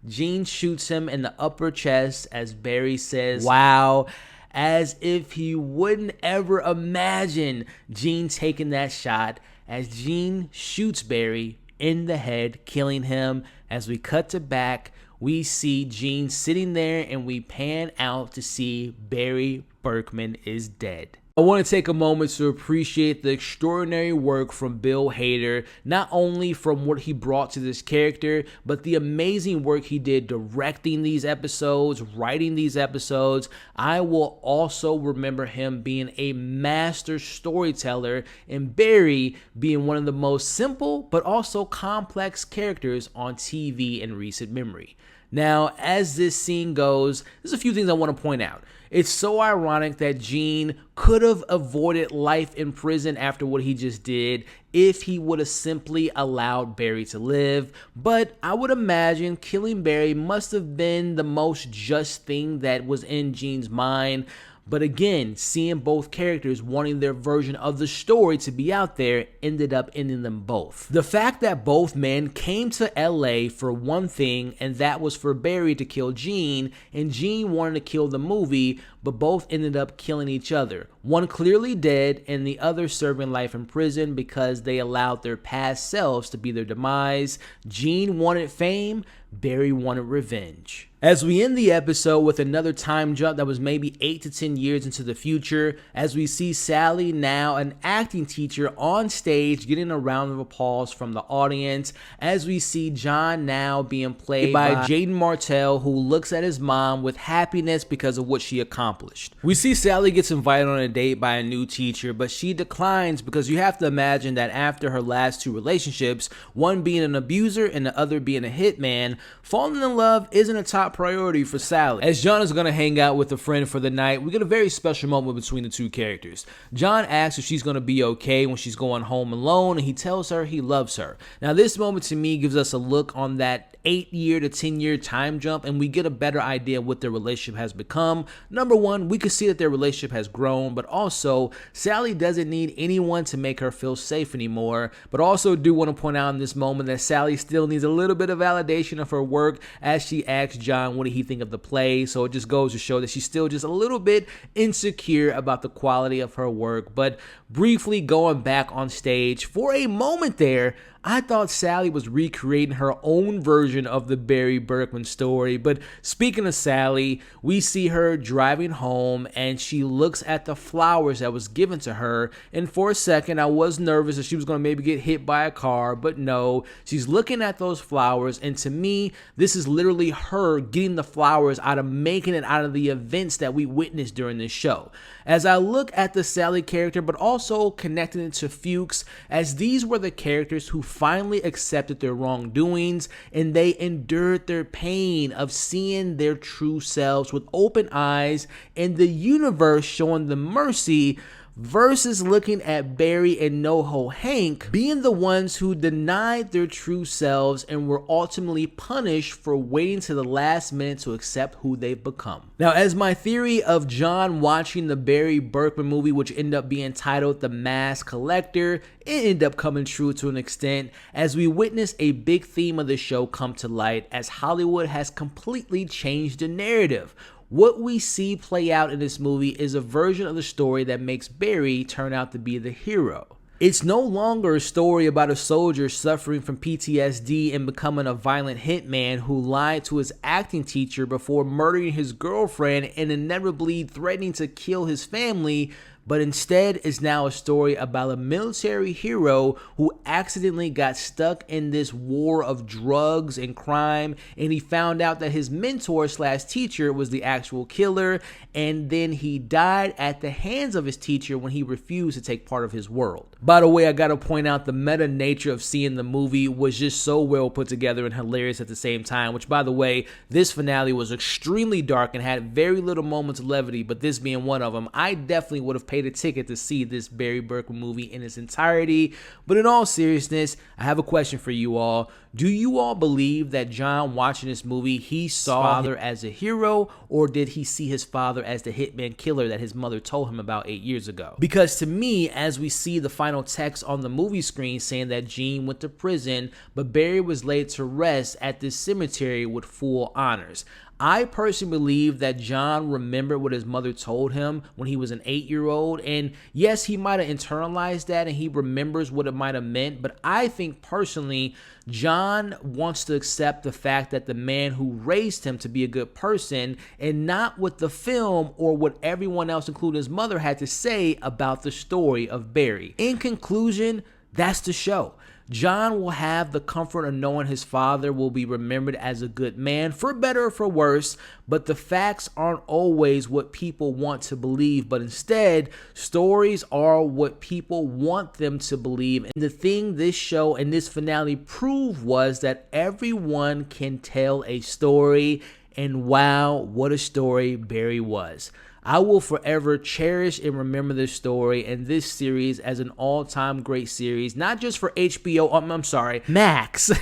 Speaker 1: Gene shoots him in the upper chest as Barry says, "Wow," as if he wouldn't ever imagine Gene taking that shot, as Gene shoots Barry in the head, killing him. As we cut to back, we see Gene sitting there and we pan out to see Barry Berkman is dead. I want to take a moment to appreciate the extraordinary work from Bill Hader, not only from what he brought to this character, but the amazing work he did directing these episodes, writing these episodes. I will also remember him being a master storyteller and Barry being one of the most simple but also complex characters on TV in recent memory. Now, as this scene goes, there's a few things I want to point out. It's so ironic that Gene could have avoided life in prison after what he just did if he would have simply allowed Barry to live, but I would imagine killing Barry must have been the most just thing that was in Gene's mind. But again, seeing both characters wanting their version of the story to be out there ended up ending them both. The fact that both men came to LA for one thing, and that was for Barry to kill Gene, and Gene wanted to kill the movie, but both ended up killing each other. One clearly dead and the other serving life in prison because they allowed their past selves to be their demise. Gene wanted fame, Barry wanted revenge. As we end the episode with another time jump that was maybe 8 to 10 years into the future, as we see Sally, now an acting teacher, on stage getting a round of applause from the audience, as we see John now being played by Jaden Martell, who looks at his mom with happiness because of what she accomplished. We see Sally gets invited on a date by a new teacher, but she declines because you have to imagine that after her last two relationships, one being an abuser and the other being a hitman, falling in love isn't a top priority for Sally. As John is going to hang out with a friend for the night, we get a very special moment between the two characters. John asks if she's going to be okay when she's going home alone, and he tells her he loves her. Now, this moment to me gives us a look on that 8-year to 10-year time jump, and we get a better idea of what their relationship has become. Number one, we can see that their relationship has grown, but also Sally doesn't need anyone to make her feel safe anymore. But also do want to point out in this moment that Sally still needs a little bit of validation of her work as she asks John what did he think of the play. So it just goes to show that she's still just a little bit insecure about the quality of her work. But briefly going back on stage, for a moment there, I thought Sally was recreating her own version of the Barry Berkman story. But speaking of Sally, we see her driving home and she looks at the flowers that was given to her. And for a second, I was nervous that she was going to maybe get hit by a car, but no, she's looking at those flowers. And to me, this is literally her getting the flowers out of making it out of the events that we witnessed during this show. As I look at the Sally character, but also connecting it to Fuchs, as these were the characters who finally accepted their wrongdoings and they endured their pain of seeing their true selves with open eyes and the universe showing them mercy. versus looking at Barry and NoHo Hank being the ones who denied their true selves and were ultimately punished for waiting to the last minute to accept who they've become. Now, as my theory of John watching the Barry Berkman movie, which ended up being titled The Mask Collector, it ended up coming true to an extent as we witness a big theme of the show come to light as Hollywood has completely changed the narrative. What we see play out in this movie is a version of the story that makes Barry turn out to be the hero. It's no longer a story about a soldier suffering from PTSD and becoming a violent hitman who lied to his acting teacher before murdering his girlfriend and inevitably threatening to kill his family, but instead is now a story about a military hero who accidentally got stuck in this war of drugs and crime, and he found out that his mentor slash teacher was the actual killer, and then he died at the hands of his teacher when he refused to take part of his world. By the way, I gotta point out the meta nature of seeing the movie was just so well put together and hilarious at the same time, which, by the way, this finale was extremely dark and had very little moments of levity, but this being one of them. I definitely would have paid a ticket to see this Barry Berkman movie in its entirety. But in all seriousness, I have a question for you all. Do you all believe that John watching this movie, he saw his father as a hero, or did he see his father as the hitman killer that his mother told him about 8 years ago? Because to me, as we see the final text on the movie screen saying that Gene went to prison, but Barry was laid to rest at this cemetery with full honors. I personally believe that John remembered what his mother told him when he was an 8-year-old, and yes, he might have internalized that and he remembers what it might have meant, but I think personally, John wants to accept the fact that the man who raised him to be a good person, and not what the film or what everyone else, including his mother, had to say about the story of Barry. In conclusion, that's the show. John will have the comfort of knowing his father will be remembered as a good man, for better or for worse, but the facts aren't always what people want to believe, but instead, stories are what people want them to believe. And the thing this show and this finale proved was that everyone can tell a story, and wow, what a story Barry was. I will forever cherish and remember this story and this series as an all-time great series, not just for HBO, Max,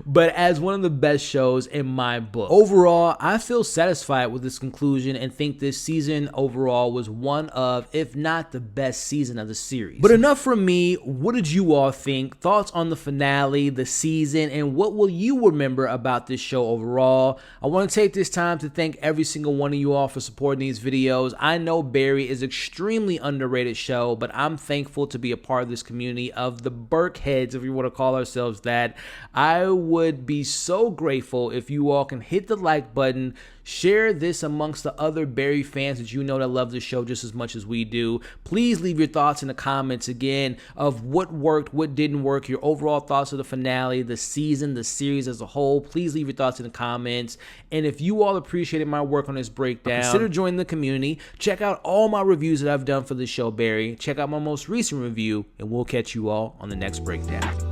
Speaker 1: but as one of the best shows in my book. Overall, I feel satisfied with this conclusion and think this season overall was one of, if not the best season of the series. But enough from me. What did you all think? Thoughts on the finale, the season, and what will you remember about this show overall? I want to take this time to thank every single one of you all for supporting these videos. I know Barry is an extremely underrated show, but I'm thankful to be a part of this community of the Burkheads, if you want to call ourselves that. I would be so grateful if you all can hit the like button, share this amongst the other Barry fans that you know that love the show just as much as we do. Please leave your thoughts in the comments again of what worked, what didn't work, your overall thoughts of the finale, the season, the series as a whole. Please leave your thoughts in the comments. And if you all appreciated my work on this breakdown, consider joining the community. Check out all my reviews that I've done for the show, Barry. Check out my most recent review, and we'll catch you all on the next breakdown.